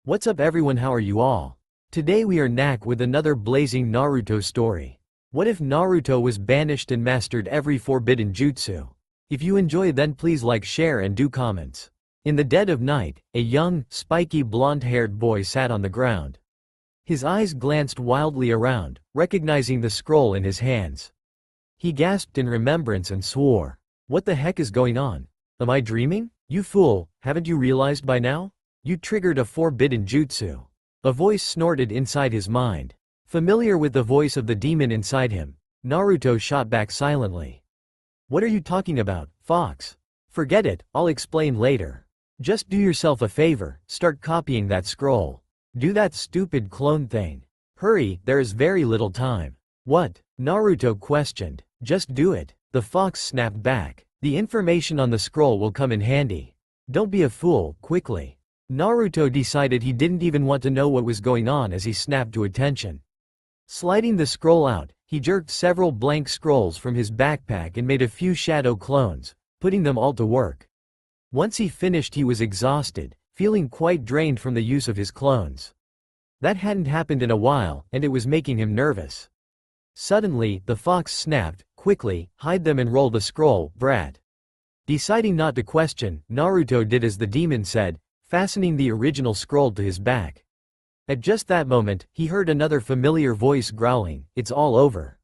What's up everyone, how are you all? Today we are back with another blazing Naruto story. What if Naruto was banished and mastered every forbidden jutsu? If you enjoy then please like, share and do comments. In the dead of night, a young, spiky blonde-haired boy sat on the ground. His eyes glanced wildly around, recognizing the scroll in his hands. He gasped in remembrance and swore, "What the heck is going on? Am I dreaming? You fool, haven't you realized by now? You triggered a forbidden jutsu." A voice snorted inside his mind. Familiar with the voice of the demon inside him, Naruto shot back silently. "What are you talking about, Fox? Forget it, I'll explain later. Just do yourself a favor, start copying that scroll. Do that stupid clone thing. Hurry, there is very little time." "What?" Naruto questioned. "Just do it," the fox snapped back. "The information on the scroll will come in handy. Don't be a fool, quickly." Naruto decided he didn't even want to know what was going on as he snapped to attention. Sliding the scroll out, he jerked several blank scrolls from his backpack and made a few shadow clones, putting them all to work. Once he finished he was exhausted, feeling quite drained from the use of his clones. That hadn't happened in a while, and it was making him nervous. Suddenly, the fox snapped, "Quickly, hide them and roll the scroll, brat." Deciding not to question, Naruto did as the demon said, fastening the original scroll to his back. At just that moment, he heard another familiar voice growling, "It's all over."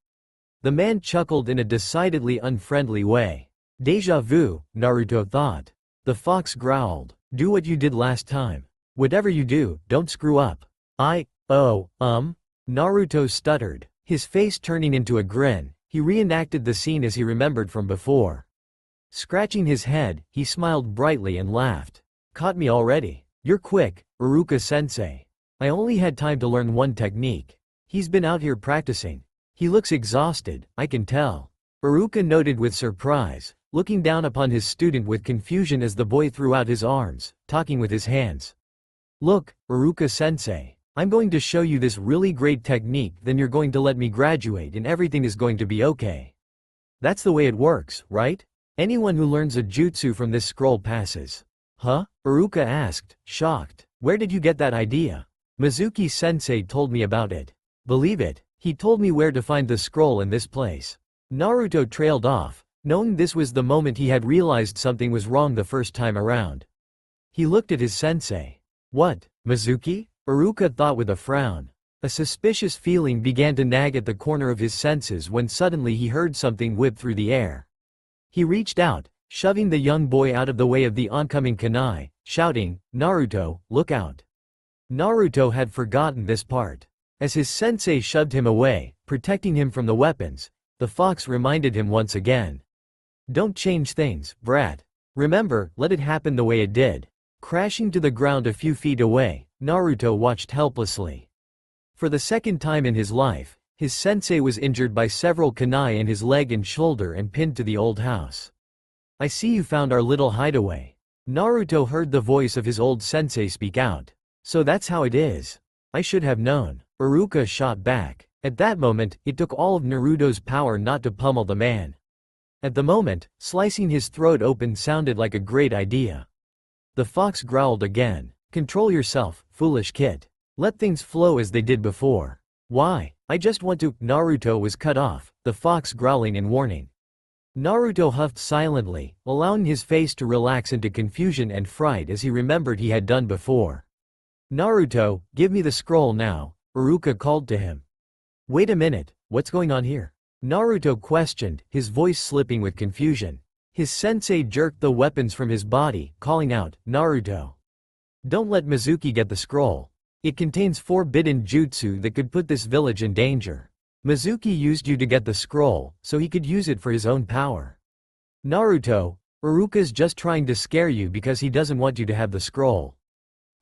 The man chuckled in a decidedly unfriendly way. Deja vu, Naruto thought. The fox growled, "Do what you did last time. Whatever you do, don't screw up." Naruto stuttered, his face turning into a grin. He reenacted the scene as he remembered from before. Scratching his head, he smiled brightly and laughed. "Caught me already? You're quick, Iruka-sensei. I only had time to learn one technique." He's been out here practicing. He looks exhausted, I can tell. Iruka noted with surprise, looking down upon his student with confusion as the boy threw out his arms, talking with his hands. "Look, Iruka-sensei, I'm going to show you this really great technique, then you're going to let me graduate and everything is going to be okay. That's the way it works, right? Anyone who learns a jutsu from this scroll passes." "Huh?" Iruka asked, shocked. "Where did you get that idea?" "Mizuki-sensei told me about it." "Believe it, he told me where to find the scroll in this place." Naruto trailed off, knowing this was the moment he had realized something was wrong the first time around. He looked at his sensei. "What, Mizuki?" Iruka thought with a frown. A suspicious feeling began to nag at the corner of his senses when suddenly he heard something whip through the air. He reached out, shoving the young boy out of the way of the oncoming kunai, shouting, "Naruto, look out." Naruto had forgotten this part. As his sensei shoved him away, protecting him from the weapons, the fox reminded him once again. "Don't change things, brat. Remember, let it happen the way it did." Crashing to the ground a few feet away, Naruto watched helplessly. For the second time in his life, his sensei was injured by several kunai in his leg and shoulder and pinned to the old house. "I see you found our little hideaway." Naruto heard the voice of his old sensei speak out. "So that's how it is. I should have known." Iruka shot back. At that moment, it took all of Naruto's power not to pummel the man. At the moment, slicing his throat open sounded like a great idea. The fox growled again. "Control yourself, foolish kid. Let things flow as they did before." "Why? I just want to—" Naruto was cut off, the fox growling in warning. Naruto huffed silently, allowing his face to relax into confusion and fright as he remembered he had done before. "Naruto, give me the scroll now," Iruka called to him. "Wait a minute, what's going on here?" Naruto questioned, his voice slipping with confusion. His sensei jerked the weapons from his body, calling out, "Naruto! Don't let Mizuki get the scroll. It contains forbidden jutsu that could put this village in danger. Mizuki used you to get the scroll, so he could use it for his own power. Naruto, Iruka's just trying to scare you because he doesn't want you to have the scroll."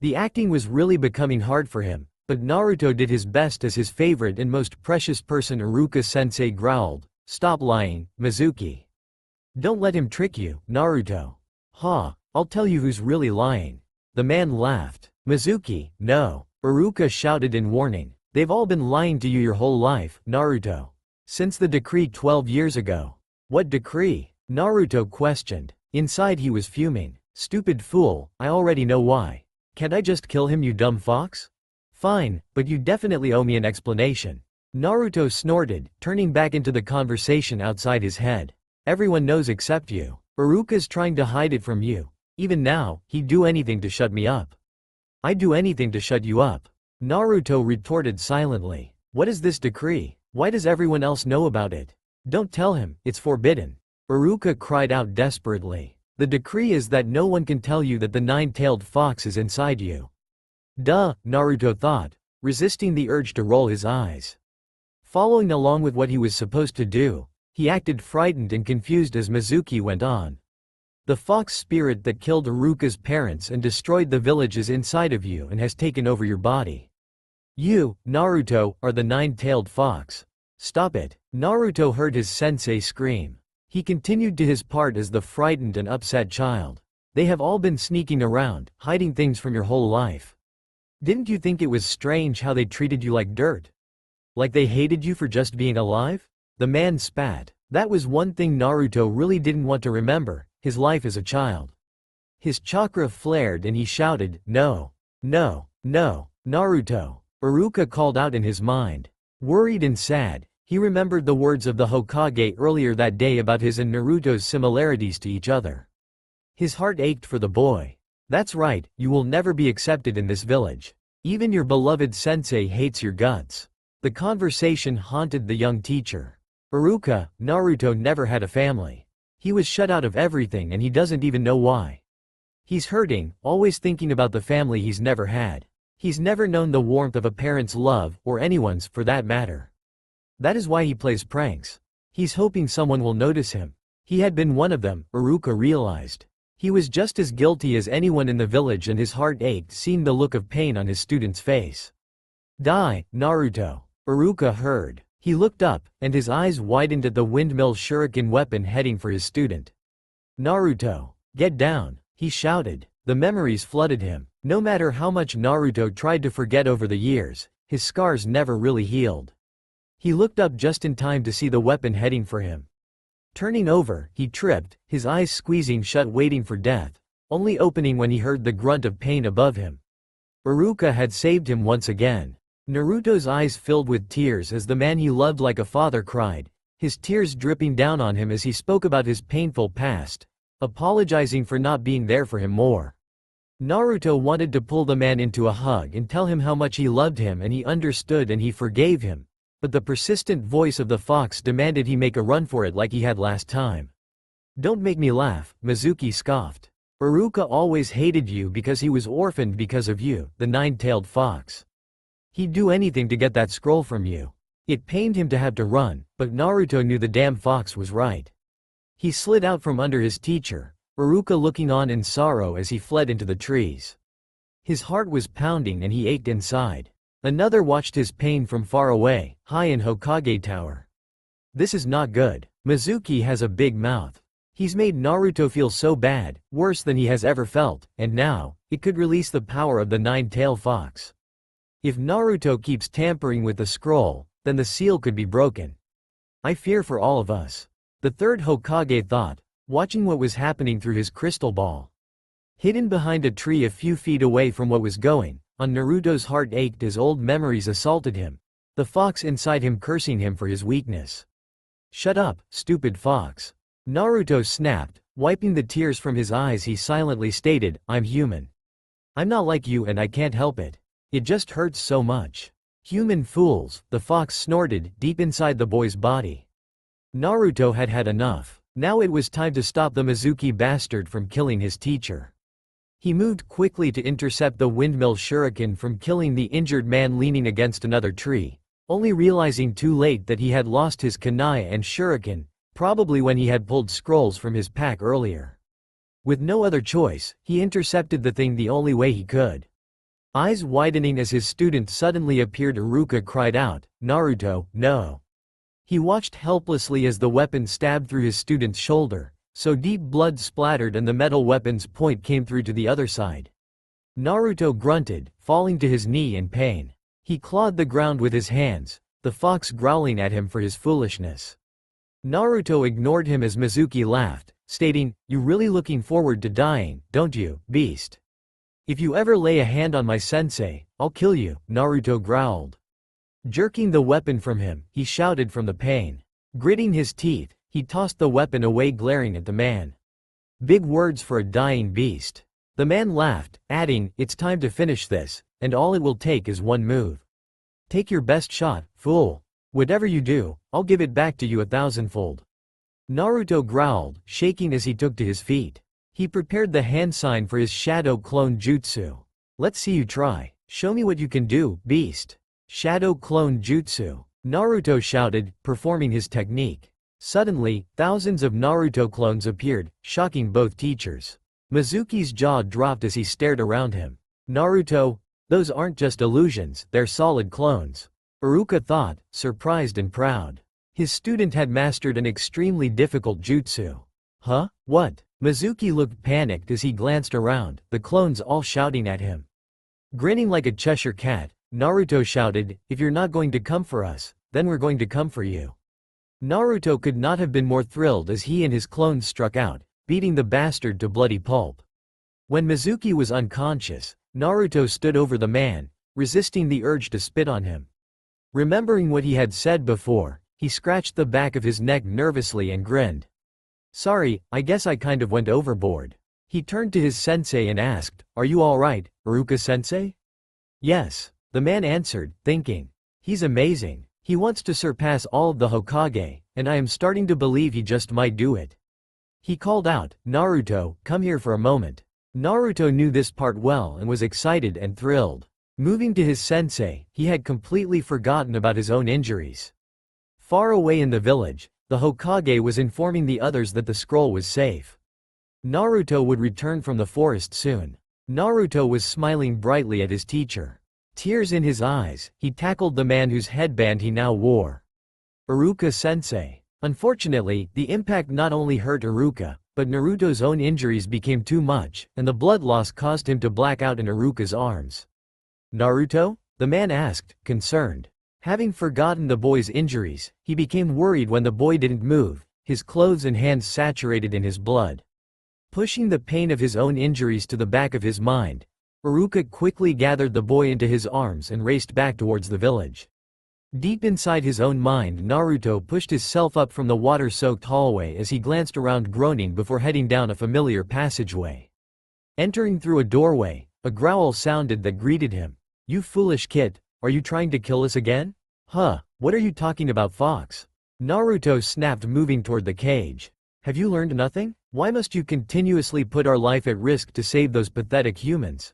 The acting was really becoming hard for him, but Naruto did his best as his favorite and most precious person. Iruka-sensei growled, "Stop lying, Mizuki. Don't let him trick you, Naruto." "Ha, I'll tell you who's really lying." The man laughed. "Mizuki, no." Iruka shouted in warning. "They've all been lying to you your whole life, Naruto. Since the decree 12 years ago." "What decree?" Naruto questioned. Inside he was fuming. "Stupid fool, I already know why. Can't I just kill him, you dumb fox? Fine, but you definitely owe me an explanation. Naruto snorted, turning back into the conversation outside his head. Everyone knows except you. Iruka's trying to hide it from you. Even now, he'd do anything to shut me up. I'd do anything to shut you up. Naruto retorted silently. What is this decree? Why does everyone else know about it? Don't tell him, it's forbidden. Iruka cried out desperately. The decree is that no one can tell you that the nine-tailed fox is inside you. Duh, Naruto thought, resisting the urge to roll his eyes. Following along with what he was supposed to do, he acted frightened and confused as Mizuki went on. The fox spirit that killed Iruka's parents and destroyed the village is inside of you and has taken over your body. You, Naruto, are the nine-tailed fox. Stop it. Naruto heard his sensei scream. He continued to his part as the frightened and upset child. They have all been sneaking around, hiding things from your whole life. Didn't you think it was strange how they treated you like dirt? Like they hated you for just being alive? The man spat. That was one thing Naruto really didn't want to remember, his life as a child. His chakra flared and he shouted, "No! No! No! Naruto!" Iruka called out in his mind. Worried and sad, he remembered the words of the Hokage earlier that day about his and Naruto's similarities to each other. His heart ached for the boy. That's right, you will never be accepted in this village. Even your beloved sensei hates your guts. The conversation haunted the young teacher. Iruka, Naruto never had a family. He was shut out of everything and he doesn't even know why. He's hurting, always thinking about the family he's never had. He's never known the warmth of a parent's love, or anyone's, for that matter. That is why he plays pranks. He's hoping someone will notice him. He had been one of them, Iruka realized. He was just as guilty as anyone in the village and his heart ached seeing the look of pain on his student's face. Die, Naruto. Iruka heard. He looked up, and his eyes widened at the windmill shuriken weapon heading for his student. Naruto, get down, he shouted. The memories flooded him. No matter how much Naruto tried to forget over the years, his scars never really healed. He looked up just in time to see the weapon heading for him. Turning over, he tripped, his eyes squeezing shut waiting for death, only opening when he heard the grunt of pain above him. Iruka had saved him once again. Naruto's eyes filled with tears as the man he loved like a father cried, his tears dripping down on him as he spoke about his painful past, apologizing for not being there for him more. Naruto wanted to pull the man into a hug and tell him how much he loved him and he understood and he forgave him, but the persistent voice of the fox demanded he make a run for it like he had last time. Don't make me laugh, Mizuki scoffed. Iruka always hated you because he was orphaned because of you, the nine-tailed fox. He'd do anything to get that scroll from you. It pained him to have to run, but Naruto knew the damn fox was right. He slid out from under his teacher, Iruka looking on in sorrow as he fled into the trees. His heart was pounding and he ached inside. Another watched his pain from far away, high in Hokage Tower. This is not good. Mizuki has a big mouth. He's made Naruto feel so bad, worse than he has ever felt, and now, it could release the power of the nine-tailed fox. If Naruto keeps tampering with the scroll, then the seal could be broken. I fear for all of us. The third Hokage thought, watching what was happening through his crystal ball. Hidden behind a tree a few feet away from what was going on, Naruto's heart ached as old memories assaulted him, the fox inside him cursing him for his weakness. Shut up, stupid fox. Naruto snapped, wiping the tears from his eyes. He silently stated, I'm human. I'm not like you and I can't help it. It just hurts so much. Human fools, the fox snorted deep inside the boy's body. Naruto had had enough. Now it was time to stop the Mizuki bastard from killing his teacher. He moved quickly to intercept the windmill shuriken from killing the injured man leaning against another tree, only realizing too late that he had lost his kunai and shuriken, probably when he had pulled scrolls from his pack earlier. With no other choice, he intercepted the thing the only way he could. Eyes widening as his student suddenly appeared, Iruka cried out, Naruto, no. He watched helplessly as the weapon stabbed through his student's shoulder, so deep blood splattered and the metal weapon's point came through to the other side. Naruto grunted, falling to his knee in pain. He clawed the ground with his hands, the fox growling at him for his foolishness. Naruto ignored him as Mizuki laughed, stating, You really looking forward to dying, don't you, beast? If you ever lay a hand on my sensei, I'll kill you, Naruto growled. Jerking the weapon from him, he shouted from the pain. Gritting his teeth, he tossed the weapon away, glaring at the man. Big words for a dying beast. The man laughed, adding, it's time to finish this, and all it will take is one move. Take your best shot, fool. Whatever you do, I'll give it back to you 1,000-fold. Naruto growled, shaking as he took to his feet. He prepared the hand sign for his shadow clone jutsu. Let's see you try. Show me what you can do, beast. Shadow clone jutsu. Naruto shouted, performing his technique. Suddenly, thousands of Naruto clones appeared, shocking both teachers. Mizuki's jaw dropped as he stared around him. Naruto, those aren't just illusions, they're solid clones. Iruka thought, surprised and proud. His student had mastered an extremely difficult jutsu. Huh? What? Mizuki looked panicked as he glanced around, the clones all shouting at him. Grinning like a Cheshire cat, Naruto shouted, if you're not going to come for us, then we're going to come for you. Naruto could not have been more thrilled as he and his clones struck out, beating the bastard to bloody pulp. When Mizuki was unconscious, Naruto stood over the man, resisting the urge to spit on him. Remembering what he had said before, he scratched the back of his neck nervously and grinned. Sorry, I guess I kind of went overboard. He turned to his sensei and asked, are you alright, Iruka-sensei? Yes, the man answered, thinking. He's amazing. He wants to surpass all of the Hokage, and I am starting to believe he just might do it. He called out, Naruto, come here for a moment. Naruto knew this part well and was excited and thrilled. Moving to his sensei, he had completely forgotten about his own injuries. Far away in the village, the Hokage was informing the others that the scroll was safe. Naruto would return from the forest soon. Naruto was smiling brightly at his teacher. Tears in his eyes, he tackled the man whose headband he now wore. Iruka-sensei. Unfortunately, the impact not only hurt Iruka, but Naruto's own injuries became too much, and the blood loss caused him to black out in Iruka's arms. Naruto? The man asked, concerned. Having forgotten the boy's injuries, he became worried when the boy didn't move, his clothes and hands saturated in his blood. Pushing the pain of his own injuries to the back of his mind, Iruka quickly gathered the boy into his arms and raced back towards the village. Deep inside his own mind, Naruto pushed himself up from the water-soaked hallway as he glanced around, groaning before heading down a familiar passageway. Entering through a doorway, a growl sounded that greeted him. You foolish kid, are you trying to kill us again? Huh, what are you talking about, Fox? Naruto snapped, moving toward the cage. Have you learned nothing? Why must you continuously put our life at risk to save those pathetic humans?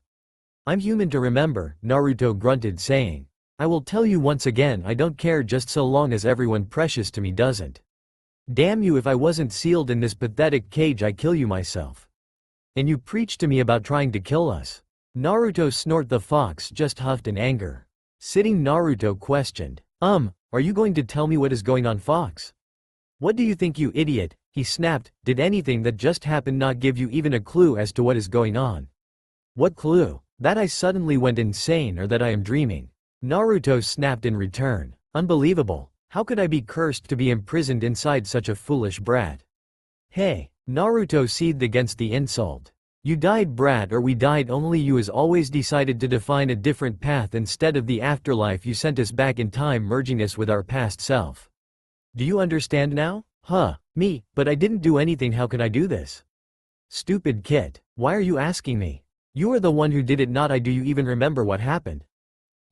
I'm human to remember, Naruto grunted, saying. I will tell you once again, I don't care just so long as everyone precious to me doesn't. Damn you, if I wasn't sealed in this pathetic cage I'd kill you myself. And you preach to me about trying to kill us. Naruto snort. The fox just huffed in anger. Sitting, Naruto questioned. Are you going to tell me what is going on, Fox? What do you think, you idiot? He snapped. Did anything that just happened not give you even a clue as to what is going on? What clue? That I suddenly went insane or that I am dreaming? Naruto snapped in return. Unbelievable. How could I be cursed to be imprisoned inside such a foolish brat? Hey, Naruto seethed against the insult. You died, brat, or we died, only you has always decided to define a different path instead of the afterlife. You sent us back in time, merging us with our past self. Do you understand now? Huh, me, but I didn't do anything. How can I do this? Stupid kid, why are you asking me? You are the one who did it, not I. Do you even remember what happened?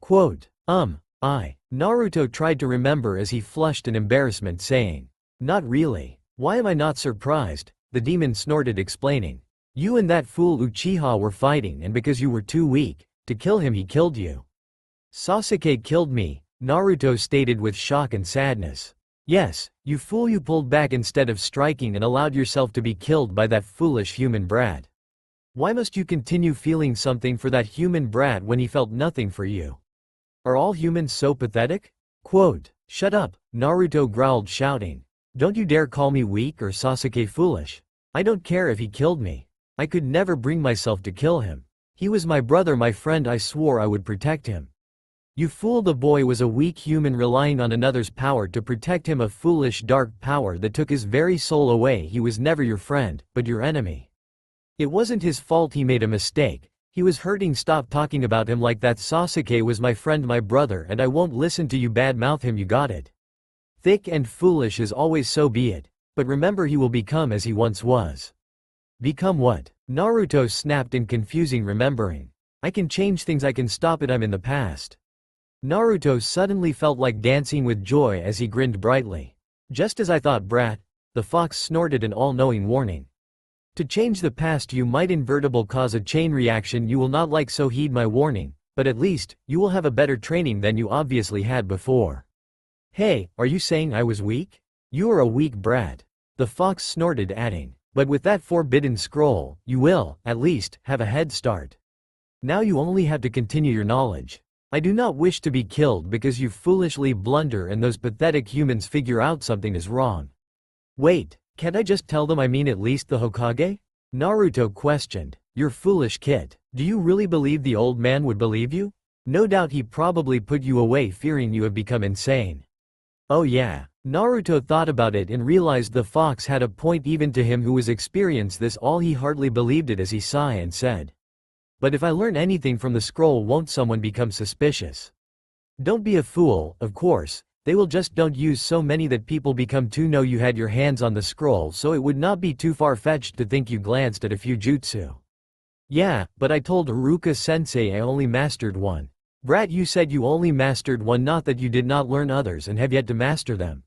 Quote, Naruto tried to remember as he flushed in embarrassment, saying, not really. Why am I not surprised? The demon snorted, explaining. You and that fool Uchiha were fighting, and because you were too weak to kill him, he killed you. Sasuke killed me, Naruto stated with shock and sadness. Yes, you fool, you pulled back instead of striking and allowed yourself to be killed by that foolish human brat. Why must you continue feeling something for that human brat when he felt nothing for you? Are all humans so pathetic? Quote, shut up, Naruto growled, shouting. Don't you dare call me weak or Sasuke foolish. I don't care if he killed me. I could never bring myself to kill him. He was my brother, my friend. I swore I would protect him. You fool, the boy was a weak human relying on another's power to protect him, a foolish dark power that took his very soul away. He was never your friend, but your enemy. It wasn't his fault he made a mistake. He was hurting. Stop talking about him like that. Sasuke was my friend, my brother, and I won't listen to you badmouth him. You got it. Thick and foolish as always, so be it. But remember, he will become as he once was. Become what? Naruto snapped in confusing remembering. I can change things, I can stop it, I'm in the past. Naruto suddenly felt like dancing with joy as he grinned brightly. Just as I thought, brat. The fox snorted an all-knowing warning. To change the past you might invertible cause a chain reaction you will not like, so heed my warning, but at least, you will have a better training than you obviously had before. Hey, are you saying I was weak? You are a weak brat. The fox snorted, adding, but with that forbidden scroll, you will, at least, have a head start. Now you only have to continue your knowledge. I do not wish to be killed because you foolishly blunder and those pathetic humans figure out something is wrong. Wait, can't I just tell them, I mean at least the Hokage? Naruto questioned. You're foolish kid. Do you really believe the old man would believe you? No doubt he probably put you away fearing you have become insane. Oh yeah. Naruto thought about it and realized the fox had a point. Even to him who was experienced this all, he hardly believed it as he sighed and said. But if I learn anything from the scroll, won't someone become suspicious? Don't be a fool, of course. They will, just don't use so many that people become too. Know you had your hands on the scroll, so it would not be too far-fetched to think you glanced at a few jutsu. Yeah, but I told Iruka-sensei I only mastered one. Brat, you said you only mastered one, not that you did not learn others and have yet to master them.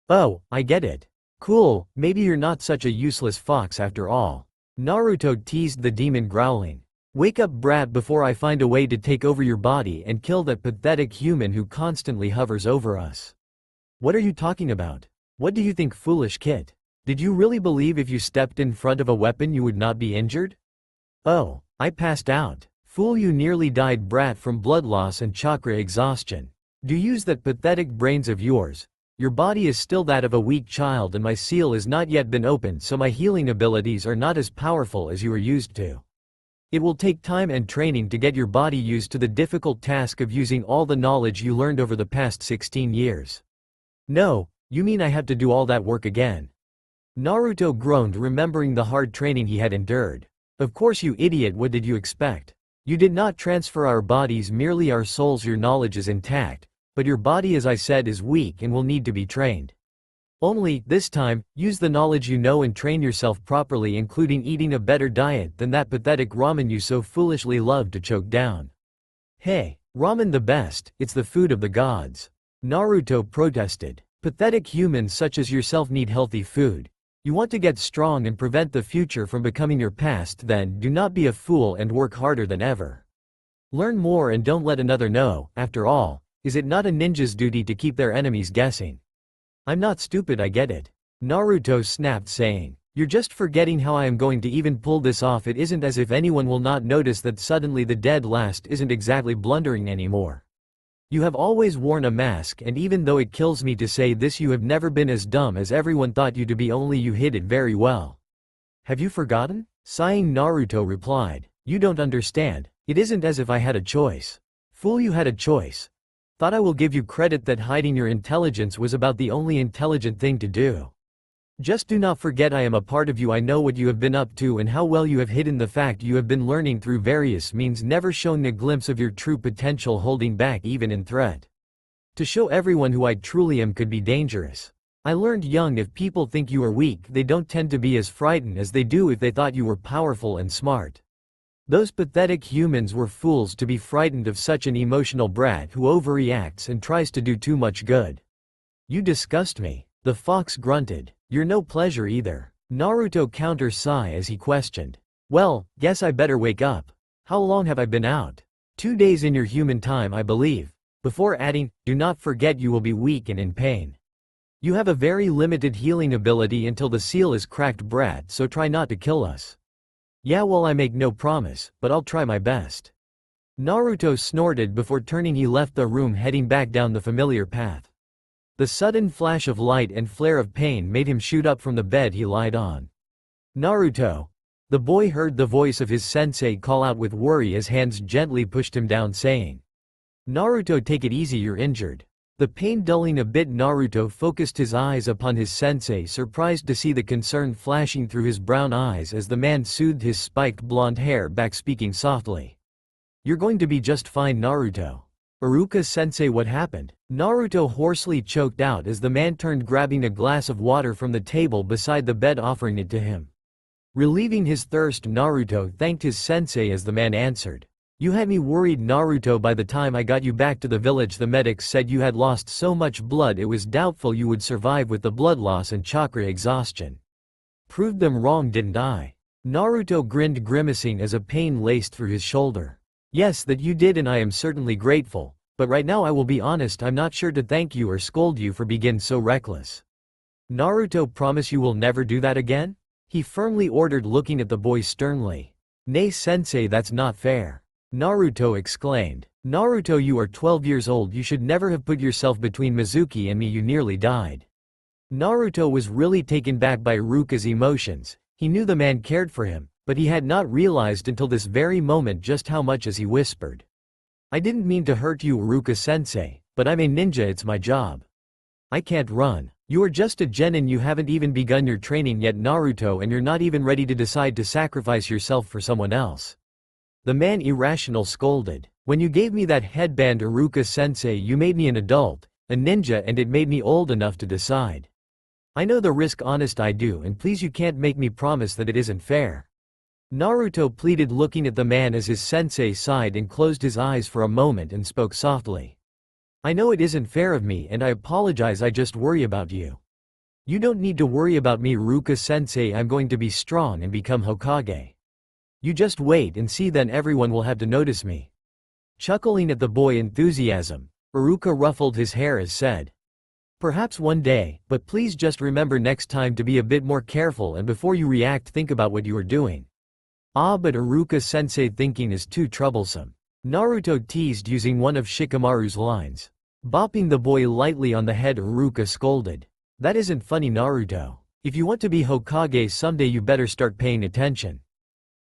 Oh, I get it. Cool, maybe you're not such a useless fox after all. Naruto teased the demon, growling. Wake up brat before I find a way to take over your body and kill that pathetic human who constantly hovers over us. What are you talking about? What do you think, foolish kid? Did you really believe if you stepped in front of a weapon you would not be injured? Oh, I passed out. Fool, you nearly died brat from blood loss and chakra exhaustion. Do use that pathetic brains of yours. Your body is still that of a weak child and my seal has not yet been opened, so my healing abilities are not as powerful as you are used to. It will take time and training to get your body used to the difficult task of using all the knowledge you learned over the past 16 years. No, you mean I have to do all that work again? Naruto groaned, remembering the hard training he had endured. Of course, you idiot, what did you expect? You did not transfer our bodies, merely our souls. Your knowledge is intact, but your body, as I said, is weak and will need to be trained. Only, this time, use the knowledge you know and train yourself properly, including eating a better diet than that pathetic ramen you so foolishly love to choke down. Hey, ramen the best, it's the food of the gods. Naruto protested. Pathetic humans such as yourself need healthy food. You want to get strong and prevent the future from becoming your past, then do not be a fool and work harder than ever. Learn more and don't let another know. After all, is it not a ninja's duty to keep their enemies guessing? I'm not stupid, I get it. Naruto snapped, saying, you're just forgetting how I am going to even pull this off. It isn't as if anyone will not notice that suddenly the dead last isn't exactly blundering anymore. You have always worn a mask, and even though it kills me to say this, you have never been as dumb as everyone thought you to be, only you hid it very well. Have you forgotten? Sighing, Naruto replied, you don't understand, it isn't as if I had a choice. Fool, you had a choice. Thought I will give you credit that hiding your intelligence was about the only intelligent thing to do. Just do not forget I am a part of you. I know what you have been up to and how well you have hidden the fact you have been learning through various means, never shown a glimpse of your true potential, holding back even in threat. To show everyone who I truly am could be dangerous. I learned young, if people think you are weak, they don't tend to be as frightened as they do if they thought you were powerful and smart. Those pathetic humans were fools to be frightened of such an emotional brat who overreacts and tries to do too much good. You disgust me. The fox grunted. You're no pleasure either. Naruto counter sighed as he questioned. Well, guess I better wake up. How long have I been out? 2 days in your human time, I believe. Before adding, do not forget you will be weak and in pain. You have a very limited healing ability until the seal is cracked brat, so try not to kill us. Yeah, well, I make no promise, but I'll try my best. Naruto snorted before turning. He left the room, heading back down the familiar path. The sudden flash of light and flare of pain made him shoot up from the bed he lied on. Naruto. The boy heard the voice of his sensei call out with worry as hands gently pushed him down, saying, Naruto, take it easy, you're injured. The pain dulling a bit, Naruto focused his eyes upon his sensei, surprised to see the concern flashing through his brown eyes as the man soothed his spiked blonde hair back, speaking softly. "You're going to be just fine, Naruto." "Iruka-sensei, what happened?" Naruto hoarsely choked out as the man turned, grabbing a glass of water from the table beside the bed, offering it to him. Relieving his thirst, Naruto thanked his sensei as the man answered. "You had me worried, Naruto. By the time I got you back to the village, the medics said you had lost so much blood it was doubtful you would survive with the blood loss and chakra exhaustion. Proved them wrong, didn't I?" Naruto grinned, grimacing as a pain laced through his shoulder. "Yes, that you did, and I am certainly grateful, but right now I will be honest, I'm not sure to thank you or scold you for being so reckless." "Naruto, promise you will never do that again?" he firmly ordered, looking at the boy sternly. "Nay, sensei, that's not fair," Naruto exclaimed. "Naruto, you are 12 years old, you should never have put yourself between Mizuki and me, you nearly died." Naruto was really taken back by Iruka's emotions. He knew the man cared for him, but he had not realized until this very moment just how much, as he whispered. "I didn't mean to hurt you, Iruka-sensei, but I'm a ninja, it's my job. I can't run. You are just a genin, you haven't even begun your training yet, Naruto, and you're not even ready to decide to sacrifice yourself for someone else." The man irrational scolded. "When you gave me that headband, Iruka-sensei, you made me an adult, a ninja, and it made me old enough to decide. I know the risk, honest I do, and please you can't make me promise that it isn't fair." Naruto pleaded, looking at the man as his sensei sighed and closed his eyes for a moment and spoke softly. "I know it isn't fair of me, and I apologize, I just worry about you." "You don't need to worry about me, Iruka-sensei, I'm going to be strong and become Hokage. You just wait and see, then everyone will have to notice me." Chuckling at the boy's enthusiasm, Iruka ruffled his hair as said, "Perhaps one day, but please just remember next time to be a bit more careful, and before you react think about what you are doing." "Ah, but Iruka-sensei, thinking is too troublesome," Naruto teased, using one of Shikamaru's lines. Bopping the boy lightly on the head, Iruka scolded. "That isn't funny, Naruto. If you want to be Hokage someday, you better start paying attention."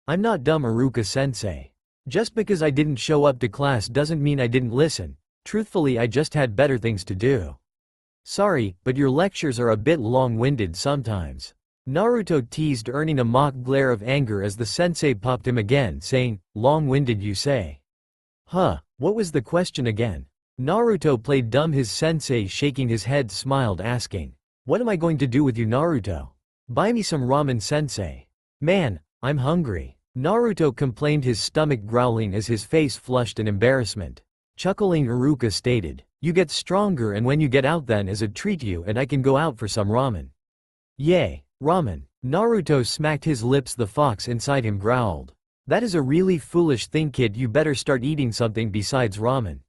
"I'm not dumb, Iruka-sensei. Just because I didn't show up to class doesn't mean I didn't listen. Truthfully, I just had better things to do." "Sorry, but your lectures are a bit long-winded sometimes," Naruto teased, earning a mock glare of anger as the sensei popped him again, saying, "Long-winded, you say? Huh, what was the question again?" Naruto played dumb. His sensei, shaking his head, smiled, asking, "What am I going to do with you, Naruto? Buy me some ramen, sensei." "Man, I'm hungry," Naruto complained, his stomach growling as his face flushed in embarrassment. Chuckling, Iruka stated, "You get stronger, and when you get out, then as a treat you and I can go out for some ramen." "Yay, ramen." Naruto smacked his lips. The fox inside him growled. "That is a really foolish thing, kid, you better start eating something besides ramen."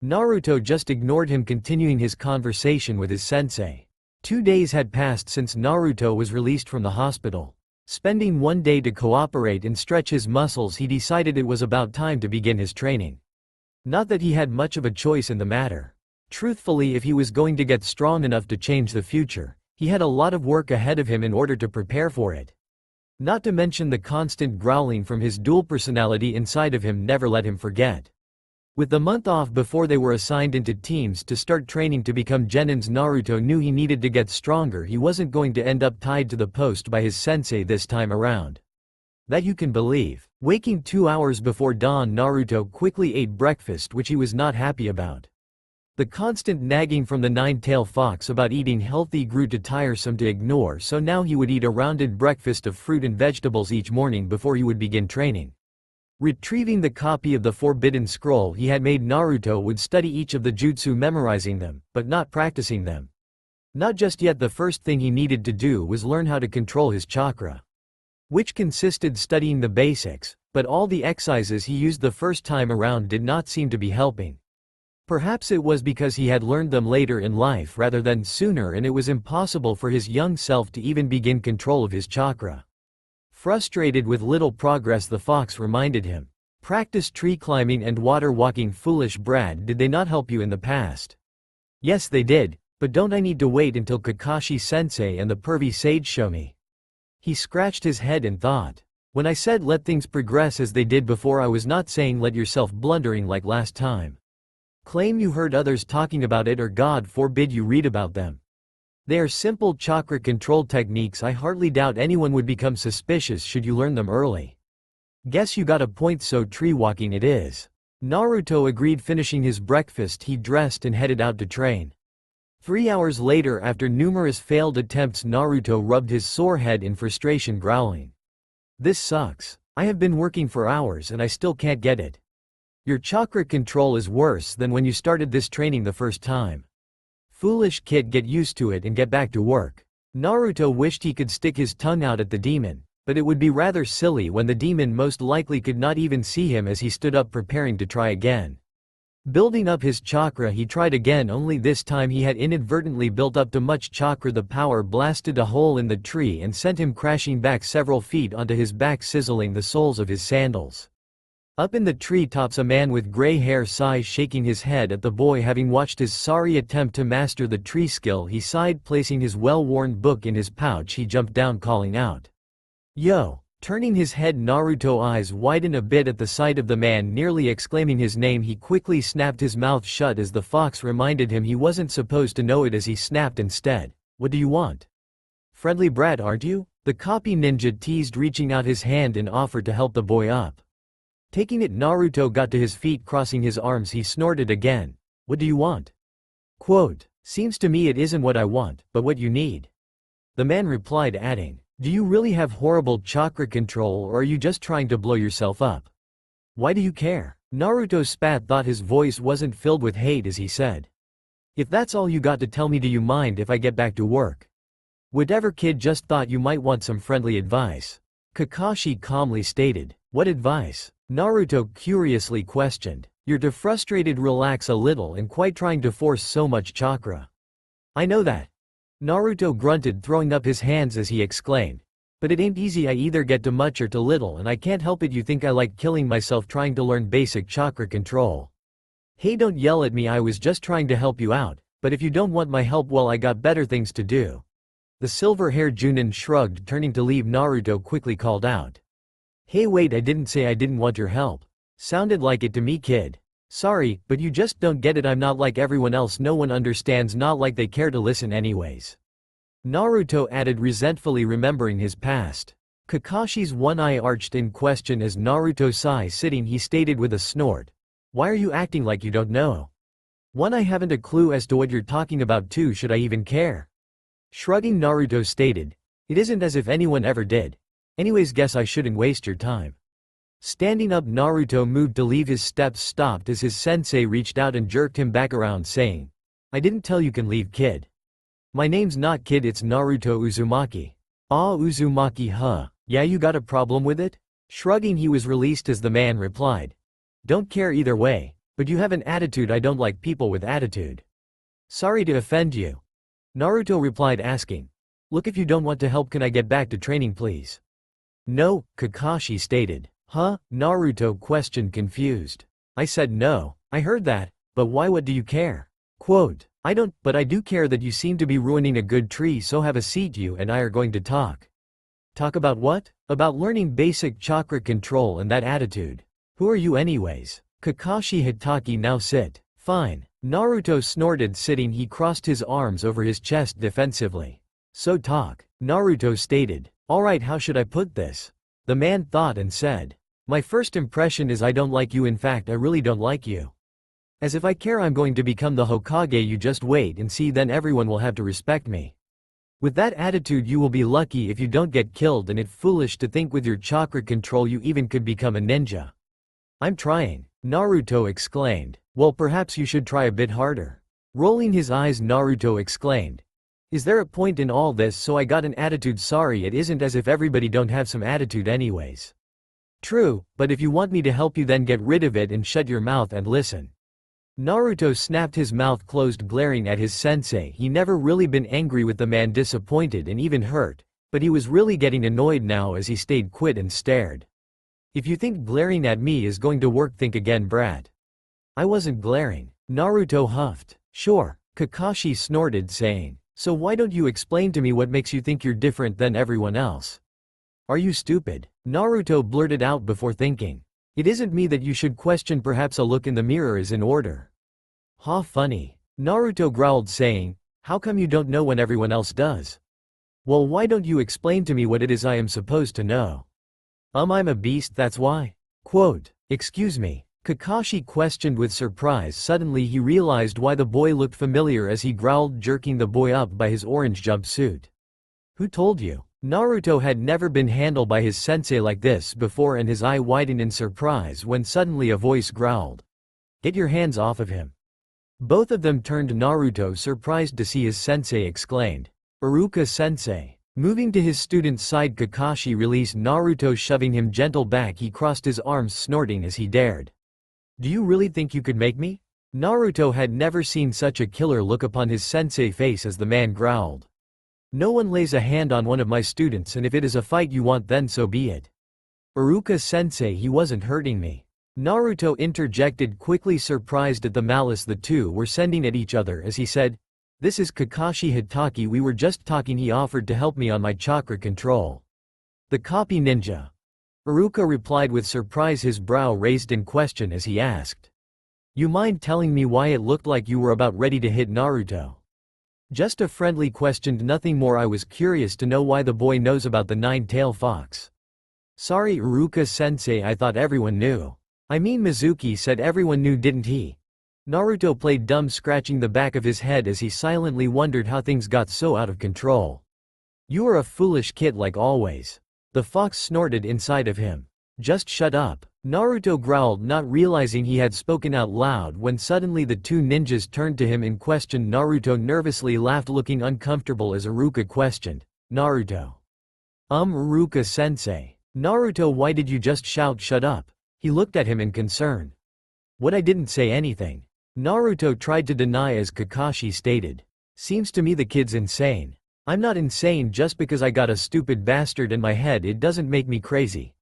Naruto just ignored him, continuing his conversation with his sensei. 2 days had passed since Naruto was released from the hospital. Spending one day to cooperate and stretch his muscles, he decided it was about time to begin his training. Not that he had much of a choice in the matter. Truthfully, if he was going to get strong enough to change the future, he had a lot of work ahead of him in order to prepare for it. Not to mention the constant growling from his dual personality inside of him never let him forget. With the month off before they were assigned into teams to start training to become genins, Naruto knew he needed to get stronger. He wasn't going to end up tied to the post by his sensei this time around. That you can believe. Waking 2 hours before dawn, Naruto quickly ate breakfast, which he was not happy about. The constant nagging from the nine-tailed fox about eating healthy grew too tiresome to ignore, so now he would eat a rounded breakfast of fruit and vegetables each morning before he would begin training. Retrieving the copy of the Forbidden Scroll he had made, Naruto would study each of the jutsu, memorizing them, but not practicing them. Not just yet. The first thing he needed to do was learn how to control his chakra, which consisted studying the basics, but all the exercises he used the first time around did not seem to be helping. Perhaps it was because he had learned them later in life rather than sooner, and it was impossible for his young self to even begin control of his chakra. Frustrated with little progress, the fox reminded him, "Practice tree climbing and water walking, foolish brat. Did they not help you in the past?" "Yes, they did, but don't I need to wait until Kakashi-sensei and the pervy sage show me?" He scratched his head and thought. "When I said let things progress as they did before, I was not saying let yourself blundering like last time. Claim you heard others talking about it, or God forbid you read about them. They are simple chakra control techniques. I hardly doubt anyone would become suspicious should you learn them early. Guess you got a point, so tree walking it is. Naruto agreed. Finishing his breakfast, he dressed and headed out to train. 3 hours later, after numerous failed attempts, Naruto rubbed his sore head in frustration, growling. This sucks. I have been working for hours and I still can't get it. Your chakra control is worse than when you started this training the first time. Foolish kid, get used to it and get back to work. Naruto wished he could stick his tongue out at the demon, but it would be rather silly when the demon most likely could not even see him as he stood up preparing to try again. Building up his chakra, he tried again, only this time he had inadvertently built up too much chakra. The power blasted a hole in the tree and sent him crashing back several feet onto his back, sizzling the soles of his sandals. Up in the treetops, a man with gray hair sighs, shaking his head at the boy. Having watched his sorry attempt to master the tree skill, he sighed. Placing his well-worn book in his pouch, he jumped down, calling out, "Yo!" Turning his head, Naruto's eyes widened a bit at the sight of the man, nearly exclaiming his name. He quickly snapped his mouth shut as the fox reminded him he wasn't supposed to know it, as he snapped instead, "What do you want? Friendly brat, aren't you?" the copy ninja teased, reaching out his hand in offer to help the boy up. Taking it, Naruto got to his feet. Crossing his arms, he snorted again, "What do you want?" Quote, "Seems to me it isn't what I want, but what you need," the man replied, adding, "Do you really have horrible chakra control, or are you just trying to blow yourself up? Why do you care?" Naruto spat, thought his voice wasn't filled with hate as he said, "If that's all you got to tell me, do you mind if I get back to work?" "Whatever kid, just thought you might want some friendly advice," Kakashi calmly stated. "What advice?" Naruto curiously questioned. "You're too frustrated, relax a little, and quite trying to force so much chakra." "I know that," Naruto grunted, throwing up his hands as he exclaimed, "But it ain't easy. I either get too much or too little, and I can't help it. You think I like killing myself trying to learn basic chakra control? Hey, don't yell at me. I was just trying to help you out, but if you don't want my help, well, I got better things to do." The silver-haired Junin shrugged, turning to leave. Naruto quickly called out, "Hey, wait, I didn't say I didn't want your help. Sounded like it to me, kid. Sorry, but you just don't get it. I'm not like everyone else. No one understands, not like they care to listen anyways," Naruto added resentfully, remembering his past. Kakashi's one eye arched in question as Naruto sighed. Sitting, he stated with a snort, "Why are you acting like you don't know? One, I haven't a clue as to what you're talking about. Two, should I even care?" Shrugging, Naruto stated, "It isn't as if anyone ever did. Anyways, guess I shouldn't waste your time." Standing up, Naruto moved to leave. His steps stopped as his sensei reached out and jerked him back around, saying, "I didn't tell you can leave, kid. My name's not Kid, it's Naruto Uzumaki." "Ah, Uzumaki, huh? Yeah, you got a problem with it?" Shrugging, he was released as the man replied, "Don't care either way, but you have an attitude. I don't like people with attitude." "Sorry to offend you," Naruto replied, asking, "Look, if you don't want to help, can I get back to training, please?" "No," Kakashi stated. "Huh?" Naruto questioned, confused. "I said no." "I heard that, but why? What do you care?" Quote, "I don't, but I do care that you seem to be ruining a good tree, so have a seat. You and I are going to talk." "Talk about what?" "About learning basic chakra control and that attitude." "Who are you anyways?" "Kakashi Hitaki, now sit." "Fine." Naruto snorted. Sitting, he crossed his arms over his chest defensively. "So talk," Naruto stated. "Alright, how should I put this?" The man thought and said, "My first impression is I don't like you. In fact, I really don't like you. As if I care. I'm going to become the Hokage. You just wait and see, then everyone will have to respect me. With that attitude, you will be lucky if you don't get killed, and it's foolish to think with your chakra control you even could become a ninja." "I'm trying," Naruto exclaimed. "Well, perhaps you should try a bit harder." Rolling his eyes, Naruto exclaimed, "Is there a point in all this? So I got an attitude? Sorry, it isn't as if everybody don't have some attitude anyways." "True, but if you want me to help you, then get rid of it and shut your mouth and listen." Naruto snapped, his mouth closed, glaring at his sensei. He never really been angry with the man, disappointed and even hurt, but he was really getting annoyed now as he stayed quiet and stared. "If you think glaring at me is going to work, think again, brat." "I wasn't glaring," Naruto huffed. "Sure," Kakashi snorted, saying, "So why don't you explain to me what makes you think you're different than everyone else?" "Are you stupid?" Naruto blurted out before thinking. "It isn't me that you should question. Perhaps a look in the mirror is in order." Ha, funny. Naruto growled, saying, how come you don't know when everyone else does? Well, why don't you explain to me what it is I am supposed to know? I'm a beast, that's why? Quote, excuse me. Kakashi questioned with surprise. Suddenly he realized why the boy looked familiar as he growled, jerking the boy up by his orange jumpsuit. Who told you? Naruto had never been handled by his sensei like this before, and his eye widened in surprise when suddenly a voice growled. Get your hands off of him. Both of them turned. Naruto, surprised to see his sensei, exclaimed, Iruka-sensei. Moving to his student's side, Kakashi released Naruto, shoving him gentle back. He crossed his arms, snorting as he dared. Do you really think you could make me? Naruto had never seen such a killer look upon his sensei face as the man growled. No one lays a hand on one of my students, and if it is a fight you want, then so be it. Iruka-sensei, he wasn't hurting me. Naruto interjected quickly, surprised at the malice the two were sending at each other, as he said, this is Kakashi Hitaki, we were just talking. He offered to help me on my chakra control. The copy ninja. Iruka replied with surprise, his brow raised in question as he asked, you mind telling me why it looked like you were about ready to hit Naruto? Just a friendly question, nothing more. I was curious to know why the boy knows about the nine-tailed fox. Sorry, Iruka-sensei, I thought everyone knew. I mean, Mizuki said everyone knew, didn't he? Naruto played dumb, scratching the back of his head as he silently wondered how things got so out of control. You are a foolish kid like always. The fox snorted inside of him. Just shut up. Naruto growled, not realizing he had spoken out loud when suddenly the two ninjas turned to him in question. Naruto nervously laughed, looking uncomfortable as Iruka questioned, Naruto. Iruka-sensei. Naruto, why did you just shout shut up? He looked at him in concern. What, I didn't say anything. Naruto tried to deny as Kakashi stated. Seems to me the kid's insane. I'm not insane. Just because I got a stupid bastard in my head, it doesn't make me crazy.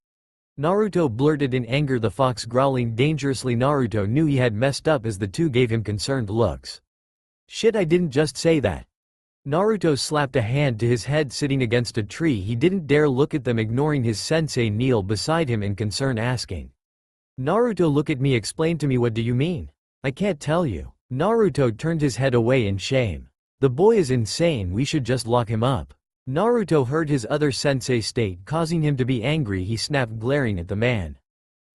Naruto blurted in anger, the fox growling dangerously. Naruto knew he had messed up as the two gave him concerned looks. Shit, I didn't just say that. Naruto slapped a hand to his head, sitting against a tree. He didn't dare look at them, ignoring his sensei kneel beside him in concern, asking, Naruto, look at me, explain to me, what do you mean? I can't tell you. Naruto turned his head away in shame. The boy is insane, we should just lock him up. Naruto heard his other sensei state, causing him to be angry. He snapped, glaring at the man.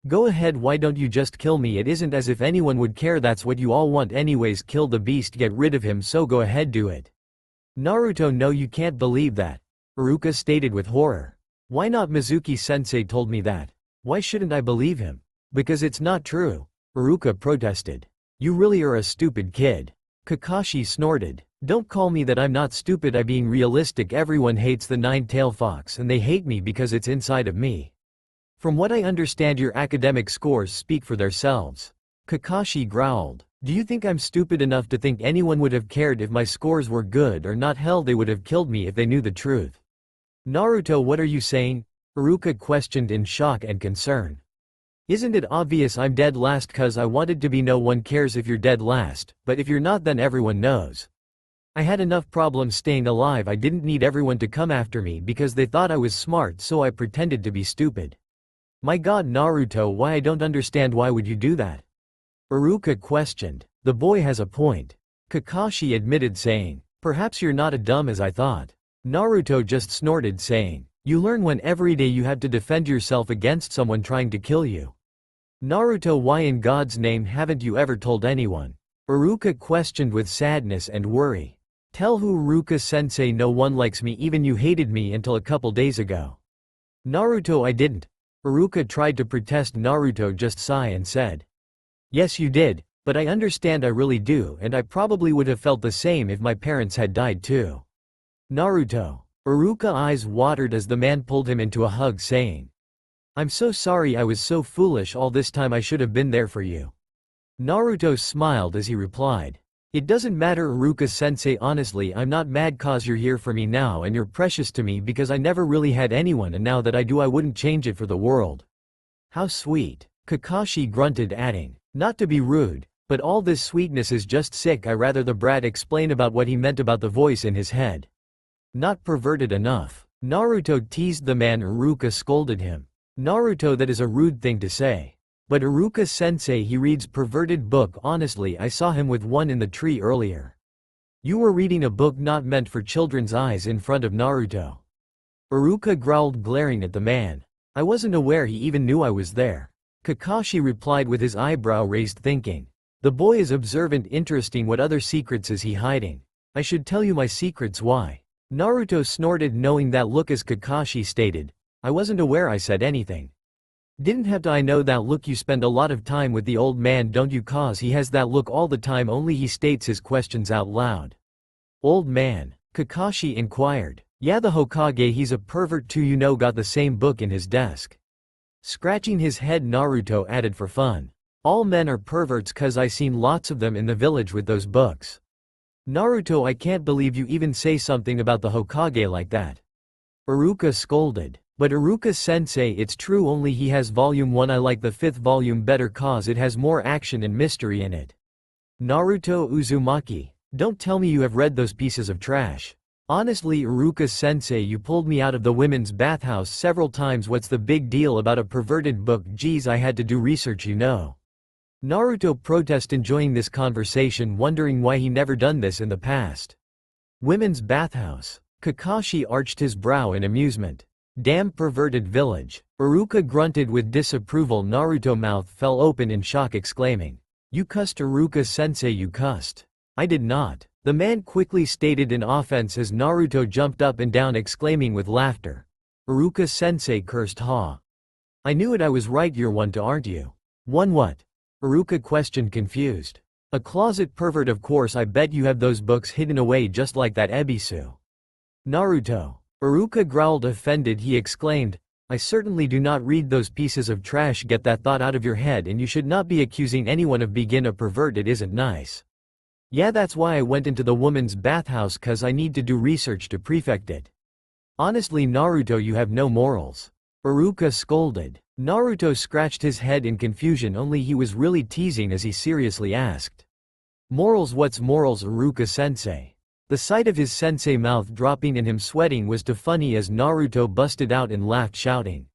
Go ahead, why don't you just kill me? It isn't as if anyone would care, that's what you all want anyways. Kill the beast, get rid of him, so go ahead, do it. Naruto, no, you can't believe that. Iruka stated with horror. Why not? Mizuki-sensei told me that. Why shouldn't I believe him? Because it's not true. Iruka protested. You really are a stupid kid. Kakashi snorted. Don't call me that, I'm not stupid, I'm being realistic. Everyone hates the nine-tailed fox, and they hate me because it's inside of me. From what I understand, your academic scores speak for themselves. Kakashi growled. Do you think I'm stupid enough to think anyone would have cared if my scores were good or not? Hell, they would have killed me if they knew the truth. Naruto, what are you saying? Iruka questioned in shock and concern. Isn't it obvious I'm dead last? Cause I wanted to be. No one cares if you're dead last, but if you're not, then everyone knows. I had enough problems staying alive. I didn't need everyone to come after me because they thought I was smart, so I pretended to be stupid. My god, Naruto, why? I don't understand. Why would you do that? Iruka questioned. The boy has a point. Kakashi admitted, saying, perhaps you're not as dumb as I thought. Naruto just snorted, saying, you learn when every day you have to defend yourself against someone trying to kill you. Naruto, why in God's name haven't you ever told anyone? Iruka questioned with sadness and worry. Tell who? Iruka-sensei, no one likes me, even you hated me until a couple days ago. Naruto, I didn't. Iruka tried to protest. Naruto just sighed and said, yes you did, but I understand, I really do, and I probably would have felt the same if my parents had died too. Naruto. Iruka's eyes watered as the man pulled him into a hug, saying, I'm so sorry, I was so foolish all this time, I should have been there for you. Naruto smiled as he replied, it doesn't matter, Iruka-sensei, honestly I'm not mad cause you're here for me now and you're precious to me because I never really had anyone, and now that I do I wouldn't change it for the world. How sweet. Kakashi grunted, adding, not to be rude, but all this sweetness is just sick. I rather the brat explain about what he meant about the voice in his head. Not perverted enough. Naruto teased the man. Iruka scolded him. Naruto, that is a rude thing to say. But Iruka-sensei, he reads perverted book. Honestly, I saw him with one in the tree earlier. You were reading a book not meant for children's eyes in front of Naruto. Iruka growled, glaring at the man. I wasn't aware he even knew I was there. Kakashi replied with his eyebrow raised, thinking. The boy is observant. Interesting. What other secrets is he hiding? I should tell you my secrets. Why? Naruto snorted, knowing that look as Kakashi stated. I wasn't aware I said anything. Didn't have to. I know that look. You spend a lot of time with the old man, don't you? Cause he has that look all the time, only he states his questions out loud. Old man? Kakashi inquired. Yeah, the Hokage, he's a pervert too, you know, got the same book in his desk. Scratching his head, Naruto added for fun. All men are perverts cause I seen lots of them in the village with those books. Naruto, I can't believe you even say something about the Hokage like that. Iruka scolded. But Iruka-sensei, it's true, only he has volume 1. I like the 5th volume better cause it has more action and mystery in it. Naruto Uzumaki. Don't tell me you have read those pieces of trash. Honestly, Iruka-sensei, you pulled me out of the women's bathhouse several times. What's the big deal about a perverted book? Geez, I had to do research, you know. Naruto protested, enjoying this conversation, wondering why he never done this in the past. Women's bathhouse. Kakashi arched his brow in amusement. Damn perverted village. Iruka grunted with disapproval. Naruto's mouth fell open in shock, exclaiming. You cussed, Iruka-sensei, you cussed. I did not. The man quickly stated in offense as Naruto jumped up and down, exclaiming with laughter. Iruka-sensei cursed. Ha. I knew it, I was right. You're one too, aren't you? One what? Iruka questioned, confused. A closet pervert, of course. I bet you have those books hidden away just like that Ebisu. Naruto. Iruka growled, offended. He exclaimed, I certainly do not read those pieces of trash. Get that thought out of your head, and you should not be accusing anyone of being a pervert. It isn't nice. Yeah, that's why I went into the woman's bathhouse, cause I need to do research to perfect it. Honestly, Naruto, you have no morals. Iruka scolded. Naruto scratched his head in confusion, only he was really teasing as he seriously asked. Morals? What's morals, Iruka-sensei? The sight of his sensei mouth dropping and him sweating was too funny as Naruto busted out and laughed, shouting.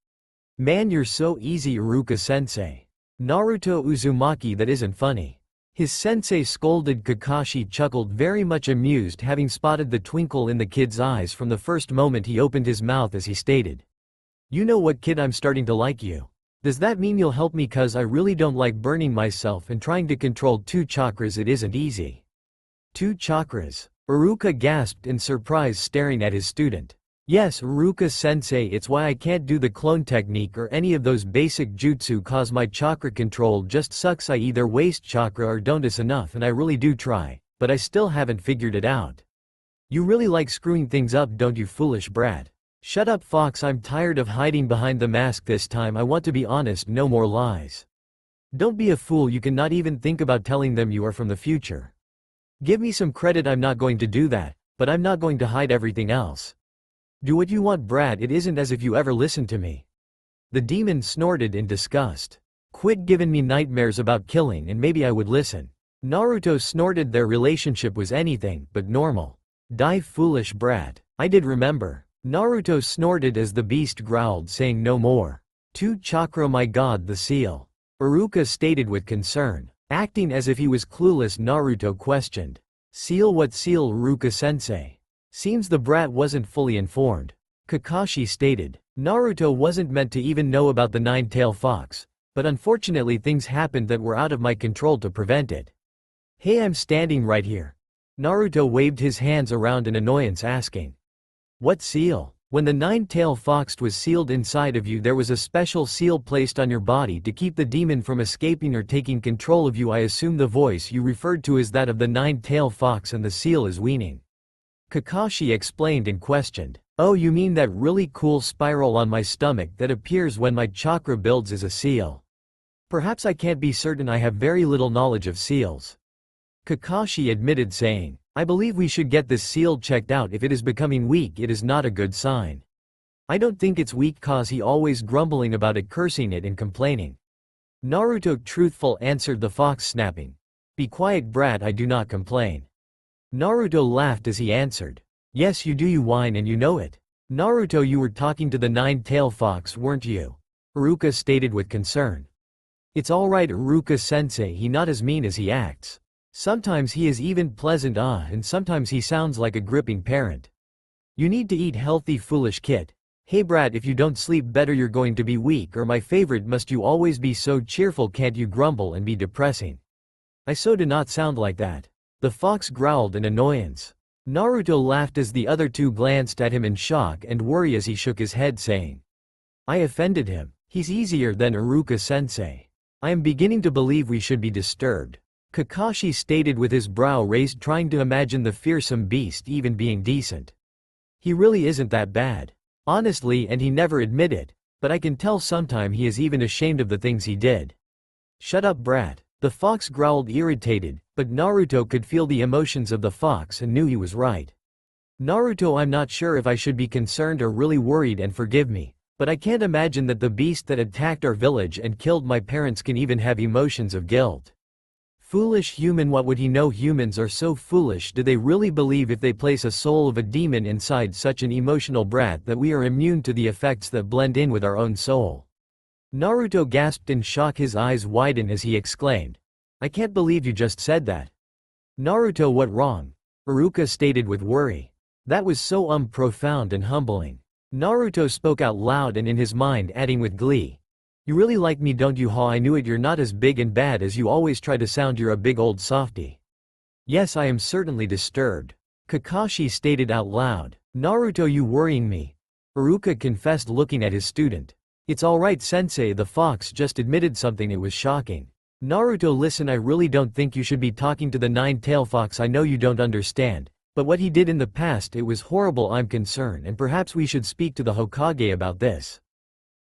Man, you're so easy, Iruka-sensei. Naruto Uzumaki, that isn't funny. His sensei scolded. Kakashi chuckled, very much amused, having spotted the twinkle in the kid's eyes from the first moment he opened his mouth as he stated. You know what, kid, I'm starting to like you. Does that mean you'll help me, cause I really don't like burning myself and trying to control 2 chakras. It isn't easy. 2 chakras? Iruka gasped in surprise, staring at his student. Yes, Iruka-sensei, it's why I can't do the clone technique or any of those basic jutsu, cause my chakra control just sucks. I either waste chakra or don't enough, and I really do try, but I still haven't figured it out. You really like screwing things up, don't you, foolish brat? Shut up, Fox, I'm tired of hiding behind the mask this time. I want to be honest, no more lies. Don't be a fool, you cannot even think about telling them you are from the future. Give me some credit, I'm not going to do that, but I'm not going to hide everything else. Do what you want, brat, it isn't as if you ever listened to me. The demon snorted in disgust. Quit giving me nightmares about killing and maybe I would listen. Naruto snorted. Their relationship was anything but normal. Die, foolish brat. I did remember. Naruto snorted as the beast growled, saying no more. 2 chakra, my god, the seal. Iruka stated with concern. Acting as if he was clueless, Naruto questioned. Seal? What seal, Iruka-sensei? Seems the brat wasn't fully informed. Kakashi stated. Naruto wasn't meant to even know about the 9-tailed fox, but unfortunately things happened that were out of my control to prevent it. Hey, I'm standing right here. Naruto waved his hands around in annoyance, asking. What seal? When the 9-tailed fox was sealed inside of you, there was a special seal placed on your body to keep the demon from escaping or taking control of you. I assume the voice you referred to is that of the 9-tailed fox and the seal is weaning. Kakashi explained and questioned. Oh, you mean that really cool spiral on my stomach that appears when my chakra builds as a seal? Perhaps I can't be certain, I have very little knowledge of seals. Kakashi admitted, saying. I believe we should get this seal checked out. If it is becoming weak, it is not a good sign. I don't think it's weak cause he always grumbling about it, cursing it and complaining. Naruto truthful, answered the fox, snapping. Be quiet, brat, I do not complain. Naruto laughed as he answered. Yes you do, you whine and you know it. Naruto, you were talking to the 9-tailed fox, weren't you? Iruka stated with concern. It's alright Iruka-sensei, he not as mean as he acts. Sometimes he is even pleasant and sometimes he sounds like a gripping parent. You need to eat healthy foolish kid. Hey brat, if you don't sleep better you're going to be weak, or my favorite, must you always be so cheerful, can't you grumble and be depressing? I so do not sound like that. The fox growled in annoyance. Naruto laughed as the other two glanced at him in shock and worry as he shook his head saying, I offended him. He's easier than Iruka-sensei. I am beginning to believe we should be disturbed. Kakashi stated with his brow raised, trying to imagine the fearsome beast even being decent. He really isn't that bad. Honestly, and he never admitted, but I can tell sometime he is even ashamed of the things he did. Shut up brat. The fox growled irritated, but Naruto could feel the emotions of the fox and knew he was right. Naruto, I'm not sure if I should be concerned or really worried, and forgive me, but I can't imagine that the beast that attacked our village and killed my parents can even have emotions of guilt. Foolish human, what would he know? Humans are so foolish. Do they really believe if they place a soul of a demon inside such an emotional brat that we are immune to the effects that blend in with our own soul? Naruto gasped in shock, his eyes widened as he exclaimed, I can't believe you just said that. Naruto, what wrong? Iruka stated with worry. That was so profound and humbling. Naruto spoke out loud and in his mind adding with glee, you really like me, don't you? Ha, I knew it, you're not as big and bad as you always try to sound, you're a big old softy. Yes, I am certainly disturbed. Kakashi stated out loud. Naruto, you worrying me. Iruka confessed looking at his student. It's alright sensei, the fox just admitted something, it was shocking. Naruto, listen, I really don't think you should be talking to the nine-tailed fox, I know you don't understand, but what he did in the past, it was horrible, I'm concerned, and perhaps we should speak to the Hokage about this.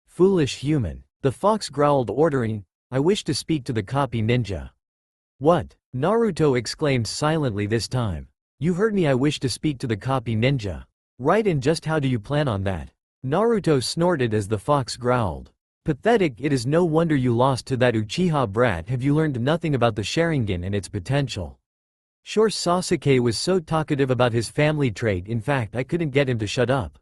Foolish human. The fox growled, ordering, I wish to speak to the copy ninja. What? Naruto exclaimed silently this time. You heard me, I wish to speak to the copy ninja. Right, and just how do you plan on that? Naruto snorted as the fox growled. Pathetic, it is no wonder you lost to that Uchiha brat. Have you learned nothing about the Sharingan and its potential? Sure, Sasuke was so talkative about his family trait, in fact I couldn't get him to shut up.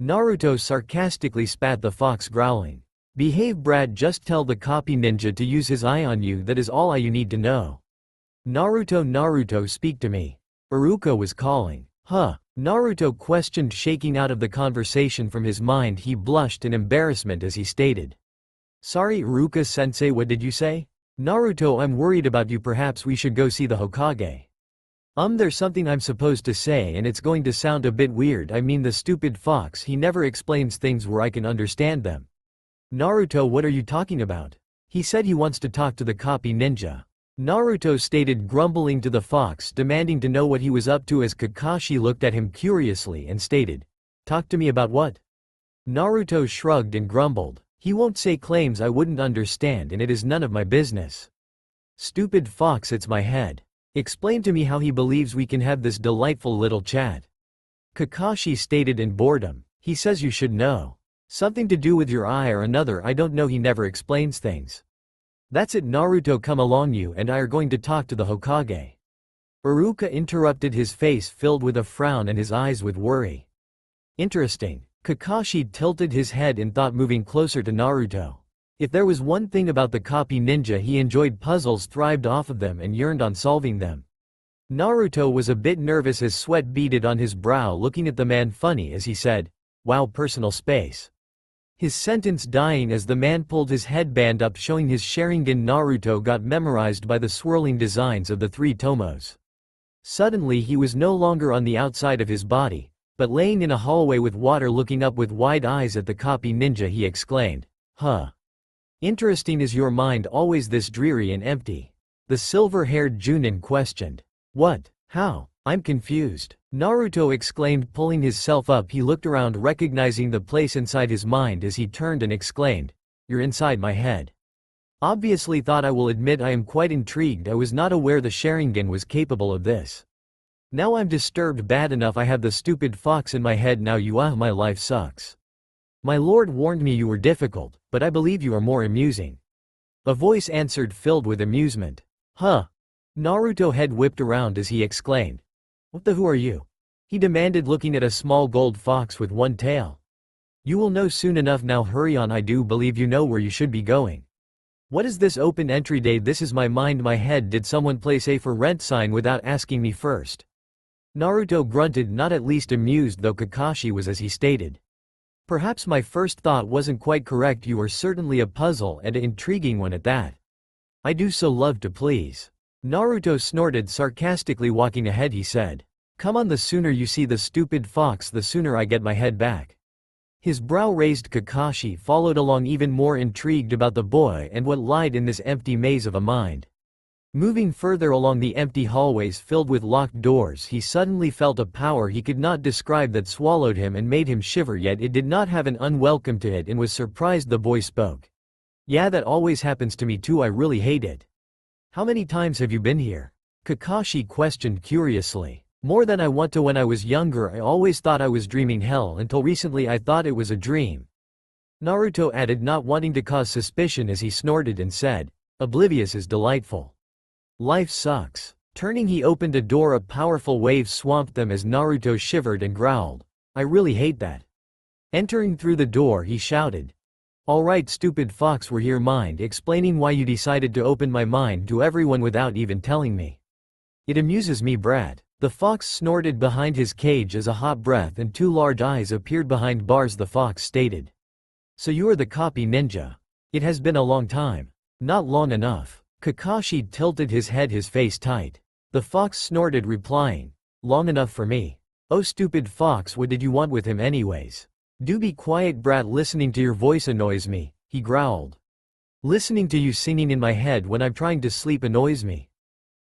Naruto sarcastically spat the fox, growling. Behave brat, just tell the copy ninja to use his eye on you, that is all you need to know. Naruto, speak to me. Iruka was calling. Huh? Naruto questioned, shaking out of the conversation from his mind. He blushed in embarrassment as he stated. Sorry Iruka-sensei, what did you say? Naruto, I'm worried about you, perhaps we should go see the Hokage. There's something I'm supposed to say and it's going to sound a bit weird, I mean the stupid fox, he never explains things where I can understand them. Naruto, what are you talking about? He said he wants to talk to the copy ninja. Naruto stated, grumbling to the fox, demanding to know what he was up to as Kakashi looked at him curiously and stated, talk to me about what? Naruto shrugged and grumbled, he won't say, claims I wouldn't understand and it is none of my business. Stupid fox, it's my head. Explain to me how he believes we can have this delightful little chat. Kakashi stated in boredom, he says you should know. Something to do with your eye or another, I don't know, he never explains things. That's it Naruto, come along, you and I are going to talk to the Hokage. Iruka interrupted, his face filled with a frown and his eyes with worry. Interesting. Kakashi tilted his head in thought, moving closer to Naruto. If there was one thing about the copy ninja, he enjoyed puzzles, thrived off of them and yearned on solving them. Naruto was a bit nervous as sweat beaded on his brow, looking at the man funny as he said, wow, personal space. His sentence dying as the man pulled his headband up, showing his Sharingan. Naruto got memorized by the swirling designs of the three tomos. Suddenly he was no longer on the outside of his body, but laying in a hallway with water. Looking up with wide eyes at the copy ninja, he exclaimed, huh? Interesting, is your mind always this dreary and empty? The silver-haired Junin questioned. What? How? I'm confused. Naruto exclaimed, pulling himself up. He looked around, recognizing the place inside his mind as he turned and exclaimed, you're inside my head. Obviously thought, I will admit I am quite intrigued. I was not aware the Sharingan was capable of this. Now I'm disturbed bad enough I have the stupid fox in my head now. My life sucks. My lord warned me you were difficult, but I believe you are more amusing. A voice answered, filled with amusement. Huh? Naruto head whipped around as he exclaimed. What the who are you? He demanded, looking at a small gold fox with one tail. You will know soon enough, now hurry on, I do believe you know where you should be going. What is this open entry day? This is my mind, my head. Did someone place a for rent sign without asking me first? Naruto grunted, not at least amused though Kakashi was as he stated. Perhaps my first thought wasn't quite correct. You are certainly a puzzle and an intriguing one at that. I do so love to please. Naruto snorted sarcastically. Walking ahead he said. Come on, the sooner you see the stupid fox the sooner I get my head back. His brow raised. Kakashi followed along, even more intrigued about the boy and what lied in this empty maze of a mind. Moving further along the empty hallways filled with locked doors, he suddenly felt a power he could not describe that swallowed him and made him shiver, yet it did not have an unwelcome to it, and was surprised the boy spoke. Yeah, that always happens to me too. I really hate it. How many times have you been here? Kakashi questioned curiously. More than I want to. When I was younger I always thought I was dreaming. Hell, until recently I thought it was a dream. Naruto added, not wanting to cause suspicion as he snorted and said, oblivious is delightful. Life sucks. Turning he opened a door. A powerful wave swamped them as Naruto shivered and growled. I really hate that. Entering through the door he shouted. Alright stupid fox, we're here. Mind explaining why you decided to open my mind to everyone without even telling me? It amuses me, brat. The fox snorted behind his cage as a hot breath and two large eyes appeared behind bars. The fox stated. So you are the copy ninja. It has been a long time. Not long enough. Kakashi tilted his head, his face tight. The fox snorted, replying. Long enough for me. Oh stupid fox, what did you want with him anyways? Do be quiet, brat. Listening to your voice annoys me, he growled. Listening to you singing in my head when I'm trying to sleep annoys me.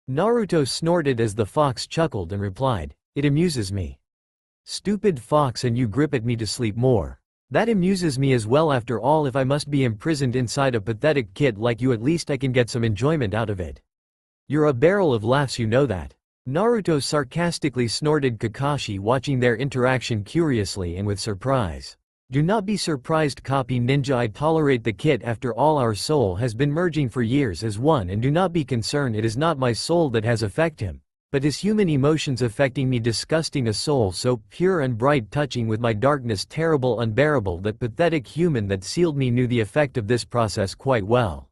Naruto snorted as the fox chuckled and replied, it amuses me. Stupid fox, and you grip at me to sleep more. That amuses me as well. After all, if I must be imprisoned inside a pathetic kid like you, at least I can get some enjoyment out of it. You're a barrel of laughs, you know that. Naruto sarcastically snorted. Kakashi watching their interaction curiously and with surprise. Do not be surprised, copy ninja. I tolerate the kid. After all, our soul has been merging for years as one, and do not be concerned, it is not my soul that has affected him, but his human emotions affecting me. Disgusting, a soul so pure and bright touching with my darkness, terrible, unbearable. That pathetic human that sealed me knew the effect of this process quite well.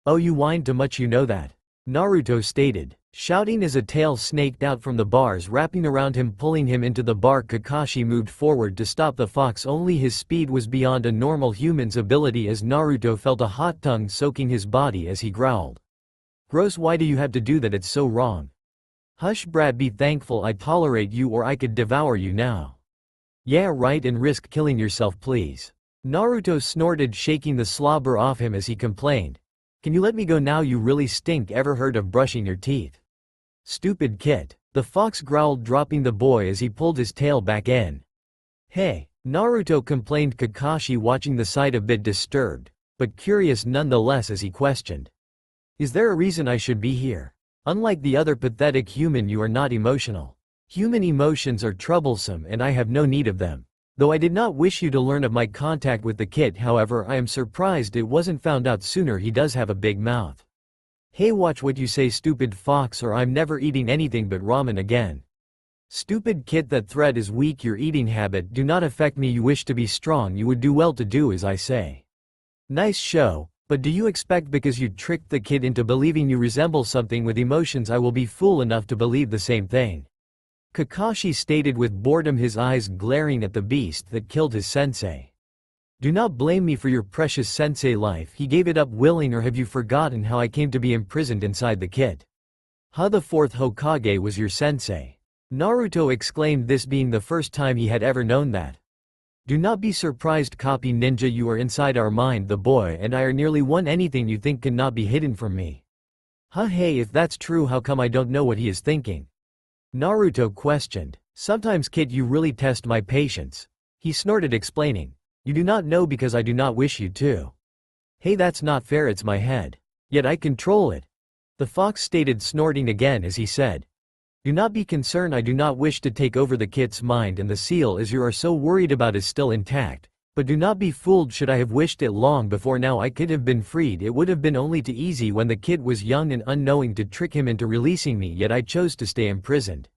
Oh, you whine too much, you know that. Naruto stated, shouting as a tail snaked out from the bars wrapping around him, pulling him into the bar. Kakashi moved forward to stop the fox, only his speed was beyond a normal human's ability as Naruto felt a hot tongue soaking his body as he growled. Gross, why do you have to do that? It's so wrong. Hush brat, be thankful I tolerate you or I could devour you now. Yeah right, and risk killing yourself please. Naruto snorted, shaking the slobber off him as he complained. Can you let me go now? You really stink. Ever heard of brushing your teeth? Stupid kid. The fox growled, dropping the boy as he pulled his tail back in. Hey, Naruto complained. Kakashi watching the sight a bit disturbed, but curious nonetheless as he questioned. Is there a reason I should be here? Unlike the other pathetic human, you are not emotional. Human emotions are troublesome and I have no need of them. Though I did not wish you to learn of my contact with the kid, however I am surprised it wasn't found out sooner. He does have a big mouth. Hey, watch what you say, stupid fox, or I'm never eating anything but ramen again. Stupid kid, that threat is weak. Your eating habit do not affect me. You wish to be strong, you would do well to do as I say. Nice show, but do you expect because you tricked the kid into believing you resemble something with emotions I will be fool enough to believe the same thing? Kakashi stated with boredom, his eyes glaring at the beast that killed his sensei. Do not blame me for your precious sensei life. He gave it up willing, or have you forgotten how I came to be imprisoned inside the kit? The fourth Hokage was your sensei. Naruto exclaimed, this being the first time he had ever known that. Do not be surprised, copy ninja, you are inside our mind. The boy and I are nearly one. Anything you think cannot be hidden from me. Hey, if that's true, how come I don't know what he is thinking? Naruto questioned. Sometimes kid, you really test my patience. He snorted, explaining. You do not know because I do not wish you to. Hey, that's not fair, it's my head. Yet I control it. The fox stated, snorting again as he said. Do not be concerned, I do not wish to take over the kid's mind, and the seal as you are so worried about is still intact. But do not be fooled, should I have wished it long before now I could have been freed. It would have been only too easy when the kid was young and unknowing to trick him into releasing me, yet I chose to stay imprisoned.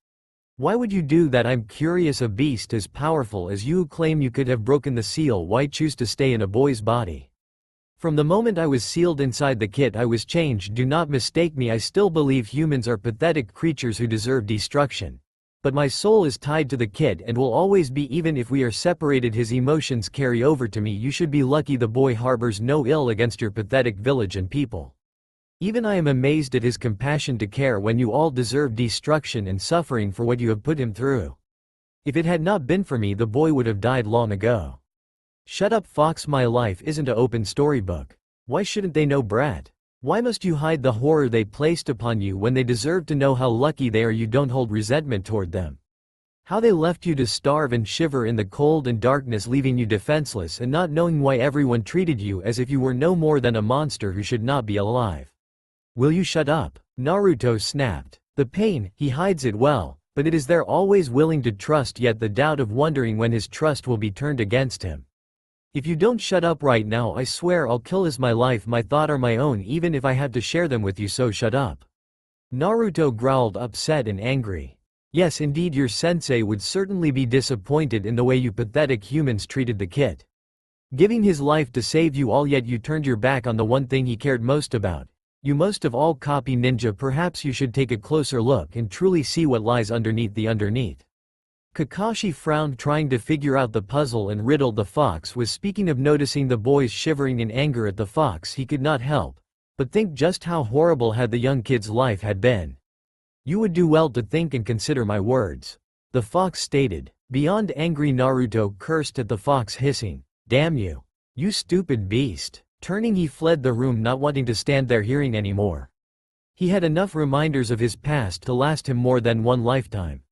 Why would you do that? I'm curious, a beast as powerful as you claim you could have broken the seal, why choose to stay in a boy's body? From the moment I was sealed inside the kit I was changed. Do not mistake me, I still believe humans are pathetic creatures who deserve destruction. But my soul is tied to the kid and will always be, even if we are separated. His emotions carry over to me. You should be lucky the boy harbors no ill against your pathetic village and people. Even I am amazed at his compassion to care when you all deserve destruction and suffering for what you have put him through. If it had not been for me the boy would have died long ago. Shut up, Fox, my life isn't an open storybook. Why shouldn't they know, brat? Why must you hide the horror they placed upon you when they deserve to know how lucky they are you don't hold resentment toward them? How they left you to starve and shiver in the cold and darkness, leaving you defenseless and not knowing why everyone treated you as if you were no more than a monster who should not be alive. Will you shut up? Naruto snapped. The pain, he hides it well, but it is there, always willing to trust, yet the doubt of wondering when his trust will be turned against him. If you don't shut up right now I swear I'll kill. Is my life, my thought are my own, even if I have to share them with you, so shut up. Naruto growled, upset and angry. Yes, indeed, your sensei would certainly be disappointed in the way you pathetic humans treated the kid. Giving his life to save you all, yet you turned your back on the one thing he cared most about. You most of all, copy ninja. Perhaps you should take a closer look and truly see what lies underneath the underneath. Kakashi frowned, trying to figure out the puzzle and riddle the fox was speaking of. Noticing the boys shivering in anger at the fox, he could not help but think just how horrible had the young kid's life had been. You would do well to think and consider my words, the fox stated. Beyond angry, Naruto cursed at the fox, hissing, "Damn you! You stupid beast!" Turning, he fled the room, not wanting to stand there hearing anymore. He had enough reminders of his past to last him more than one lifetime.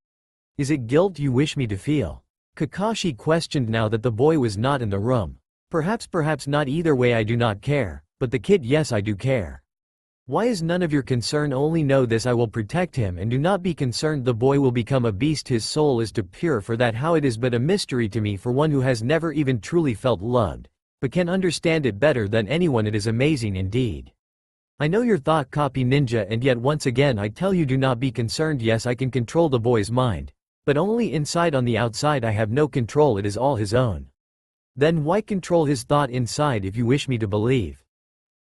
Is it guilt you wish me to feel? Kakashi questioned now that the boy was not in the room. Perhaps not. Either way I do not care, but the kid, yes, I do care. Why is none of your concern? Only know this, I will protect him, and do not be concerned the boy will become a beast. His soul is too pure for that. How it is but a mystery to me, for one who has never even truly felt loved, but can understand it better than anyone. It is amazing indeed. I know your thought, copy ninja, and yet once again I tell you, do not be concerned. Yes, I can control the boy's mind, but only inside. On the outside I have no control, it is all his own. Then why control his thought inside if you wish me to believe?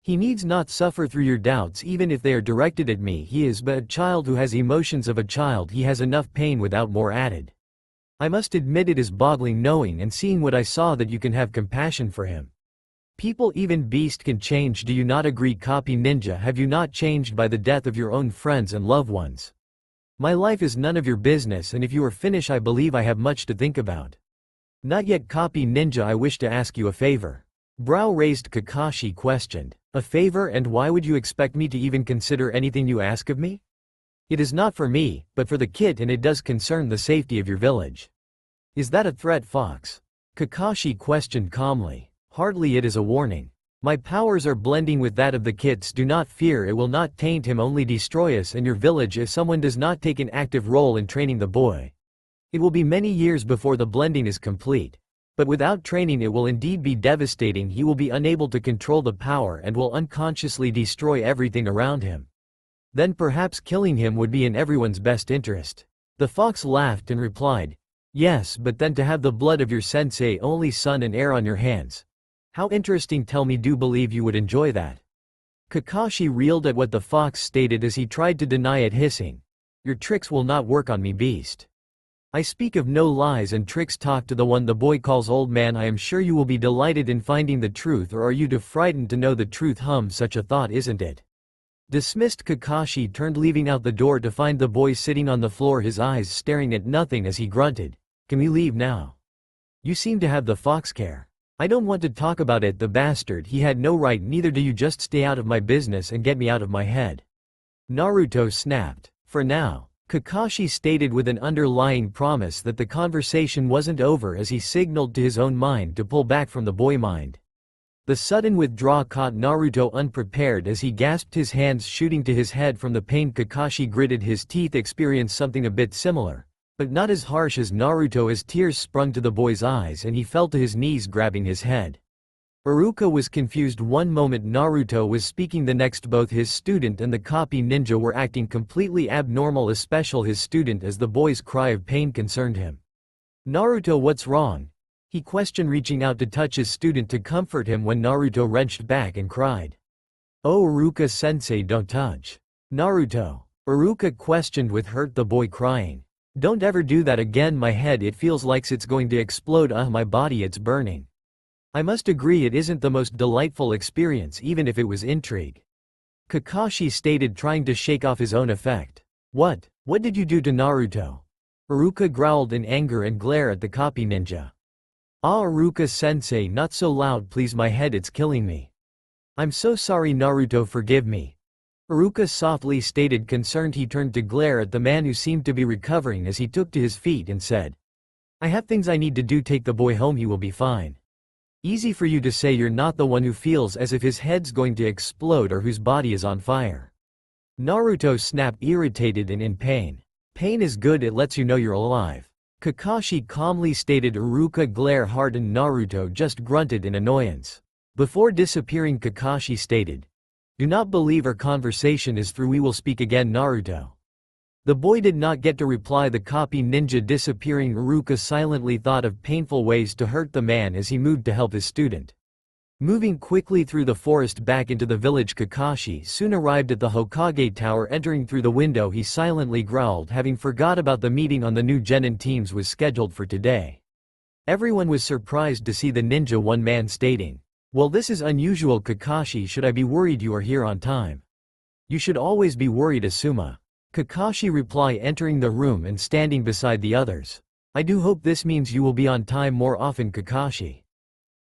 He needs not suffer through your doubts, even if they are directed at me. He is but a child who has emotions of a child. He has enough pain without more added. I must admit it is boggling, knowing and seeing what I saw, that you can have compassion for him. People, even beast, can change. Do you not agree, copy ninja? Have you not changed by the death of your own friends and loved ones? My life is none of your business, and if you are finished I believe I have much to think about. Not yet, copy ninja. I wish to ask you a favor. Brow raised, Kakashi questioned. A favor? And why would you expect me to even consider anything you ask of me? It is not for me, but for the kid, and it does concern the safety of your village. Is that a threat, Fox? Kakashi questioned calmly. Hardly, it is a warning. My powers are blending with that of the kids. Do not fear, it will not taint him, only destroy us and your village if someone does not take an active role in training the boy. It will be many years before the blending is complete. But without training it will indeed be devastating. He will be unable to control the power and will unconsciously destroy everything around him. Then perhaps killing him would be in everyone's best interest. The fox laughed and replied, yes, but then to have the blood of your sensei, only son and heir, on your hands. How interesting. Tell me, do believe you would enjoy that? Kakashi reeled at what the fox stated as he tried to deny it, hissing, your tricks will not work on me, beast. I speak of no lies and tricks. Talk to the one the boy calls old man. I am sure you will be delighted in finding the truth, or are you too frightened to know the truth? Such a thought, isn't it? Dismissed. Kakashi turned, leaving out the door to find the boy sitting on the floor, his eyes staring at nothing as he grunted, can we leave now? You seem to have the fox care. I don't want to talk about it, the bastard. He had no right, neither do you. Just stay out of my business and get me out of my head. Naruto snapped. For now. Kakashi stated with an underlying promise that the conversation wasn't over as he signaled to his own mind to pull back from the boy mind. The sudden withdrawal caught Naruto unprepared as he gasped, his hands shooting to his head from the pain. Kakashi gritted his teeth, experienced something a bit similar, but not as harsh as Naruto, as tears sprung to the boy's eyes and he fell to his knees, grabbing his head. Iruka was confused. One moment Naruto was speaking, the next both his student and the copy ninja were acting completely abnormal, especially his student, as the boy's cry of pain concerned him. Naruto, what's wrong? he questioned, reaching out to touch his student to comfort him when Naruto wrenched back and cried. "Oh, Iruka-sensei, don't touch." "Naruto." Iruka questioned with hurt, the boy crying. "Don't ever do that again, my head, it feels like it's going to explode, my body, it's burning." I must agree, it isn't the most delightful experience, even if it was intrigue. Kakashi stated, trying to shake off his own effect. What did you do to Naruto?" Iruka growled in anger and glared at the copy ninja. "Ah, Iruka-sensei, not so loud please, my head, it's killing me." "I'm so sorry Naruto, forgive me." Iruka softly stated, concerned. He turned to glare at the man who seemed to be recovering as he took to his feet and said, "I have things I need to do, take the boy home, he will be fine." Easy for you to say, you're not the one who feels as if his head's going to explode or whose body is on fire. Naruto snapped, irritated and in pain. "Pain is good, it lets you know you're alive." Kakashi calmly stated. Iruka glare hard and Naruto just grunted in annoyance. Before disappearing, Kakashi stated, "Do not believe our conversation is through, we will speak again, Naruto." The boy did not get to reply, the copy ninja disappearing. Iruka silently thought of painful ways to hurt the man as he moved to help his student. Moving quickly through the forest back into the village, Kakashi soon arrived at the Hokage tower. Entering through the window, he silently growled, having forgot about the meeting on the new genin teams was scheduled for today. Everyone was surprised to see the ninja, one man stating, "Well, this is unusual, Kakashi, should I be worried you are here on time?" "You should always be worried, Asuma." Kakashi replied, entering the room and standing beside the others. "I do hope this means you will be on time more often, Kakashi."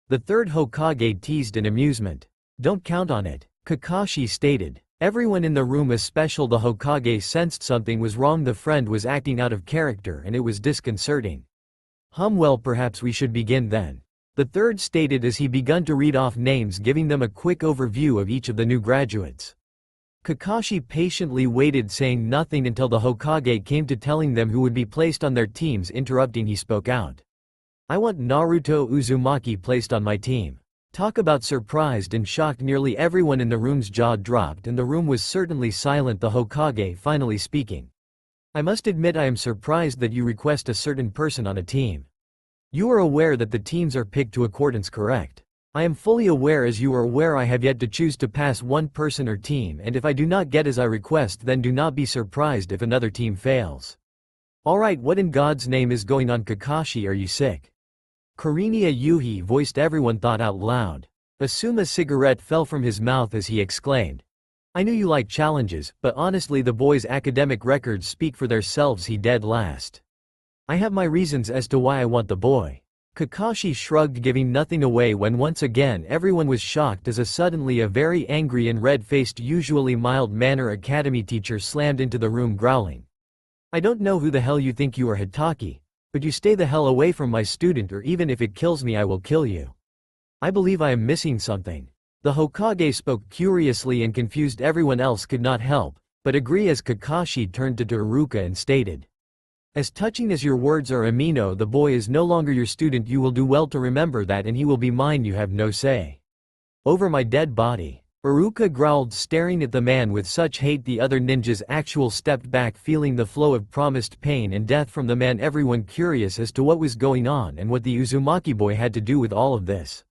The third Hokage teased in amusement. "Don't count on it," Kakashi stated. Everyone in the room, especially the Hokage, sensed something was wrong. The friend was acting out of character and it was disconcerting. Well, perhaps we should begin then," the third stated as he began to read off names, giving them a quick overview of each of the new graduates. Kakashi patiently waited, saying nothing until the Hokage came to telling them who would be placed on their teams. Interrupting, he spoke out. "I want Naruto Uzumaki placed on my team." Talk about surprised and shocked, nearly everyone in the room's jaw dropped and the room was certainly silent. The Hokage finally speaking. "I must admit I am surprised that you request a certain person on a team. You are aware that the teams are picked to accordance, correct?" "I am fully aware. As you are aware, I have yet to choose to pass one person or team, and if I do not get as I request, then do not be surprised if another team fails." "Alright, what in God's name is going on, Kakashi, are you sick?" Kurinia Yuhi voiced. Everyone thought out loud. Asuma's cigarette fell from his mouth as he exclaimed, "I knew you like challenges, but honestly the boy's academic records speak for themselves, he dead last. I have my reasons as to why I want the boy." Kakashi shrugged, giving nothing away when once again everyone was shocked as suddenly a very angry and red-faced, usually mild-mannered academy teacher slammed into the room, growling, "I don't know who the hell you think you are, Hitaki, but you stay the hell away from my student, or even if it kills me I will kill you. I believe I am missing something." The Hokage spoke curiously and confused. Everyone else could not help but agree as Kakashi turned to Iruka and stated, "As touching as your words are, Amino, the boy is no longer your student. You will do well to remember that, and he will be mine. You have no say over my dead body." Iruka growled, staring at the man with such hate. The other ninjas actually stepped back, feeling the flow of promised pain and death from the man. Everyone curious as to what was going on and what the Uzumaki boy had to do with all of this.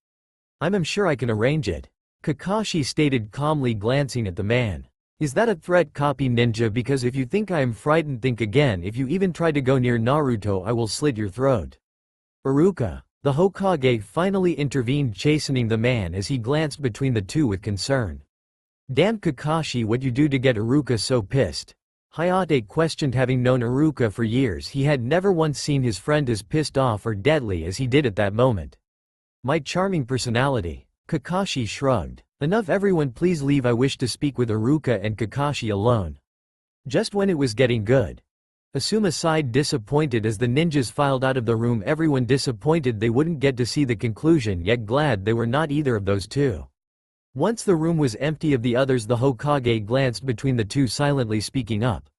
I'm sure I can arrange it," Kakashi stated calmly, glancing at the man. "Is that a threat, copy ninja? Because if you think I am frightened, think again. If you even try to go near Naruto, I will slit your throat." "Iruka." The Hokage finally intervened, chastening the man as he glanced between the two with concern. "Damn, Kakashi, what'd you do to get Iruka so pissed?" Hayate questioned. Having known Iruka for years, he had never once seen his friend as pissed off or deadly as he did at that moment. "My charming personality." Kakashi shrugged. "Enough, everyone, please leave. I wish to speak with Iruka and Kakashi alone." Just when it was getting good, Asuma sighed, disappointed as the ninjas filed out of the room. Everyone disappointed they wouldn't get to see the conclusion, yet glad they were not either of those two. Once the room was empty of the others, the Hokage glanced between the two, silently speaking up.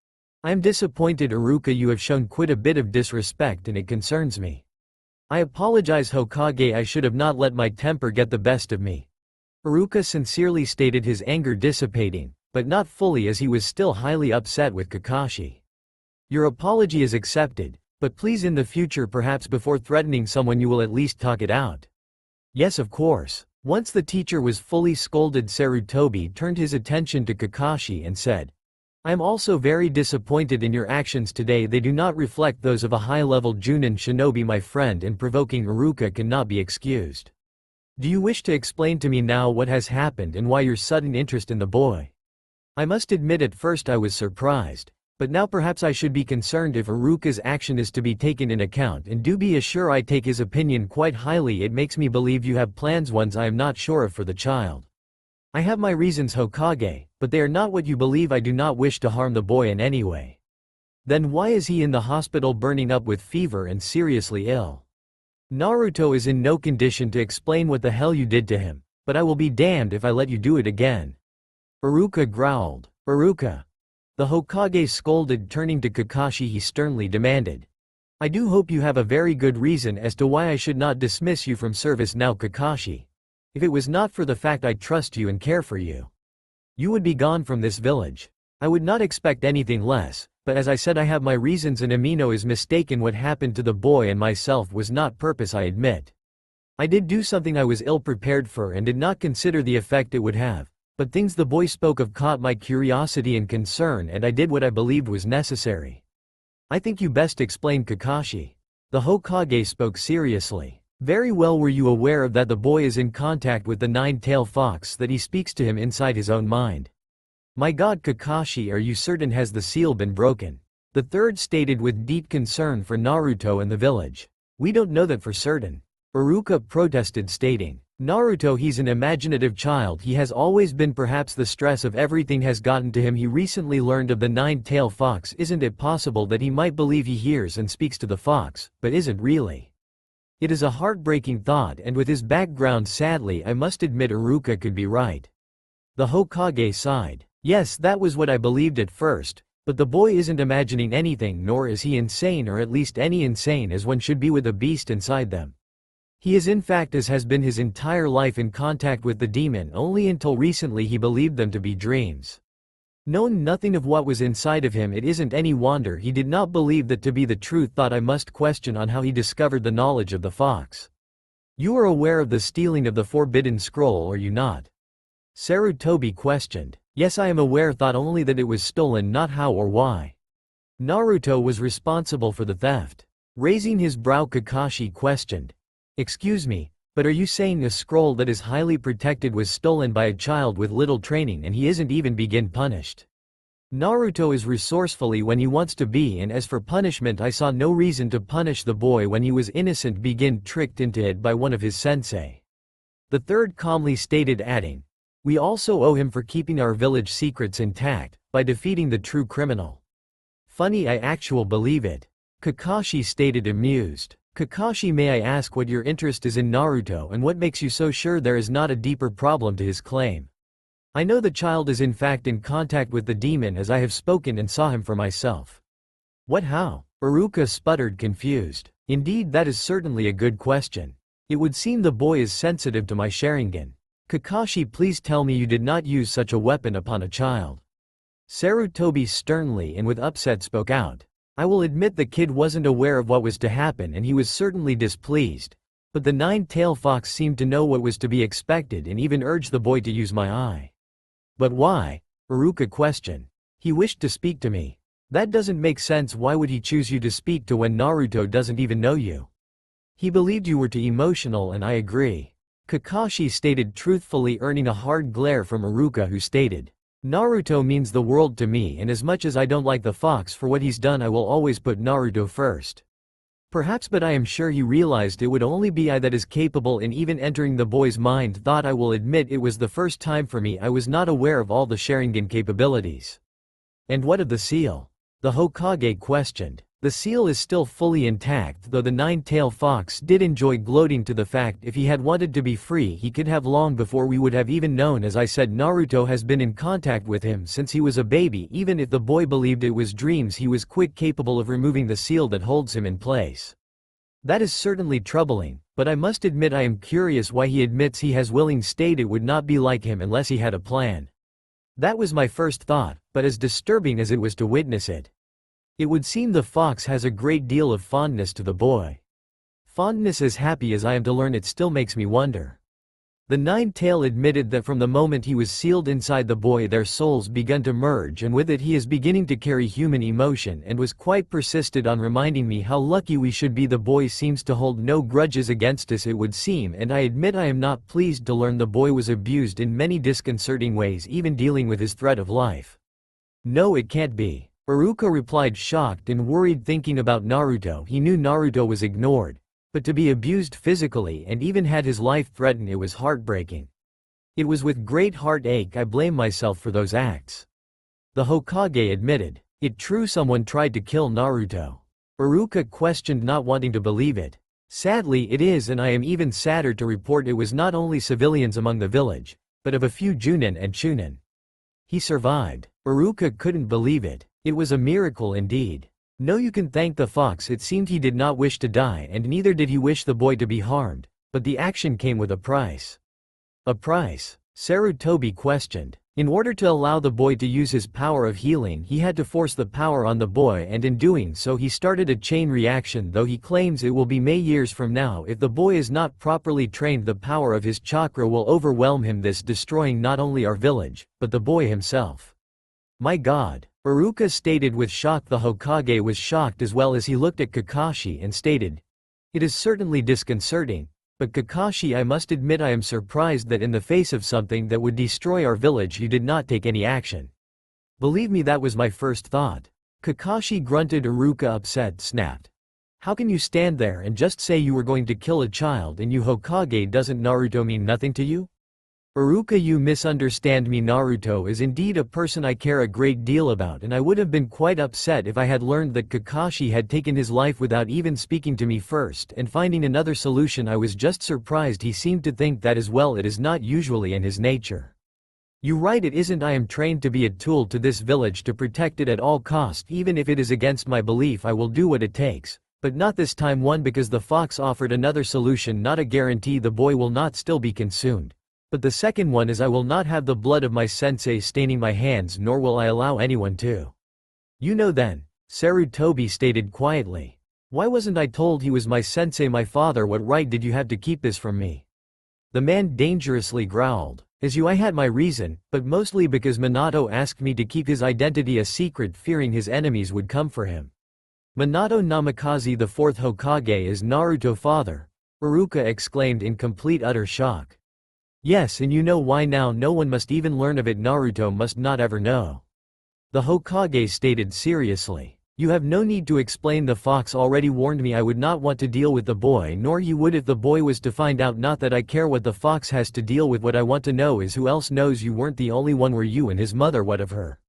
"I am disappointed, Iruka. You have shown quite a bit of disrespect and it concerns me. I apologize, Hokage. I should have not let my temper get the best of me." Iruka sincerely stated, his anger dissipating, but not fully, as he was still highly upset with Kakashi. "Your apology is accepted, But please, in the future, perhaps before threatening someone, you will at least talk it out. Yes, of course. Once the teacher was fully scolded, Sarutobi turned his attention to Kakashi and said, I am also very disappointed in your actions today. They do not reflect those of a high-level Junin shinobi, my friend, and provoking Iruka cannot be excused. Do you wish to explain to me now what has happened and why your sudden interest in the boy? I must admit at first I was surprised, but now perhaps I should be concerned if Iruka's action is to be taken in account, and do be assured I take his opinion quite highly. It makes me believe you have plans, ones I am not sure of, for the child. I have my reasons, Hokage, but they are not what you believe. I do not wish to harm the boy in any way. Then why is he in the hospital burning up with fever and seriously ill? Naruto is in no condition to explain what the hell you did to him, but I will be damned if I let you do it again. Iruka growled. Iruka. The Hokage scolded. Turning to Kakashi, he sternly demanded. I do hope you have a very good reason as to why I should not dismiss you from service now, Kakashi. If it was not for the fact I trust you and care for you, you would be gone from this village. I would not expect anything less, but as I said, I have my reasons, and Amino is mistaken. What happened to the boy and myself was not purpose, I admit. I did do something I was ill prepared for and did not consider the effect it would have, but things the boy spoke of caught my curiosity and concern, and I did what I believed was necessary. I think you best explain, Kakashi. The Hokage spoke seriously. Very well. Were you aware of that the boy is in contact with the nine-tailed fox, that he speaks to him inside his own mind? My God, Kakashi, are you certain? Has the seal been broken? The third stated with deep concern for Naruto and the village. We don't know that for certain. Iruka protested, stating, Naruto, he's an imaginative child. He has always been. Perhaps the stress of everything has gotten to him. He recently learned of the nine-tailed fox. Isn't it possible that he might believe he hears and speaks to the fox, but isn't really? It is a heartbreaking thought, and with his background, sadly, I must admit Iruka could be right. The Hokage sighed. Yes, that was what I believed at first, but the boy isn't imagining anything, nor is he insane, or at least any insane as one should be with a beast inside them. He is in fact, as has been his entire life, in contact with the demon. Only until recently he believed them to be dreams. Knowing nothing of what was inside of him, it isn't any wonder he did not believe that to be the truth. Thought I must question on how he discovered the knowledge of the fox. You are aware of the stealing of the forbidden scroll, are you not? Sarutobi questioned. Yes, I am aware. Thought only that it was stolen, not how or why. Naruto was responsible for the theft. Raising his brow, Kakashi questioned. Excuse me, but are you saying a scroll that is highly protected was stolen by a child with little training, and he isn't even begin punished? Naruto is resourcefully when he wants to be, and as for punishment, I saw no reason to punish the boy when he was innocent, begin tricked into it by one of his sensei. The third calmly stated, adding, we also owe him for keeping our village secrets intact, by defeating the true criminal. Funny, I actually believe it. Kakashi stated, amused. Kakashi, may I ask what your interest is in Naruto and what makes you so sure there is not a deeper problem to his claim? I know the child is in fact in contact with the demon, as I have spoken and saw him for myself. What, how? Iruka sputtered, confused. Indeed, that is certainly a good question. It would seem the boy is sensitive to my Sharingan. Kakashi, please tell me you did not use such a weapon upon a child. Sarutobi sternly and with upset spoke out. I will admit the kid wasn't aware of what was to happen, and he was certainly displeased, but the nine-tailed fox seemed to know what was to be expected and even urged the boy to use my eye. But why? Iruka questioned. He wished to speak to me. That doesn't make sense. Why would he choose you to speak to when Naruto doesn't even know you? He believed you were too emotional, and I agree. Kakashi stated truthfully, earning a hard glare from Iruka, who stated, Naruto means the world to me, and as much as I don't like the fox for what he's done, I will always put Naruto first. Perhaps, but I am sure he realized it would only be I that is capable in even entering the boy's mind. Thought I will admit it was the first time for me. I was not aware of all the Sharingan capabilities. And what of the seal? The Hokage questioned. The seal is still fully intact, though the nine-tailed fox did enjoy gloating to the fact if he had wanted to be free he could have long before we would have even known. As I said, Naruto has been in contact with him since he was a baby. Even if the boy believed it was dreams, he was quick capable of removing the seal that holds him in place. That is certainly troubling, but I must admit I am curious why he admits he has willing state. It would not be like him unless he had a plan. That was my first thought, but as disturbing as it was to witness it. It would seem the fox has a great deal of fondness to the boy. Fondness as happy as I am to learn it still makes me wonder. The nine-tail admitted that from the moment he was sealed inside the boy their souls begun to merge, and with it he is beginning to carry human emotion, and was quite persisted on reminding me how lucky we should be. The boy seems to hold no grudges against us, it would seem, and I admit I am not pleased to learn the boy was abused in many disconcerting ways, even dealing with his threat of life. No, it can't be. Iruka replied, shocked and worried, thinking about Naruto. He knew Naruto was ignored. But to be abused physically and even had his life threatened, it was heartbreaking. It was with great heartache I blame myself for those acts. The Hokage admitted. It true someone tried to kill Naruto? Iruka questioned, not wanting to believe it. Sadly it is, and I am even sadder to report it was not only civilians among the village, but of a few Junin and Chunin. He survived. Iruka couldn't believe it. It was a miracle indeed. No, you can thank the fox. It seemed he did not wish to die, and neither did he wish the boy to be harmed, but the action came with a price. A price? Sarutobi questioned. In order to allow the boy to use his power of healing, he had to force the power on the boy, and in doing so he started a chain reaction. Though he claims it will be many years from now, if the boy is not properly trained, the power of his chakra will overwhelm him, this destroying not only our village, but the boy himself. My God. Iruka stated with shock. The Hokage was shocked as well as he looked at Kakashi and stated, it is certainly disconcerting, but Kakashi, I must admit I am surprised that in the face of something that would destroy our village you did not take any action. Believe me, that was my first thought. Kakashi grunted. Iruka, upset, snapped. How can you stand there and just say you were going to kill a child and you Hokage? Doesn't Naruto mean nothing to you? Iruka, you misunderstand me. Naruto is indeed a person I care a great deal about, and I would have been quite upset if I had learned that Kakashi had taken his life without even speaking to me first and finding another solution. I was just surprised he seemed to think that as well. It is not usually in his nature. You right, it isn't. I am trained to be a tool to this village, to protect it at all cost. Even if it is against my belief, I will do what it takes. But not this time. One, because the fox offered another solution, not a guarantee the boy will not still be consumed. But the second one is I will not have the blood of my sensei staining my hands, nor will I allow anyone to. You know then, Sarutobi stated quietly. Why wasn't I told he was my sensei, my father? What right did you have to keep this from me? The man dangerously growled. As you, I had my reason, but mostly because Minato asked me to keep his identity a secret, fearing his enemies would come for him. Minato Namikaze, the fourth Hokage, is Naruto's father, Iruka exclaimed in complete utter shock. Yes, and you know why now? No one must even learn of it. Naruto must not ever know. The Hokage stated seriously. You have no need to explain. The fox already warned me I would not want to deal with the boy, nor you would if the boy was to find out. Not that I care what the fox has to deal with. What I want to know is who else knows. You weren't the only one, were you and his mother? What of her?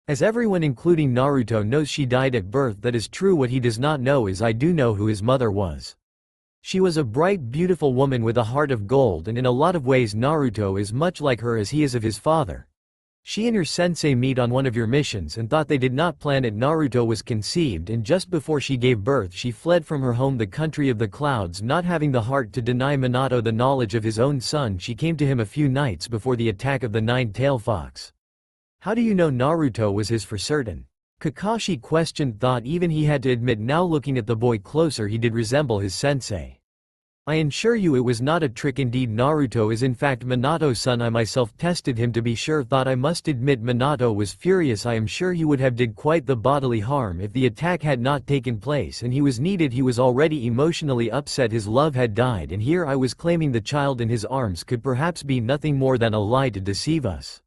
As everyone including Naruto knows, she died at birth. That is true. What he does not know is I do know who his mother was. She was a bright, beautiful woman with a heart of gold, and in a lot of ways Naruto is much like her as he is of his father. She and her sensei meet on one of your missions and thought they did not plan it. Naruto was conceived, and just before she gave birth she fled from her home, the country of the clouds. Not having the heart to deny Minato the knowledge of his own son, she came to him a few nights before the attack of the nine-tailed fox. How do you know Naruto was his for certain? Kakashi questioned. Thought even he had to admit now, looking at the boy closer, he did resemble his sensei. I assure you it was not a trick. Indeed, Naruto is in fact Minato's son. I myself tested him to be sure. Thought I must admit Minato was furious. I am sure he would have did quite the bodily harm if the attack had not taken place and he was needed. He was already emotionally upset. His love had died, and here I was claiming the child in his arms could perhaps be nothing more than a lie to deceive us.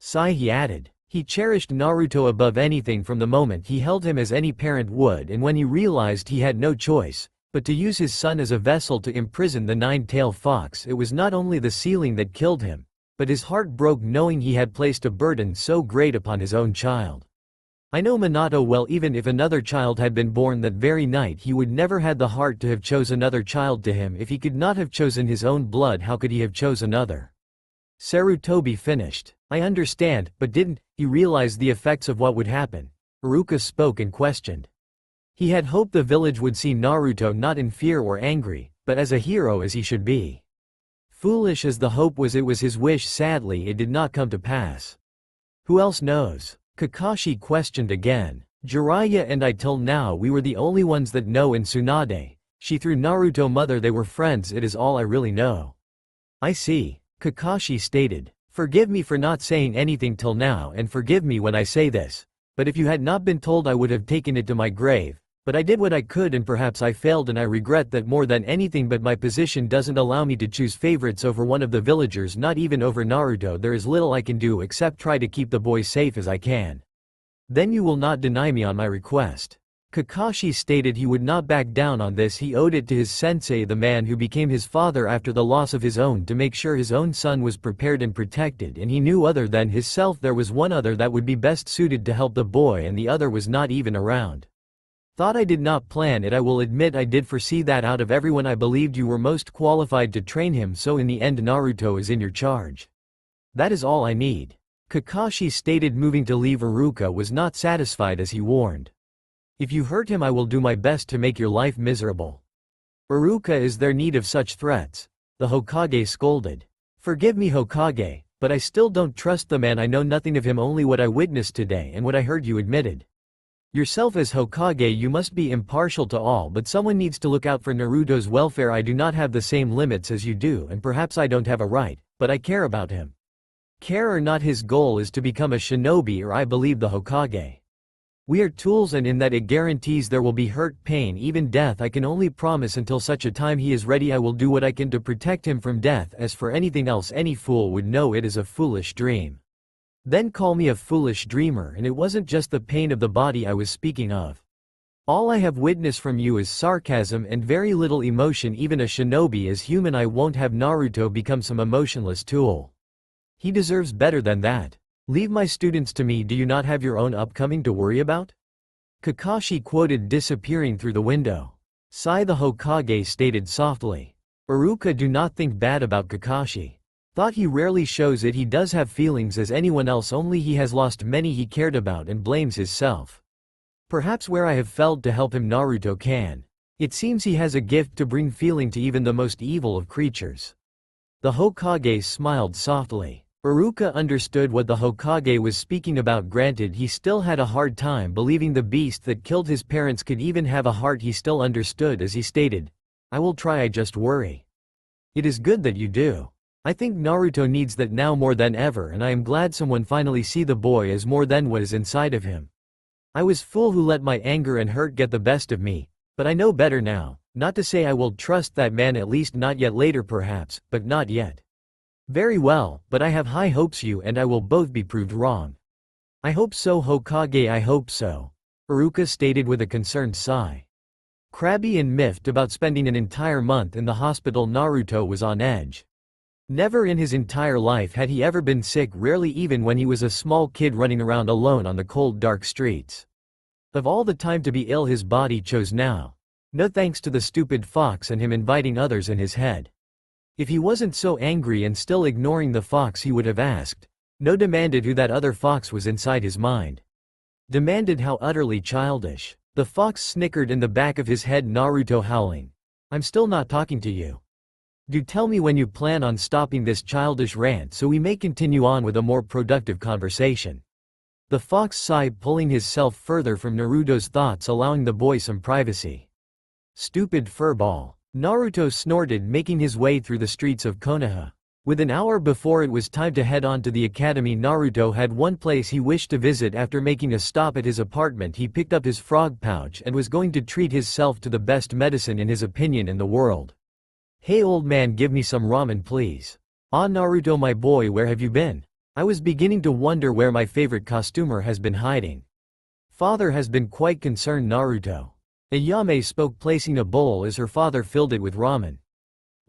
Sigh, he added. He cherished Naruto above anything from the moment he held him, as any parent would, and when he realized he had no choice but to use his son as a vessel to imprison the nine-tailed fox, it was not only the sealing that killed him, but his heart broke knowing he had placed a burden so great upon his own child. I know Minato well. Even if another child had been born that very night, he would never had the heart to have chosen another child to him. If he could not have chosen his own blood, how could he have chosen other? Sarutobi finished. I understand, but didn't he realize the effects of what would happen? Iruka spoke and questioned. He had hoped the village would see Naruto not in fear or angry, but as a hero as he should be. Foolish as the hope was, it was his wish. Sadly, it did not come to pass. Who else knows? Kakashi questioned again. Jiraiya and I till now we were the only ones that know in Tsunade. She through Naruto mother they were friends, it is all I really know. I see, Kakashi stated. Forgive me for not saying anything till now and forgive me when I say this. But if you had not been told I would have taken it to my grave. But I did what I could and perhaps I failed and I regret that more than anything, but my position doesn't allow me to choose favorites over one of the villagers, not even over Naruto. There is little I can do except try to keep the boy safe as I can. Then you will not deny me on my request. Kakashi stated he would not back down on this. He owed it to his sensei, the man who became his father after the loss of his own, to make sure his own son was prepared and protected, and he knew other than himself there was one other that would be best suited to help the boy, and the other was not even around. Thought I did not plan it, I will admit I did foresee that out of everyone I believed you were most qualified to train him, so in the end Naruto is in your charge. That is all I need. Kakashi stated. Moving to leave, Iruka was not satisfied as he warned. If you hurt him I will do my best to make your life miserable. Iruka, is there need of such threats? The Hokage scolded. Forgive me Hokage, but I still don't trust the man. I know nothing of him, only what I witnessed today and what I heard, you admitted. Yourself as Hokage you must be impartial to all, but someone needs to look out for Naruto's welfare. I do not have the same limits as you do, and perhaps I don't have a right, but I care about him. Care or not, his goal is to become a shinobi, or I believe the Hokage. We are tools, and in that it guarantees there will be hurt, pain, even death. I can only promise until such a time he is ready I will do what I can to protect him from death. As for anything else, any fool would know it is a foolish dream. Then call me a foolish dreamer, and it wasn't just the pain of the body I was speaking of. All I have witnessed from you is sarcasm and very little emotion. Even a shinobi is human. I won't have Naruto become some emotionless tool. He deserves better than that. Leave my students to me. Do you not have your own upcoming to worry about? Kakashi quoted, disappearing through the window. Sai the Hokage stated softly. Iruka, do not think bad about Kakashi. Thought he rarely shows it. He does have feelings as anyone else, only he has lost many he cared about and blames himself. Perhaps where I have failed to help him Naruto can. It seems he has a gift to bring feeling to even the most evil of creatures. The Hokage smiled softly. Iruka understood what the Hokage was speaking about. Granted, he still had a hard time believing the beast that killed his parents could even have a heart. He still understood as he stated, I will try, I just worry. It is good that you do. I think Naruto needs that now more than ever, and I am glad someone finally see the boy as more than what is inside of him. I was fool who let my anger and hurt get the best of me, but I know better now. Not to say I will trust that man, at least not yet. Later perhaps, but not yet. Very well, but I have high hopes you and I will both be proved wrong. I hope so Hokage, I hope so, Iruka stated with a concerned sigh. Crabby and miffed about spending an entire month in the hospital, Naruto was on edge. Never in his entire life had he ever been sick, rarely even when he was a small kid running around alone on the cold dark streets. Of all the time to be ill his body chose now. No thanks to the stupid fox and him inviting others in his head. If he wasn't so angry and still ignoring the fox he would have asked. No, demanded who that other fox was inside his mind. Demanded, how utterly childish. The fox snickered in the back of his head. Naruto howling. I'm still not talking to you. Do tell me when you plan on stopping this childish rant so we may continue on with a more productive conversation. The fox sighed, pulling himself further from Naruto's thoughts, allowing the boy some privacy. Stupid furball. Naruto snorted, making his way through the streets of Konoha. With an hour before it was time to head on to the academy, Naruto had one place he wished to visit. After making a stop at his apartment, he picked up his frog pouch and was going to treat himself to the best medicine in his opinion in the world. Hey old man, give me some ramen please. Ah Naruto my boy, where have you been? I was beginning to wonder where my favorite costumer has been hiding. Father has been quite concerned. Naruto. Ayame spoke, placing a bowl as her father filled it with ramen.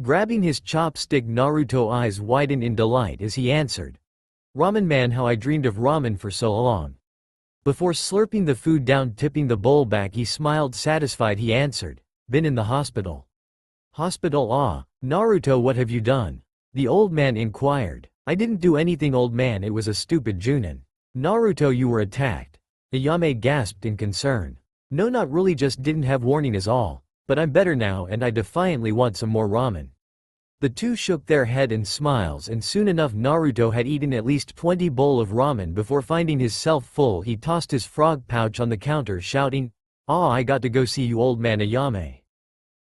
Grabbing his chopstick, Naruto's eyes widened in delight as he answered. Ramen man, how I dreamed of ramen for so long. Before slurping the food down, tipping the bowl back, he smiled satisfied. He answered, been in the hospital. Hospital? Ah, Naruto, what have you done? The old man inquired. I didn't do anything old man, it was a stupid Junin. Naruto, you were attacked. Ayame gasped in concern. No, not really, just didn't have warning is all. But I'm better now and I defiantly want some more ramen. The two shook their head and smiles, and soon enough Naruto had eaten at least 20 bowl of ramen before finding himself full. He tossed his frog pouch on the counter shouting, "Ah, I got to go see you old man Ayame.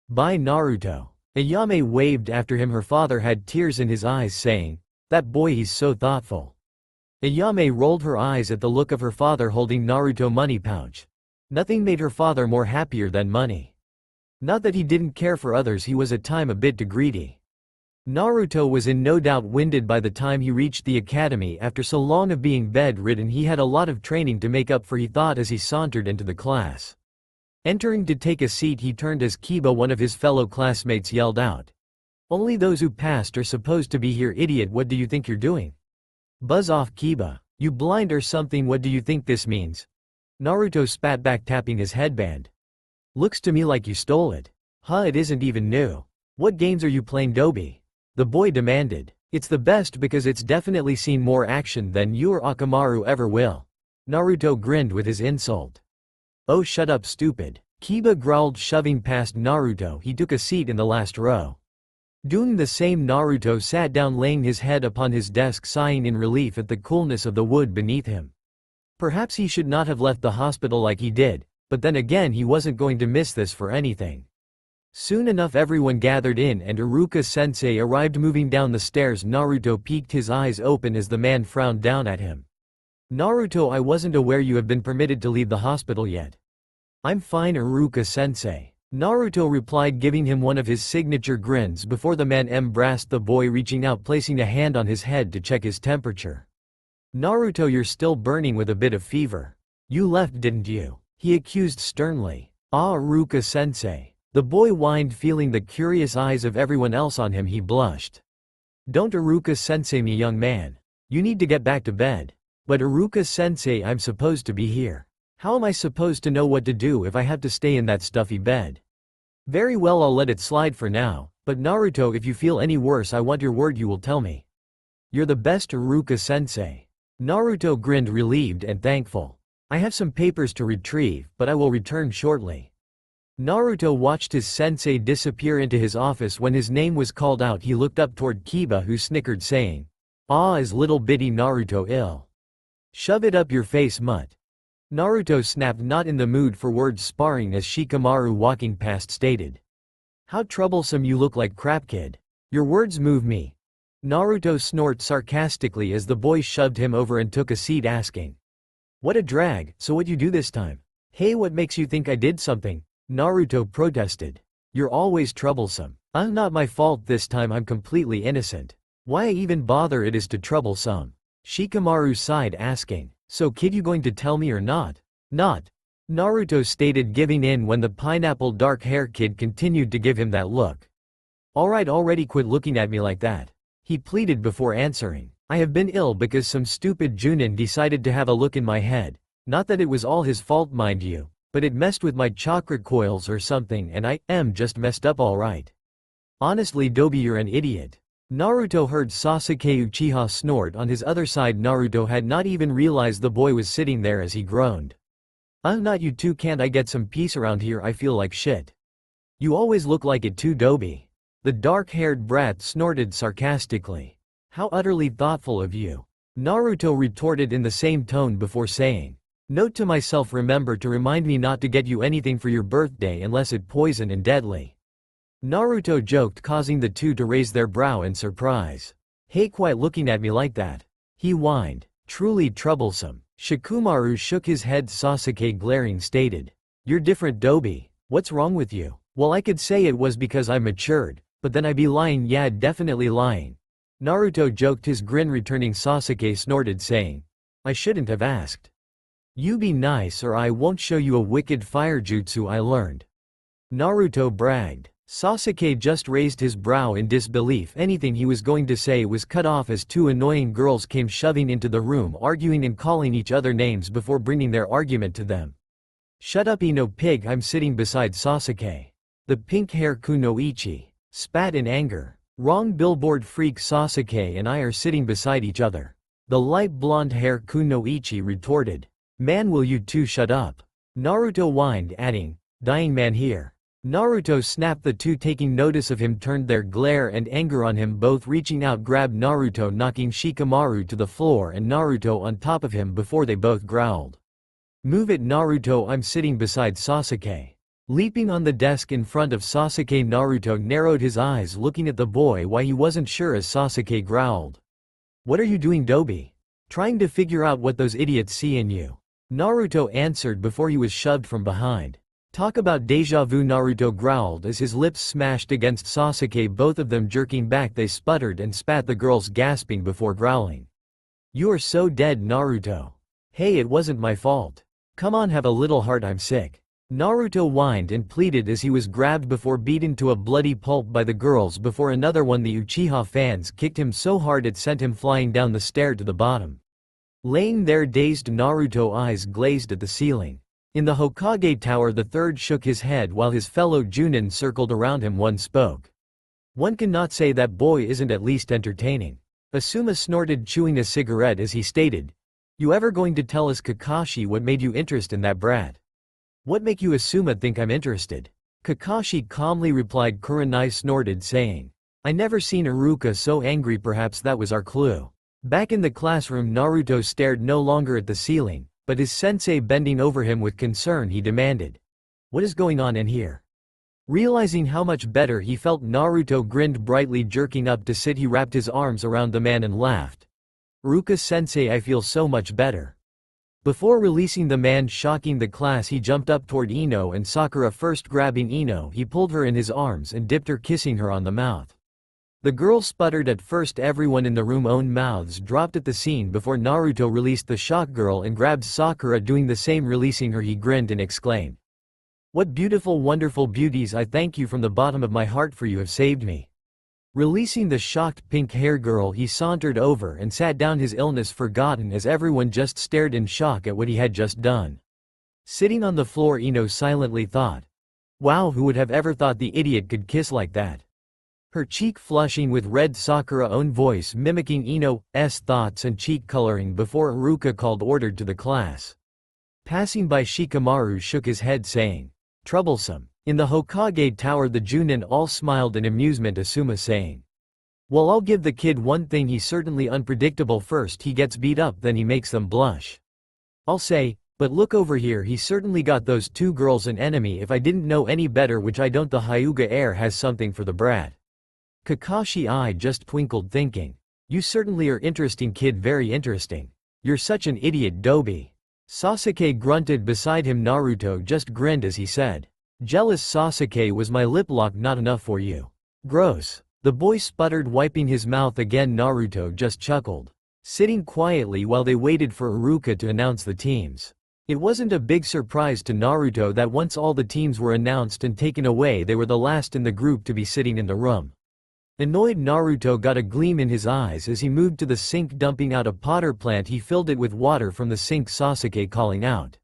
Bye Naruto." Ayame waved after him. Her father had tears in his eyes saying, "That boy, he's so thoughtful." Ayame rolled her eyes at the look of her father holding Naruto money pouch. Nothing made her father more happier than money. Not that he didn't care for others, he was at times a bit too greedy. Naruto was in no doubt winded by the time he reached the academy. After so long of being bedridden, he had a lot of training to make up for, he thought as he sauntered into the class. Entering to take a seat, he turned as Kiba, one of his fellow classmates, yelled out, "Only those who passed are supposed to be here, idiot. What do you think you're doing? Buzz off, Kiba. You blind or something? What do you think this means?" Naruto spat back, tapping his headband. "Looks to me like you stole it." "Huh, it isn't even new. What games are you playing, Dobi?" the boy demanded. "It's the best because it's definitely seen more action than you or Akamaru ever will." Naruto grinned with his insult. "Oh, shut up, stupid," Kiba growled, shoving past Naruto. He took a seat in the last row. Doing the same, Naruto sat down, laying his head upon his desk, sighing in relief at the coolness of the wood beneath him. Perhaps he should not have left the hospital like he did, but then again he wasn't going to miss this for anything. Soon enough everyone gathered in and Iruka-sensei arrived moving down the stairs. Naruto peeked his eyes open as the man frowned down at him. "Naruto, I wasn't aware you have been permitted to leave the hospital yet." "I'm fine, Iruka-sensei," Naruto replied, giving him one of his signature grins before the man embraced the boy, reaching out, placing a hand on his head to check his temperature. "Naruto, you're still burning with a bit of fever. You left, didn't you?" he accused sternly. "Ah, Iruka-sensei." The boy whined, feeling the curious eyes of everyone else on him. He blushed. "Don't Iruka-sensei me, young man. You need to get back to bed." "But Iruka-sensei, I'm supposed to be here. How am I supposed to know what to do if I have to stay in that stuffy bed?" "Very well, I'll let it slide for now, but Naruto, if you feel any worse, I want your word you will tell me." "You're the best, Iruka-sensei." Naruto grinned, relieved and thankful. "I have some papers to retrieve, but I will return shortly." Naruto watched his sensei disappear into his office. When his name was called out, he looked up toward Kiba, who snickered, saying, "Ah, is little bitty Naruto ill?" "Shove it up your face, mutt." Naruto snapped, not in the mood for word sparring, as Shikamaru walking past stated. "How troublesome you look, like crap, kid. Your words move me." Naruto snorted sarcastically as the boy shoved him over and took a seat, asking, "What a drag, so what you do this time?" "Hey, what makes you think I did something?" Naruto protested. "You're always troublesome." Not my fault this time, I'm completely innocent." "Why even bother, it is too troublesome." Shikamaru sighed, asking, "So kid, you going to tell me or not?" "Not." Naruto stated, giving in when the pineapple dark hair kid continued to give him that look. "Alright, already quit looking at me like that," he pleaded before answering. "I have been ill because some stupid Junin decided to have a look in my head. Not that it was all his fault, mind you, but it messed with my chakra coils or something, and I am just messed up, alright." "Honestly, Dobi, you're an idiot." Naruto heard Sasuke Uchiha snort on his other side. Naruto had not even realized the boy was sitting there as he groaned. Not you too, can't I get some peace around here? I feel like shit." "You always look like it too, Dobi." The dark-haired brat snorted sarcastically. "How utterly thoughtful of you." Naruto retorted in the same tone before saying, "Note to myself, remember to remind me not to get you anything for your birthday unless it poison and deadly." Naruto joked, causing the two to raise their brow in surprise. "Hey, quite looking at me like that," he whined. "Truly troublesome." Shikamaru shook his head. Sasuke, glaring, stated, "You're different, Dobi. What's wrong with you?" "Well, I could say it was because I matured, but then I'd be lying." "Yeah, definitely lying." Naruto joked, his grin returning. Sasuke snorted, saying, "I shouldn't have asked." "You be nice or I won't show you a wicked fire jutsu I learned," Naruto bragged. Sasuke just raised his brow in disbelief. Anything he was going to say was cut off as two annoying girls came shoving into the room, arguing and calling each other names before bringing their argument to them. "Shut up, Ino pig." I'm sitting beside Sasuke. The pink-hair kunoichi spat in anger. "Wrong, billboard freak. Sasuke and I are sitting beside each other." The light blonde-hair kunoichi retorted. "Man, will you two shut up?" Naruto whined, adding, "Dying man here." Naruto snapped. The two taking notice of him turned their glare and anger on him, both reaching out grabbed Naruto, knocking Shikamaru to the floor and Naruto on top of him before they both growled. "Move it, Naruto, I'm sitting beside Sasuke." Leaping on the desk in front of Sasuke, Naruto narrowed his eyes looking at the boy while he wasn't sure as Sasuke growled. "What are you doing, Dobi? Trying to figure out what those idiots see in you," Naruto answered before he was shoved from behind. "Talk about deja vu," Naruto growled as his lips smashed against Sasuke, both of them jerking back. They sputtered and spat, the girls gasping before growling. "You are so dead, Naruto." "Hey, it wasn't my fault. Come on, have a little heart, I'm sick." Naruto whined and pleaded as he was grabbed before beaten to a bloody pulp by the girls before another one. The Uchiha fans kicked him so hard it sent him flying down the stair to the bottom. Laying there dazed, Naruto, eyes glazed at the ceiling. In the Hokage tower, the third shook his head while his fellow Junin circled around him. One spoke. "One cannot say that boy isn't at least entertaining." Asuma snorted, chewing a cigarette as he stated, "You ever going to tell us, Kakashi, what made you interested in that brat?" "What make you, Asuma, think I'm interested?" Kakashi calmly replied. Kurenai snorted, saying, "I never seen Iruka so angry. Perhaps that was our clue." Back in the classroom, Naruto stared no longer at the ceiling, but his sensei bending over him with concern, he demanded, "What is going on in here?" Realizing how much better he felt, Naruto grinned brightly, jerking up to sit. He wrapped his arms around the man and laughed. "Iruka-sensei, I feel so much better." Before releasing the man shocking the class, he jumped up toward Ino and Sakura. First grabbing Ino, he pulled her in his arms and dipped her, kissing her on the mouth. The girl sputtered at first. Everyone in the room own mouths dropped at the scene before Naruto released the shock girl and grabbed Sakura, doing the same. Releasing her, he grinned and exclaimed, "What beautiful, wonderful beauties! I thank you from the bottom of my heart, for you have saved me." Releasing the shocked pink-haired girl, he sauntered over and sat down, his illness forgotten as everyone just stared in shock at what he had just done. Sitting on the floor, Ino silently thought, "Wow, who would have ever thought the idiot could kiss like that?" Her cheek flushing with red, Sakura's own voice mimicking Ino's thoughts and cheek coloring before Iruka called order to the class. Passing by, Shikamaru shook his head, saying, "Troublesome." In the Hokage tower, the Junin all smiled in amusement, Asuma saying, "Well, I'll give the kid one thing, he's certainly unpredictable. First he gets beat up, then he makes them blush. I'll say, but look over here, he certainly got those two girls an enemy if I didn't know any better, which I don't. The Hyuga heir has something for the brat." Kakashi eye just twinkled, thinking, "You certainly are interesting, kid, very interesting. You're such an idiot, Dobi." Sasuke grunted beside him. Naruto just grinned as he said, "Jealous, Sasuke, was my lip lock not enough for you?" "Gross." The boy sputtered, wiping his mouth again. Naruto just chuckled, sitting quietly while they waited for Iruka to announce the teams. It wasn't a big surprise to Naruto that once all the teams were announced and taken away, they were the last in the group to be sitting in the room. Annoyed, Naruto got a gleam in his eyes as he moved to the sink, dumping out a potter plant. He filled it with water from the sink, Sasuke calling out,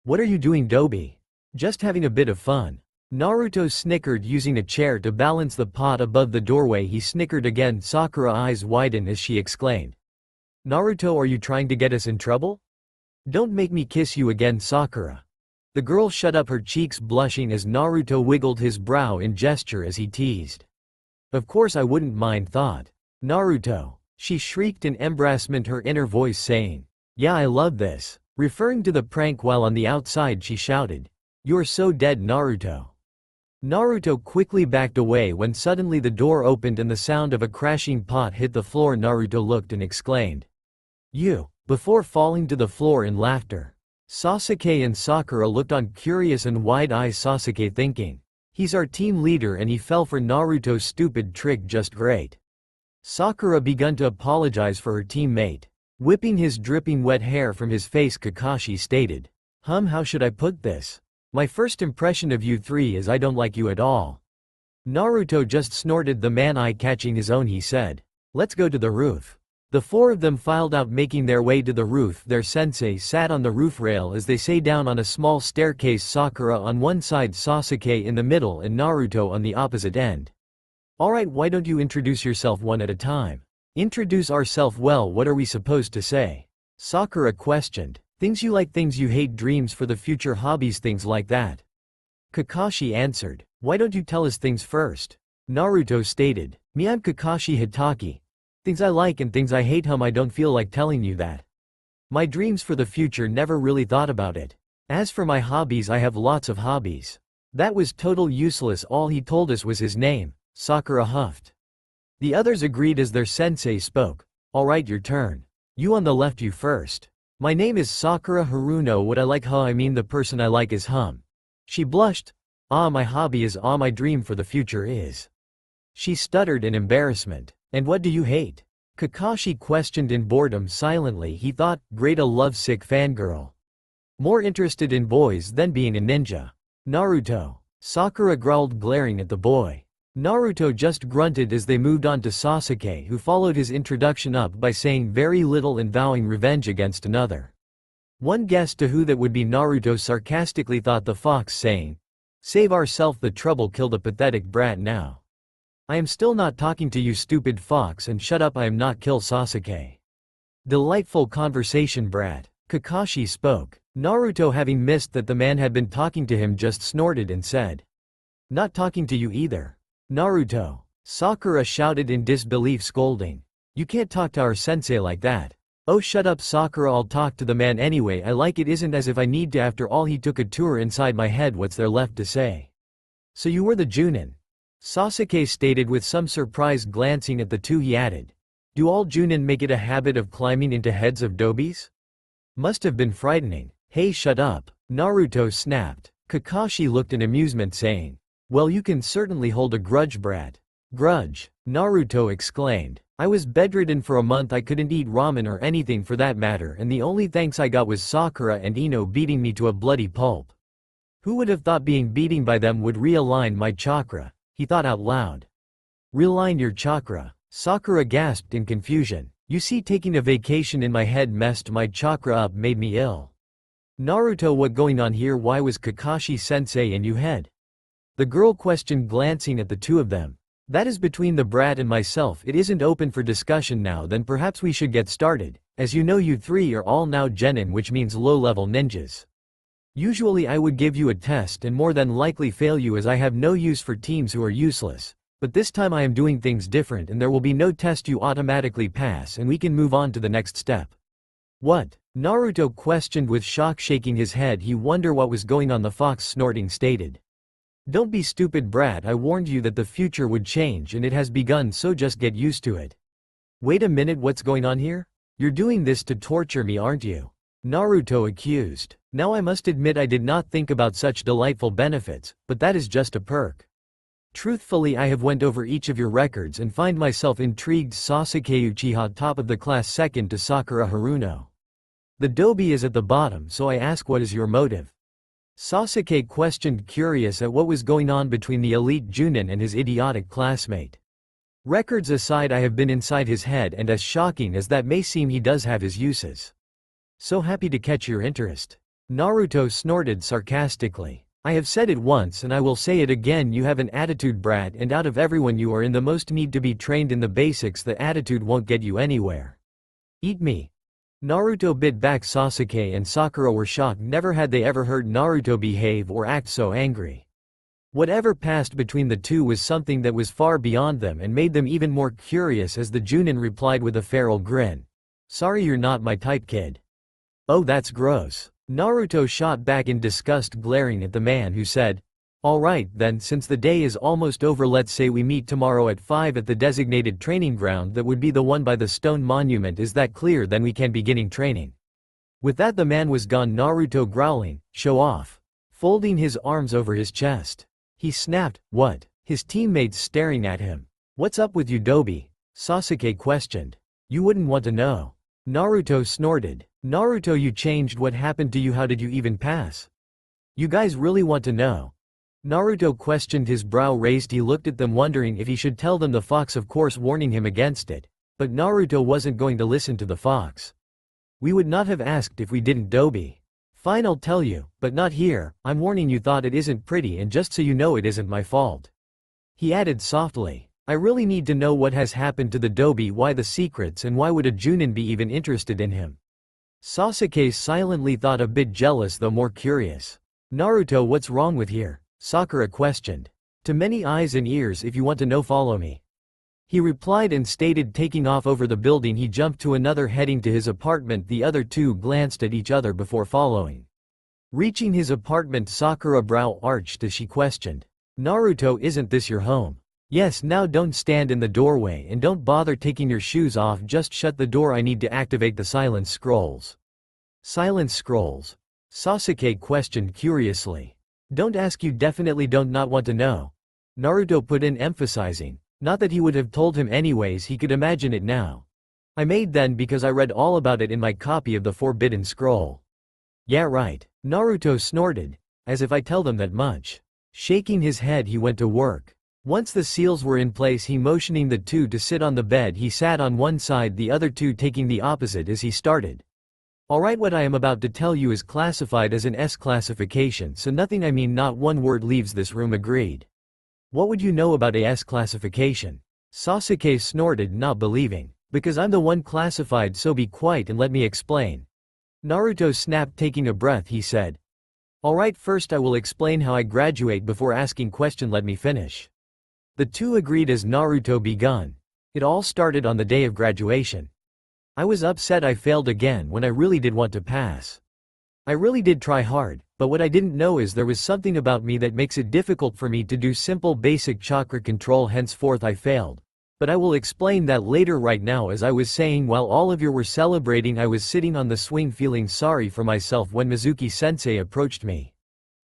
"What are you doing, Dobi?" "Just having a bit of fun." Naruto snickered, using a chair to balance the pot above the doorway. He snickered again. Sakura eyes widened as she exclaimed, "Naruto, are you trying to get us in trouble? Don't make me kiss you again, Sakura." The girl shut up, her cheeks blushing as Naruto wiggled his brow in gesture as he teased, "Of course I wouldn't mind, thought Naruto." She shrieked in embarrassment, her inner voice saying, "Yeah, I love this." Referring to the prank, while on the outside she shouted, "You're so dead, Naruto." Naruto quickly backed away when suddenly the door opened and the sound of a crashing pot hit the floor. Naruto looked and exclaimed, "You," before falling to the floor in laughter. Sasuke and Sakura looked on, curious and wide-eyed. Sasuke thinking, "He's our team leader and he fell for Naruto's stupid trick, just great." Sakura began to apologize for her teammate. Whipping his dripping wet hair from his face, Kakashi stated, How should I put this? My first impression of you three is I don't like you at all." Naruto just snorted, the man eye-catching his own. He said, "Let's go to the roof." The four of them filed out, making their way to the roof. Their sensei sat on the roof rail as they sat down on a small staircase, Sakura on one side, Sasuke in the middle, and Naruto on the opposite end. "Alright, why don't you introduce yourself one at a time?" "Introduce ourself? Well, what are we supposed to say?" Sakura questioned. "Things you like, things you hate, dreams for the future, hobbies, things like that." Kakashi answered. Why don't you tell us things first? Naruto stated. Me, I'm Kakashi Hitaki. Things I like and things I hate. I don't feel like telling you that. My dreams for the future, never really thought about it. As for my hobbies, I have lots of hobbies. That was total useless. All he told us was his name. Sakura huffed. The others agreed as their sensei spoke. Alright, your turn. You on the left, you first. My name is Sakura Haruno. What I like, I mean the person I like is hum. She blushed. My hobby is my dream for the future is. She stuttered in embarrassment. And what do you hate? Kakashi questioned in boredom. Silently he thought, great, a lovesick fangirl. More interested in boys than being a ninja. Naruto. Sakura growled, glaring at the boy. Naruto just grunted as they moved on to Sasuke, who followed his introduction up by saying very little and vowing revenge against another. One guessed to who that would be. Naruto sarcastically thought the fox, saying, save ourself the trouble, kill the pathetic brat now. I am still not talking to you, stupid fox, and shut up, I am not kill Sasuke. Delightful conversation, brat. Kakashi spoke. Naruto, having missed that the man had been talking to him, just snorted and said, not talking to you either. Naruto. Sakura shouted in disbelief, scolding. You can't talk to our sensei like that. Oh, shut up, Sakura, I'll talk to the man anyway. I like it, isn't as if I need to. After all, he took a tour inside my head. What's there left to say? So you were the Junin? Sasuke stated with some surprise. Glancing at the two, he added, do all Junin make it a habit of climbing into heads of dobis? Must have been frightening. Hey, shut up. Naruto snapped. Kakashi looked in amusement, saying, well, you can certainly hold a grudge, brat. Grudge? Naruto exclaimed. I was bedridden for a month. I couldn't eat ramen or anything for that matter, and the only thanks I got was Sakura and Ino beating me to a bloody pulp. Who would have thought being beaten by them would realign my chakra? He thought out loud. Realign your chakra? Sakura gasped in confusion. You see, taking a vacation in my head messed my chakra up, made me ill. Naruto, what going on here? Why was Kakashi sensei in your head? The girl questioned, glancing at the two of them. That is between the brat and myself. It isn't open for discussion now. Then perhaps we should get started. As you know, you three are all now genin, which means low-level ninjas. Usually I would give you a test and more than likely fail you, as I have no use for teams who are useless. But this time I am doing things different, and there will be no test. You automatically pass and we can move on to the next step. What? Naruto questioned with shock, shaking his head. He wondered what was going on. The fox, snorting, stated. Don't be stupid, brat. I warned you that the future would change, and it has begun, so just get used to it. Wait a minute, what's going on here? You're doing this to torture me, aren't you? Naruto accused. Now I must admit I did not think about such delightful benefits, but that is just a perk. Truthfully, I have went over each of your records and find myself intrigued. Sasuke Uchiha, top of the class, second to Sakura Haruno. The dobi is at the bottom, so I ask, what is your motive? Sasuke questioned, curious at what was going on between the elite Junin and his idiotic classmate. Records aside, I have been inside his head, and as shocking as that may seem, he does have his uses. So happy to catch your interest. Naruto snorted sarcastically. I have said it once and I will say it again, you have an attitude, brat, and out of everyone you are in the most need to be trained in the basics. The attitude won't get you anywhere. Eat me. Naruto bit back. Sasuke and Sakura were shocked. Never had they ever heard Naruto behave or act so angry. Whatever passed between the two was something that was far beyond them and made them even more curious, as the Junin replied with a feral grin. Sorry, you're not my type, kid. Oh, that's gross. Naruto shot back in disgust, glaring at the man who said, alright then, since the day is almost over, let's say we meet tomorrow at 5 at the designated training ground. That would be the one by the stone monument. Is that clear? Then we can begin training. With that, the man was gone. Naruto growling, show off. Folding his arms over his chest. He snapped, what? His teammates staring at him. What's up with you, Dobi? Sasuke questioned. You wouldn't want to know. Naruto snorted. Naruto, you changed. What happened to you? How did you even pass? You guys really want to know? Naruto questioned, his brow raised. He looked at them, wondering if he should tell them. The fox, of course, warning him against it. But Naruto wasn't going to listen to the fox. We would not have asked if we didn't, Dobi. Fine, I'll tell you, but not here. I'm warning you. Thought it isn't pretty, and just so you know, it isn't my fault. He added softly. I really need to know what has happened to the Dobi, why the secrets, and why would a Junin be even interested in him? Sasuke silently thought, a bit jealous though more curious. Naruto, what's wrong with here? Sakura questioned. To many eyes and ears, if you want to know, follow me. He replied and stated, taking off over the building. He jumped to another, heading to his apartment. The other two glanced at each other before following. Reaching his apartment, Sakura brow arched as she questioned. Naruto, isn't this your home? Yes, now don't stand in the doorway and don't bother taking your shoes off, just shut the door. I need to activate the silence scrolls. Silence scrolls? Sasuke questioned curiously. Don't ask, you definitely don't not want to know. Naruto put in, emphasizing. Not that he would have told him anyways, he could imagine it now. I made then because I read all about it in my copy of the Forbidden Scroll. Yeah right. Naruto snorted. As if I tell them that much. Shaking his head, he went to work. Once the seals were in place, he motioning the two to sit on the bed. He sat on one side, the other two taking the opposite as he started. Alright, what I am about to tell you is classified as an S classification, so nothing, I mean not one word, leaves this room. Agreed. What would you know about a S classification? Sasuke snorted, not believing. Because I'm the one classified, so be quiet and let me explain. Naruto snapped, taking a breath. He said. Alright, first I will explain how I graduate before asking question, let me finish. The two agreed as Naruto begun. It all started on the day of graduation. I was upset I failed again when I really did want to pass. I really did try hard, but what I didn't know is there was something about me that makes it difficult for me to do simple basic chakra control, henceforth I failed. But I will explain that later. Right now, as I was saying, while all of you were celebrating, I was sitting on the swing feeling sorry for myself when Mizuki-sensei approached me.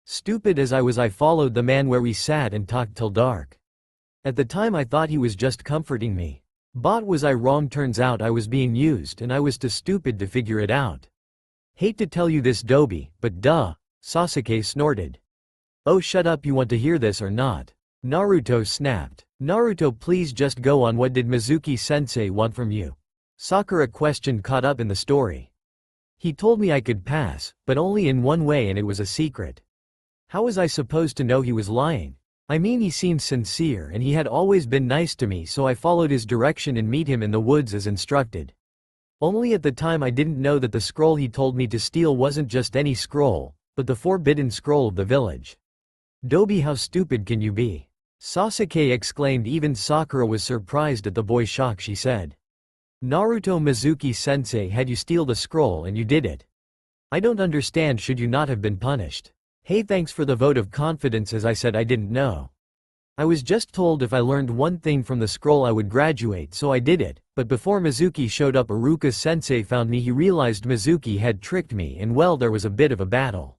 Stupid as I was, I followed the man where we sat and talked till dark. At the time I thought he was just comforting me. But was I wrong? Turns out I was being used and I was too stupid to figure it out. Hate to tell you this, Dobi, but duh, Sasuke snorted. Oh shut up, you want to hear this or not? Naruto snapped. Naruto, please just go on. What did Mizuki-sensei want from you? Sakura questioned, caught up in the story. He told me I could pass, but only in one way, and it was a secret. How was I supposed to know he was lying? I mean, he seemed sincere and he had always been nice to me, so I followed his direction and meet him in the woods as instructed. Only at the time I didn't know that the scroll he told me to steal wasn't just any scroll, but the forbidden scroll of the village. Dobi, how stupid can you be? Sasuke exclaimed. Even Sakura was surprised at the boy's shock. She said. Naruto, Mizuki-sensei had you steal the scroll and you did it. I don't understand, should you not have been punished? Hey, thanks for the vote of confidence. As I said, I didn't know. I was just told if I learned one thing from the scroll I would graduate, so I did it, but before Mizuki showed up, Iruka-sensei found me. He realized Mizuki had tricked me and well, there was a bit of a battle.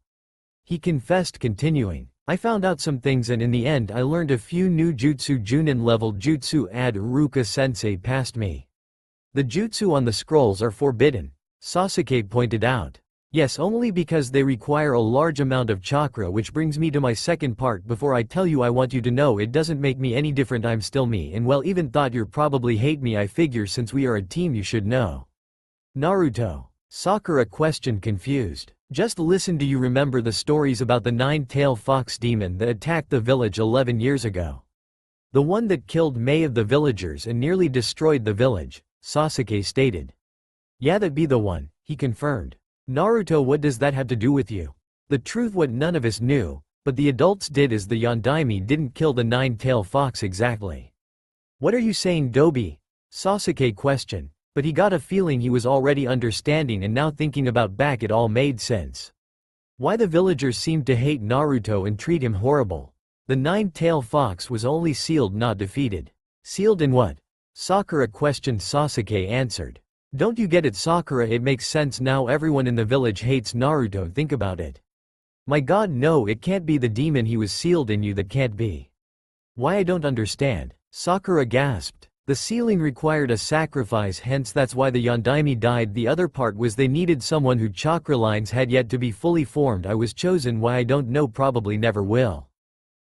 He confessed, continuing. I found out some things and in the end I learned a few new jutsu. Junin level jutsu. Add Iruka-sensei passed me. The jutsu on the scrolls are forbidden, Sasuke pointed out. Yes, only because they require a large amount of chakra, which brings me to my second part. Before I tell you, I want you to know it doesn't make me any different. I'm still me, and well, even thought you'd probably hate me. I figure since we are a team you should know. Naruto. Sakura questioned, confused. Just listen, do you remember the stories about the nine-tailed fox demon that attacked the village 11 years ago? The one that killed May of the villagers and nearly destroyed the village, Sasuke stated. Yeah, that be the one, he confirmed. Naruto, what does that have to do with you? The truth, what none of us knew, but the adults did, is the Yondaime didn't kill the nine-tailed fox exactly. What are you saying, Dobi? Sasuke questioned, but he got a feeling he was already understanding, and now thinking about back it all made sense. Why the villagers seemed to hate Naruto and treat him horrible. The nine-tailed fox was only sealed, not defeated. Sealed in what? Sakura questioned. Sasuke answered. Don't you get it, Sakura? It makes sense now. Everyone in the village hates Naruto, think about it. My god, no, it can't be the demon he was sealed in you, that can't be. Why, I don't understand. Sakura gasped. The sealing required a sacrifice, hence that's why the Yondaime died. The other part was they needed someone whose chakra lines had yet to be fully formed. I was chosen. Why, I don't know, probably never will.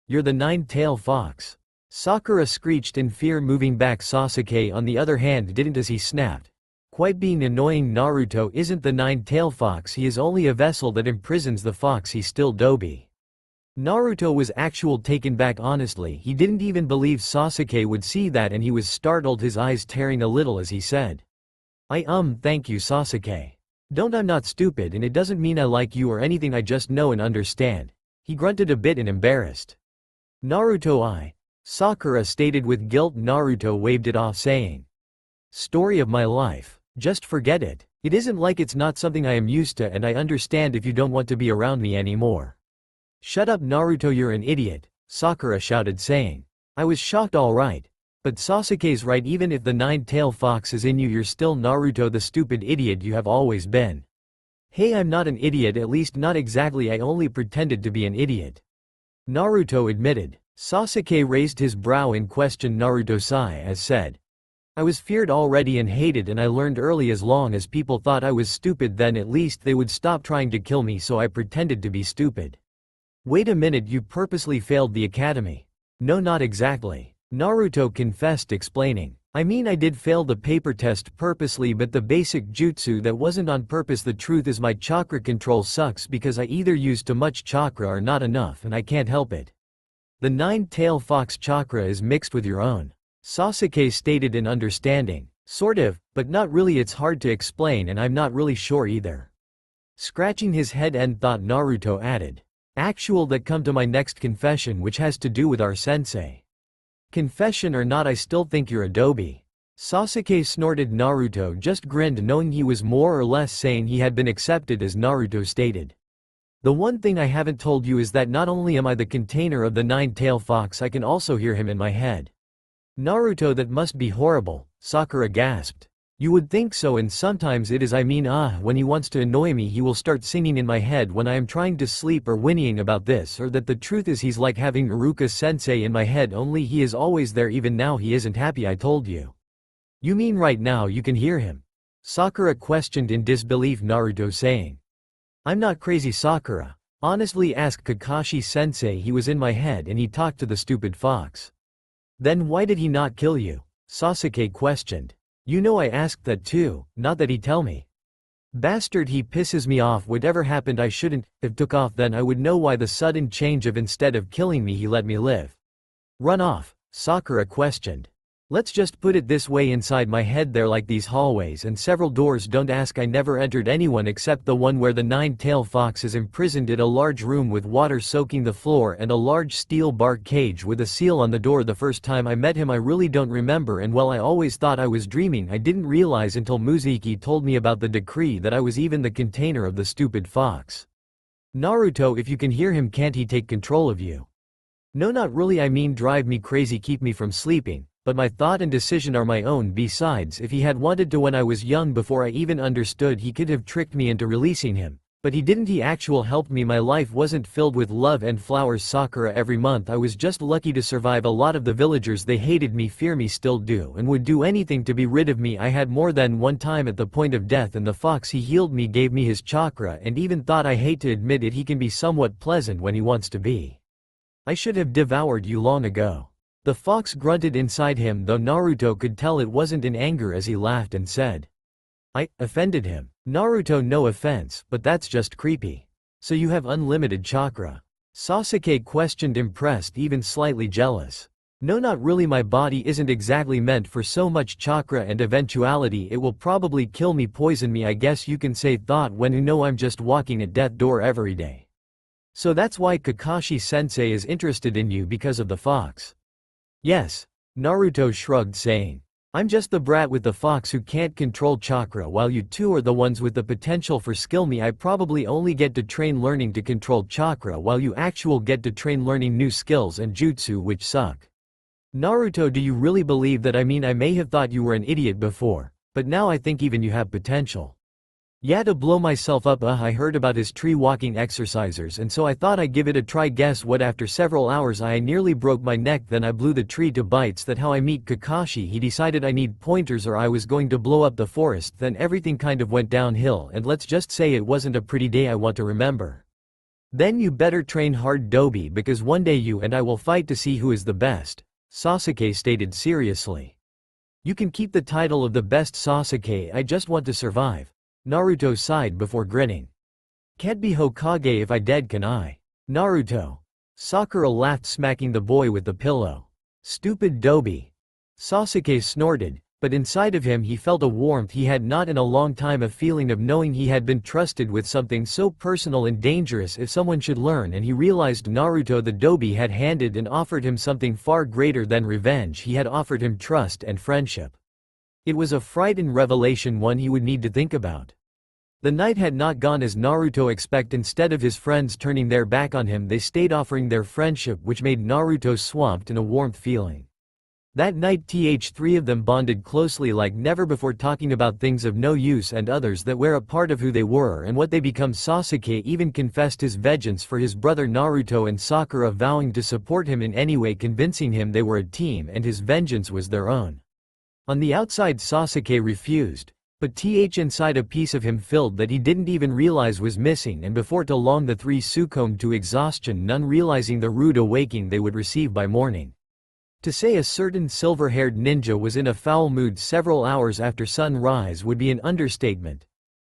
You're the nine-tailed fox. Sakura screeched in fear, moving back. Sasuke on the other hand didn't, as he snapped. Quite being annoying. Naruto isn't the nine-tailed fox, he is only a vessel that imprisons the fox. He's still Dobi. Naruto was actual taken back. Honestly, he didn't even believe Sasuke would see that, and he was startled, his eyes tearing a little as he said. Thank you, Sasuke. I'm not stupid, and it doesn't mean I like you or anything, I just know and understand. He grunted a bit and embarrassed. Naruto Sakura stated with guilt. Naruto waved it off saying, "Story of my life. Just forget it. It isn't like it's not something I am used to, and I understand if you don't want to be around me anymore." "Shut up Naruto, you're an idiot," Sakura shouted saying. "I was shocked alright. But Sasuke's right, even if the nine-tailed fox is in you, you're still Naruto, the stupid idiot you have always been." "Hey, I'm not an idiot, at least not exactly, I only pretended to be an idiot," Naruto admitted. Sasuke raised his brow in question. Naruto as said, "I was feared already and hated, and I learned early as long as people thought I was stupid, then at least they would stop trying to kill me, so I pretended to be stupid." "Wait a minute, you purposely failed the academy?" "No, not exactly," Naruto confessed, explaining. "I mean, I did fail the paper test purposely, but the basic jutsu, that wasn't on purpose. The truth is my chakra control sucks because I either use too much chakra or not enough, and I can't help it. The nine-tailed fox chakra is mixed with your own," Sasuke stated in understanding. "Sort of, but not really, it's hard to explain and I'm not really sure either." Scratching his head and thought, Naruto added, "Actual, that come to my next confession, which has to do with our sensei." "Confession or not, I still think you're a dobe," Sasuke snorted. Naruto just grinned, knowing he was more or less saying he had been accepted, as Naruto stated. "The one thing I haven't told you is that not only am I the container of the nine-tailed fox, I can also hear him in my head." "Naruto, that must be horrible," Sakura gasped. "You would think so, and sometimes it is. I mean, when he wants to annoy me, he will start singing in my head when I am trying to sleep, or whinnying about this or that. The truth is, he's like having Iruka-sensei in my head, only he is always there. Even now he isn't happy, I told you." "You mean right now you can hear him?" Sakura questioned in disbelief. Naruto saying, "I'm not crazy, Sakura. Honestly, ask Kakashi-sensei, he was in my head and he talked to the stupid fox." "Then why did he not kill you?" Sasuke questioned. "You know I asked that too, not that he tell me. Bastard, he pisses me off. Whatever happened, I shouldn't have took off, then I would know why the sudden change of instead of killing me he let me live." "Run off?" Sakura questioned. "Let's just put it this way, inside my head there like these hallways and several doors. Don't ask, I never entered anyone except the one where the nine-tailed fox is imprisoned. It a large room with water soaking the floor and a large steel bark cage with a seal on the door. The first time I met him I really don't remember, and well, I always thought I was dreaming. I didn't realize until Muziki told me about the decree that I was even the container of the stupid fox." "Naruto, if you can hear him, can't he take control of you?" "No, not really, I mean drive me crazy, keep me from sleeping. But my thought and decision are my own. Besides, if he had wanted to when I was young, before I even understood, he could have tricked me into releasing him. But he didn't. He actual helped me. My life wasn't filled with love and flowers, Sakura. Every month I was just lucky to survive. A lot of the villagers, they hated me, fear me, still do, and would do anything to be rid of me. I had more than one time at the point of death, and the fox, he healed me, gave me his chakra, and even thought, I hate to admit it, he can be somewhat pleasant when he wants to be. I should have devoured you long ago." The fox grunted inside him, though Naruto could tell it wasn't in anger, as he laughed and said, "I offended him." "Naruto, no offense, but that's just creepy." "So you have unlimited chakra?" Sasuke questioned, impressed, even slightly jealous. "No, not really, my body isn't exactly meant for so much chakra, and eventuality it will probably kill me, poison me, I guess you can say, thought when you know I'm just walking at death door every day." "So that's why Kakashi-sensei is interested in you, because of the fox?" "Yes," Naruto shrugged, saying, "I'm just the brat with the fox who can't control chakra, while you two are the ones with the potential for skill. Me, I probably only get to train learning to control chakra, while you actual get to train learning new skills and jutsu, which suck." "Naruto, do you really believe that? I mean, I may have thought you were an idiot before, but now I think even you have potential." "Yeah, to blow myself up, I heard about his tree walking exercisers, and so I thought I'd give it a try. Guess what, after several hours I nearly broke my neck, then I blew the tree to bites. That how I meet Kakashi. He decided I need pointers or I was going to blow up the forest, then everything kind of went downhill, and let's just say it wasn't a pretty day I want to remember." "Then you better train hard, Dobi, because one day you and I will fight to see who is the best," Sasuke stated seriously. "You can keep the title of the best, Sasuke, I just want to survive." Naruto sighed before grinning. "Can't be Hokage if I dead, can I?" "Naruto." Sakura laughed, smacking the boy with the pillow. "Stupid Dobi." Sasuke snorted. But inside of him he felt a warmth he had not in a long time, a feeling of knowing he had been trusted with something so personal and dangerous if someone should learn, and he realized Naruto the Dobi had handed and offered him something far greater than revenge. He had offered him trust and friendship. It was a frightened revelation, one he would need to think about. The night had not gone as Naruto expected. Instead of his friends turning their back on him, they stayed, offering their friendship, which made Naruto swamped in a warmth feeling. That night three of them bonded closely like never before, talking about things of no use and others that were a part of who they were and what they become. Sasuke even confessed his vengeance for his brother Naruto, and Sakura vowing to support him in any way, convincing him they were a team and his vengeance was their own. On the outside Sasuke refused, but inside a piece of him filled that he didn't even realize was missing, and before too long the three succumbed to exhaustion, none realizing the rude awakening they would receive by morning. To say a certain silver-haired ninja was in a foul mood several hours after sunrise would be an understatement.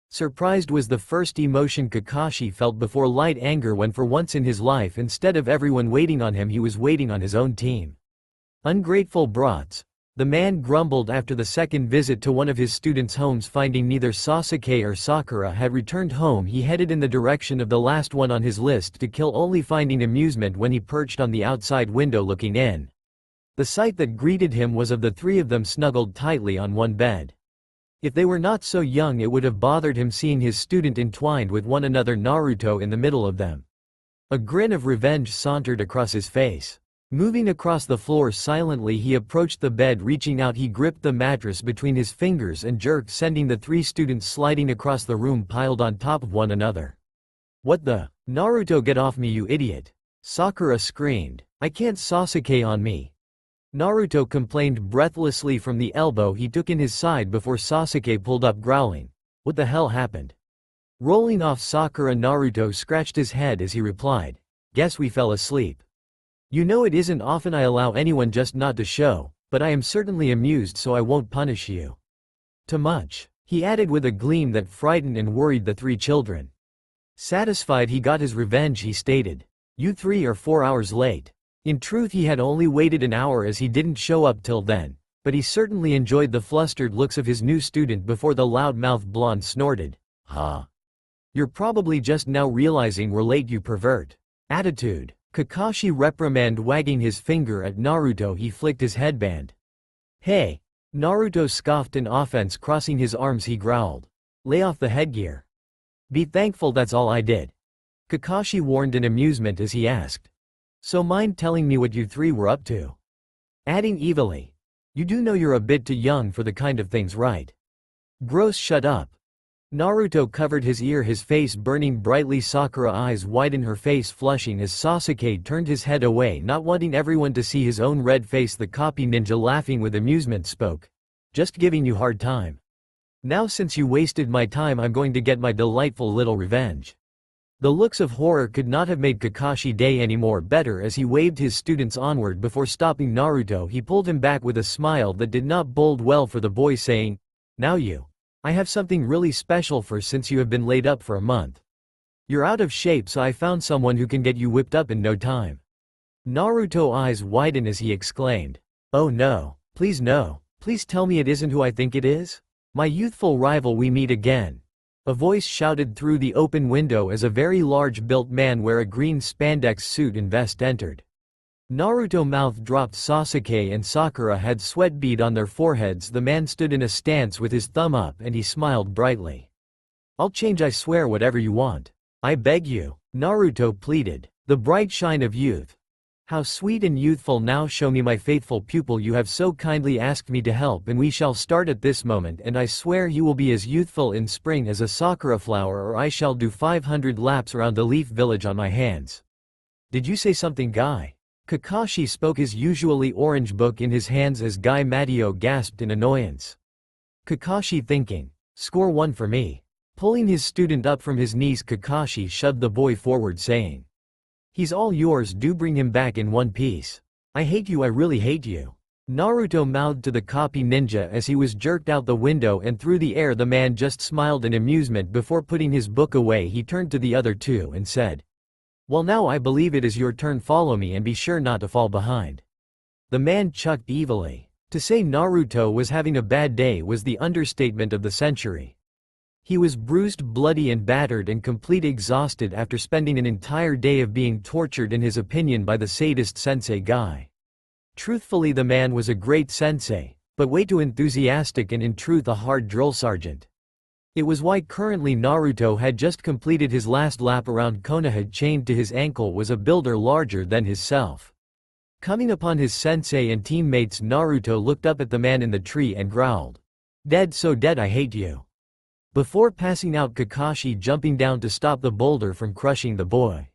Surprised was the first emotion Kakashi felt before light anger, when for once in his life, instead of everyone waiting on him, he was waiting on his own team. Ungrateful brats. The man grumbled after the second visit to one of his students' homes. Finding neither Sasuke or Sakura had returned home, he headed in the direction of the last one on his list to kill, only finding amusement when he perched on the outside window looking in. The sight that greeted him was of the three of them snuggled tightly on one bed. If they were not so young, it would have bothered him seeing his student entwined with one another, Naruto in the middle of them. A grin of revenge sauntered across his face. Moving across the floor silently, he approached the bed. Reaching out, he gripped the mattress between his fingers and jerked, sending the three students sliding across the room, piled on top of one another. "What the? Naruto, get off me, you idiot!" Sakura screamed. "I can't, Sasuke on me." Naruto complained breathlessly from the elbow he took in his side before Sasuke pulled up, growling. "What the hell happened?" Rolling off Sakura, Naruto scratched his head as he replied, "Guess we fell asleep. You know, it isn't often I allow anyone just not to show, but I am certainly amused, so I won't punish you too much," he added with a gleam that frightened and worried the three children. Satisfied he got his revenge, he stated, "You three are 4 hours late." In truth, he had only waited an hour as he didn't show up till then, but he certainly enjoyed the flustered looks of his new student before the loud-mouthed blonde snorted, "Huh? You're probably just now realizing we're late, you pervert." Attitude. Kakashi reprimanded, wagging his finger at Naruto. He flicked his headband. "Hey!" Naruto scoffed in offense, crossing his arms. He growled, "Lay off the headgear. Be thankful that's all I did." Kakashi warned in amusement as he asked, "So mind telling me what you three were up to?" Adding evilly, "You do know you're a bit too young for the kind of things, right?" "Gross, shut up." Naruto covered his ear, his face burning brightly. Sakura eyes widened, her face flushing as Sasuke turned his head away, not wanting everyone to see his own red face. The copy ninja, laughing with amusement, spoke, "Just giving you hard time. Now since you wasted my time, I'm going to get my delightful little revenge." The looks of horror could not have made Kakashi day any more better as he waved his students onward. Before stopping Naruto, he pulled him back with a smile that did not bode well for the boy, saying, "Now I have something really special for since you have been laid up for a month. You're out of shape, so I found someone who can get you whipped up in no time." Naruto's eyes widened as he exclaimed, "Oh no, please no, please tell me it isn't who I think it is? My youthful rival, we meet again." A voice shouted through the open window as a very large-built man wearing a green spandex suit and vest entered. Naruto's mouth dropped. Sasuke and Sakura had sweat bead on their foreheads. The man stood in a stance with his thumb up and he smiled brightly. "I'll change, I swear, whatever you want. I beg you," Naruto pleaded. The bright shine of youth. "How sweet and youthful. Now show me, my faithful pupil, you have so kindly asked me to help, and we shall start at this moment, and I swear you will be as youthful in spring as a sakura flower, or I shall do 500 laps around the leaf village on my hands." "Did you say something, Guy?" Kakashi spoke, his usually orange book in his hands, as Guy Matteo gasped in annoyance. Kakashi thinking, "Score 1 for me." Pulling his student up from his knees, Kakashi shoved the boy forward, saying, "He's all yours, do bring him back in one piece. I hate you, I really hate you." Naruto mouthed to the copy ninja as he was jerked out the window and through the air. The man just smiled in amusement before putting his book away. He turned to the other two and said, "Well, now I believe it is your turn. Follow me and be sure not to fall behind." The man chucked evilly, To say Naruto was having a bad day was the understatement of the century. He was bruised, bloody and battered and completely exhausted after spending an entire day of being tortured in his opinion by the sadist sensei guy. Truthfully, the man was a great sensei, but way too enthusiastic and in truth a hard drill sergeant. It was why currently Naruto had just completed his last lap around Konoha. Chained to his ankle was a builder larger than his self. Coming upon his sensei and teammates, Naruto looked up at the man in the tree and growled, "Dead, so dead, I hate you." Before passing out, Kakashi jumping down to stop the boulder from crushing the boy.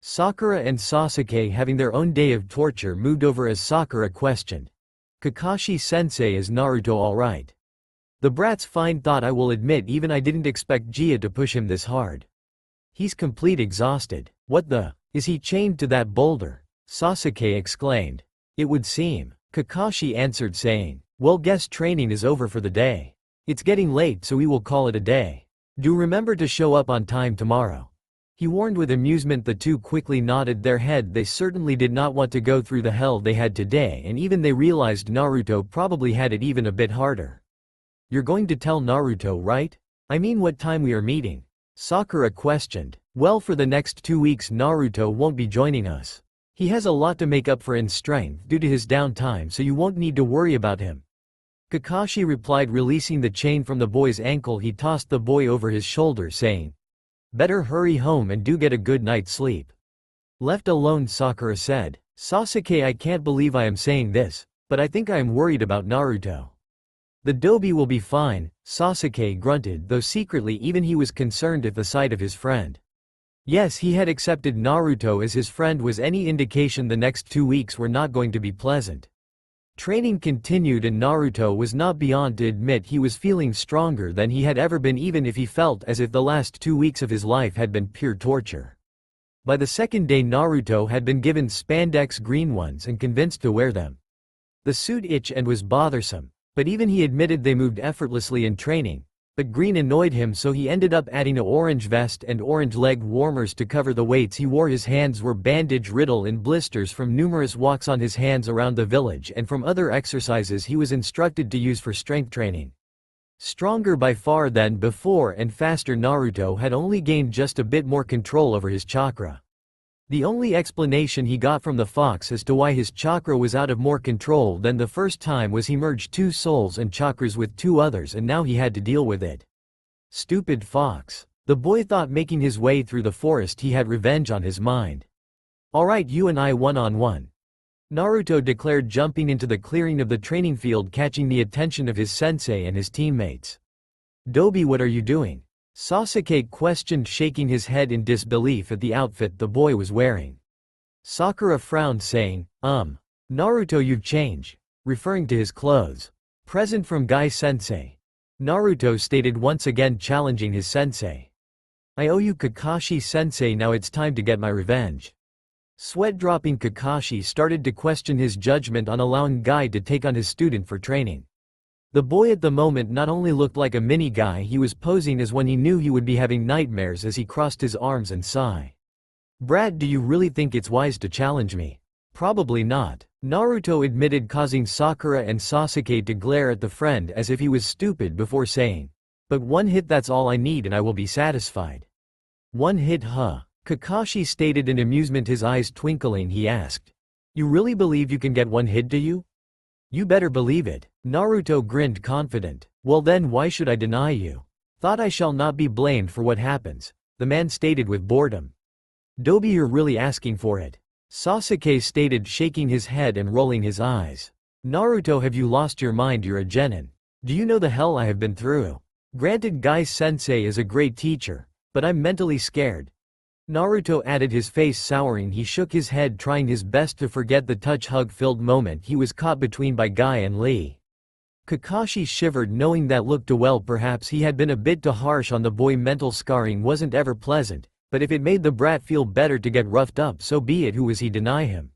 Sakura and Sasuke, having their own day of torture, moved over as Sakura questioned, "Kakashi-sensei, is Naruto alright?" "The brat's fine, thought I will admit even I didn't expect Gia to push him this hard. He's complete exhausted." "What the? Is he chained to that boulder?" Sasuke exclaimed. "It would seem," Kakashi answered, saying, "Well, guess training is over for the day. It's getting late, so we will call it a day. Do remember to show up on time tomorrow," he warned with amusement. The two quickly nodded their head. They certainly did not want to go through the hell they had today, and even they realized Naruto probably had it even a bit harder. "You're going to tell Naruto, right? I mean, what time we are meeting?" Sakura questioned. "Well, for the next 2 weeks Naruto won't be joining us. He has a lot to make up for in strength due to his downtime, so you won't need to worry about him," Kakashi replied. Releasing the chain from the boy's ankle, he tossed the boy over his shoulder, saying, "Better hurry home and do get a good night's sleep." Left alone, Sakura said, "Sasuke, I can't believe I am saying this, but I think I am worried about Naruto." "The dobi will be fine," Sasuke grunted, though secretly even he was concerned at the sight of his friend. Yes, he had accepted Naruto as his friend was any indication the next 2 weeks were not going to be pleasant. Training continued and Naruto was not beyond to admit he was feeling stronger than he had ever been, even if he felt as if the last 2 weeks of his life had been pure torture. By the second day, Naruto had been given spandex green ones and convinced to wear them. The suit itched and was bothersome, but even he admitted they moved effortlessly in training. But green annoyed him, so he ended up adding an orange vest and orange leg warmers to cover the weights he wore. His hands were bandage-riddled in blisters from numerous walks on his hands around the village and from other exercises he was instructed to use for strength training. Stronger by far than before and faster, Naruto had only gained just a bit more control over his chakra. The only explanation he got from the fox as to why his chakra was out of more control than the first time was he merged 2 souls and chakras with 2 others, and now he had to deal with it. Stupid fox. The boy thought, making his way through the forest he had revenge on his mind. "Alright, you and I one-on-one," Naruto declared, jumping into the clearing of the training field, catching the attention of his sensei and his teammates. "Dobi, what are you doing?" Sasuke questioned, shaking his head in disbelief at the outfit the boy was wearing. Sakura frowned, saying, Naruto, you've changed," referring to his clothes. "Present from Guy-sensei," Naruto stated, once again challenging his sensei. "I owe you, Kakashi-sensei, now it's time to get my revenge." Sweat-dropping, Kakashi started to question his judgment on allowing Guy to take on his student for training. The boy at the moment not only looked like a mini Guy, he was posing as one he knew he would be having nightmares as he crossed his arms and sighed. "Brat, do you really think it's wise to challenge me?" "Probably not," Naruto admitted, causing Sakura and Sasuke to glare at the friend as if he was stupid before saying, "But 1 hit, that's all I need and I will be satisfied." "1 hit, huh?" Kakashi stated in amusement, his eyes twinkling. He asked, "You really believe you can get 1 hit, do you?" "You better believe it," Naruto grinned, confident. "Well then, why should I deny you? Thought I shall not be blamed for what happens," the man stated with boredom. "Dobi, you're really asking for it," Sasuke stated, shaking his head and rolling his eyes. "Naruto, have you lost your mind? You're a genin. Do you know the hell I have been through? Granted, Guy-sensei is a great teacher, but I'm mentally scared," Naruto added, his face souring. He shook his head, trying his best to forget the touch-hug-filled moment he was caught between by Guy and Lee. Kakashi shivered, knowing that looked to well, perhaps he had been a bit too harsh on the boy. Mental scarring wasn't ever pleasant, but if it made the brat feel better to get roughed up, so be it. Who was he deny him?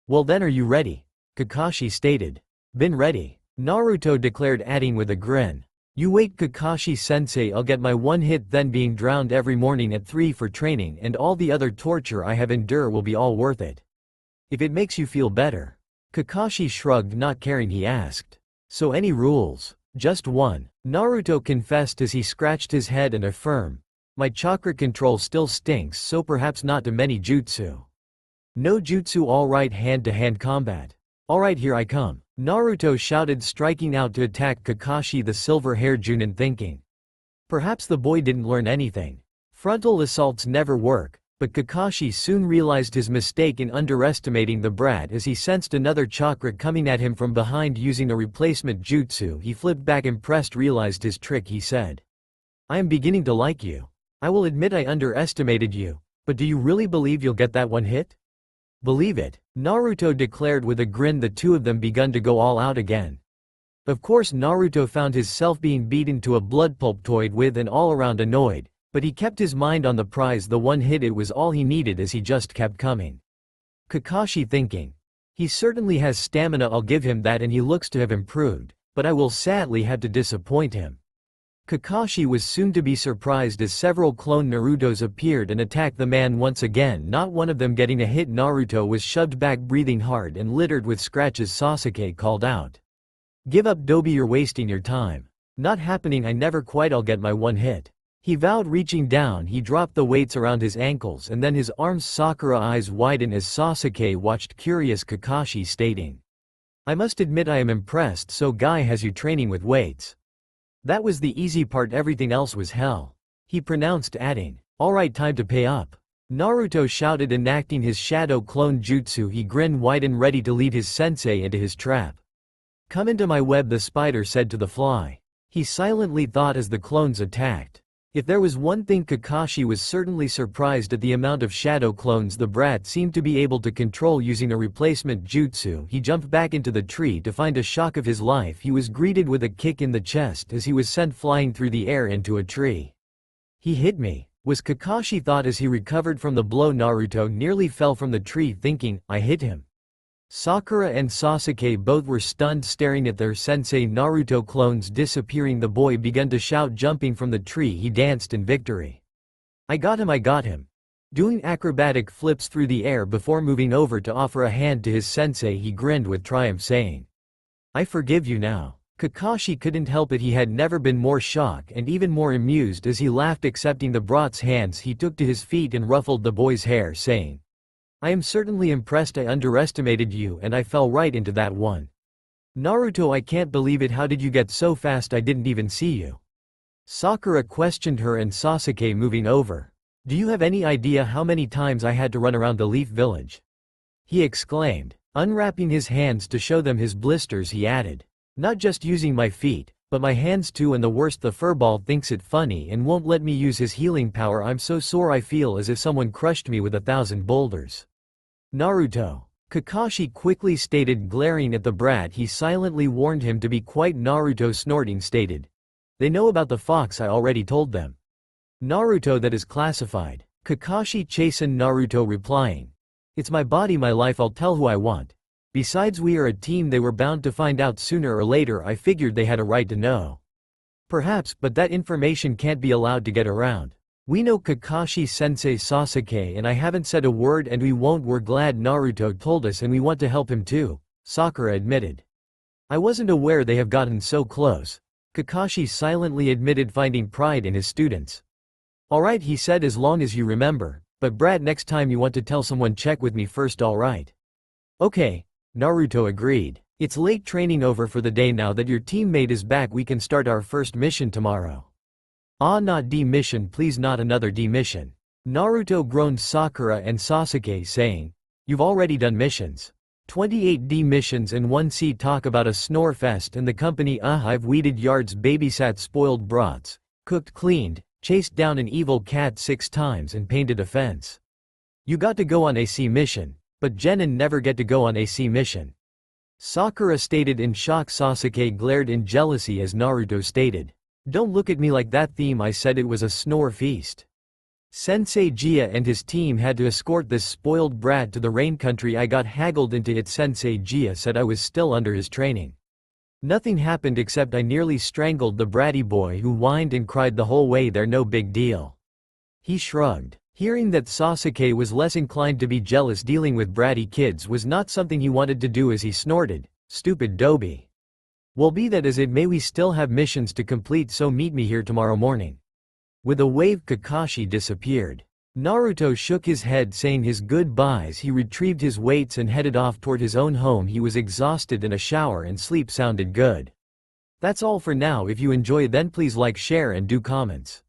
"Well then, are you ready?" Kakashi stated. "Been ready," Naruto declared, adding with a grin, "You wait, Kakashi-sensei, I'll get my 1 hit, then being drowned every morning at 3 for training and all the other torture I have endured will be all worth it. If it makes you feel better." Kakashi shrugged, not caring. He asked, "So any rules?" "Just one," Naruto confessed as he scratched his head and affirmed, "My chakra control still stinks, so perhaps not too many jutsu." "No jutsu, alright, hand-to-hand combat." "Alright, here I come," Naruto shouted, striking out to attack Kakashi the silver-haired Junin, thinking, perhaps the boy didn't learn anything. Frontal assaults never work, but Kakashi soon realized his mistake in underestimating the brat as he sensed another chakra coming at him from behind. Using a replacement jutsu, he flipped back, impressed, realized his trick. He said, "I am beginning to like you. I will admit I underestimated you, but do you really believe you'll get that one hit?" "Believe it," Naruto declared with a grin. The two of them begun to go all out again. Of course, Naruto found himself being beaten to a blood pulp, toyed with, and all around annoyed, but he kept his mind on the prize. The one hit, it was all he needed, as he just kept coming. Kakashi thinking, he certainly has stamina, I'll give him that, and he looks to have improved, but I will sadly have to disappoint him. Kakashi was soon to be surprised as several clone Narutos appeared and attacked the man once again, not one of them getting a hit. Naruto was shoved back, breathing hard and littered with scratches. Sasuke called out, "Give up, Dobi, you're wasting your time." "Not happening, I never quite, I'll get my one hit," he vowed. Reaching down, he dropped the weights around his ankles and then his arms. Sakura eyes widen as Sasuke watched, curious. Kakashi stating, "I must admit I am impressed. So guy has you training with weights?" "That was the easy part, everything else was hell," he pronounced, adding, "Alright, time to pay up." Naruto shouted, enacting his shadow clone jutsu. He grinned wide and ready to lead his sensei into his trap. "Come into my web," the spider said to the fly. He silently thought as the clones attacked. If there was one thing, Kakashi was certainly surprised at the amount of shadow clones the brat seemed to be able to control using a replacement jutsu. He jumped back into the tree to find a shock of his life. He was greeted with a kick in the chest as he was sent flying through the air into a tree. "He hit me," was Kakashi thought as he recovered from the blow. Naruto nearly fell from the tree, thinking, "I hit him." Sakura and Sasuke both were stunned, staring at their sensei. Naruto clones disappearing. The boy began to shout, jumping from the tree. He danced in victory. I got him, I got him," doing acrobatic flips through the air before moving over to offer a hand to his sensei. He grinned with triumph, saying, "I forgive you now." Kakashi couldn't help it. He had never been more shocked and even more amused as he laughed, accepting the brat's hands. He took to his feet and ruffled the boy's hair, saying, "I am certainly impressed. I underestimated you and I fell right into that one. Naruto, I can't believe it. How did you get so fast? I didn't even see you." Sakura questioned her, and Sasuke moving over. "Do you have any idea how many times I had to run around the Leaf Village?" he exclaimed. Unwrapping his hands to show them his blisters, he added, "Not just using my feet, but my hands too, and the worst, the furball thinks it funny and won't let me use his healing power. I'm so sore I feel as if someone crushed me with 1,000 boulders." "Naruto," Kakashi quickly stated, glaring at the brat. He silently warned him to be quiet. Naruto, snorting, stated, "They know about the fox, I already told them." "Naruto, that is classified." Kakashi chastened Naruto, replying, "It's my body, my life, I'll tell who I want. Besides, we are a team, they were bound to find out sooner or later. I figured they had a right to know." "Perhaps, but that information can't be allowed to get around. We know Kakashi-sensei, Sasuke, and I haven't said a word, and we won't. We're glad Naruto told us and we want to help him too," Sakura admitted. "I wasn't aware they have gotten so close," Kakashi silently admitted, finding pride in his students. "Alright," he said, "as long as you remember, but brat, next time you want to tell someone, check with me first, alright?" "Okay," Naruto agreed. "It's late, training over for the day. Now that your teammate is back, we can start our first mission tomorrow." "Ah, not D mission, please, not another D mission," Naruto groaned. Sakura and Sasuke saying, "You've already done missions. 28 D missions and 1 C. Talk about a snore fest in the company. I've weeded yards, babysat spoiled brats, cooked, cleaned, chased down an evil cat 6 times and painted a fence. You got to go on a C mission, but Genin never get to go on a C mission," Sakura stated in shock. Sasuke glared in jealousy as Naruto stated, "Don't look at me like that, theme. I said it was a snore feast. Sensei Jia and his team had to escort this spoiled brat to the rain country. I got haggled into it. Sensei Jia said I was still under his training. Nothing happened except I nearly strangled the bratty boy who whined and cried the whole way there. No big deal." He shrugged. Hearing that Sasuke was less inclined to be jealous dealing with bratty kids was not something he wanted to do as he snorted, "Stupid Dobi. Well, be that as it may, we still have missions to complete, so meet me here tomorrow morning." With a wave, Kakashi disappeared. Naruto shook his head saying his goodbyes. He retrieved his weights and headed off toward his own home. He was exhausted and a shower and sleep sounded good. That's all for now. If you enjoy, then please like, share and do comments.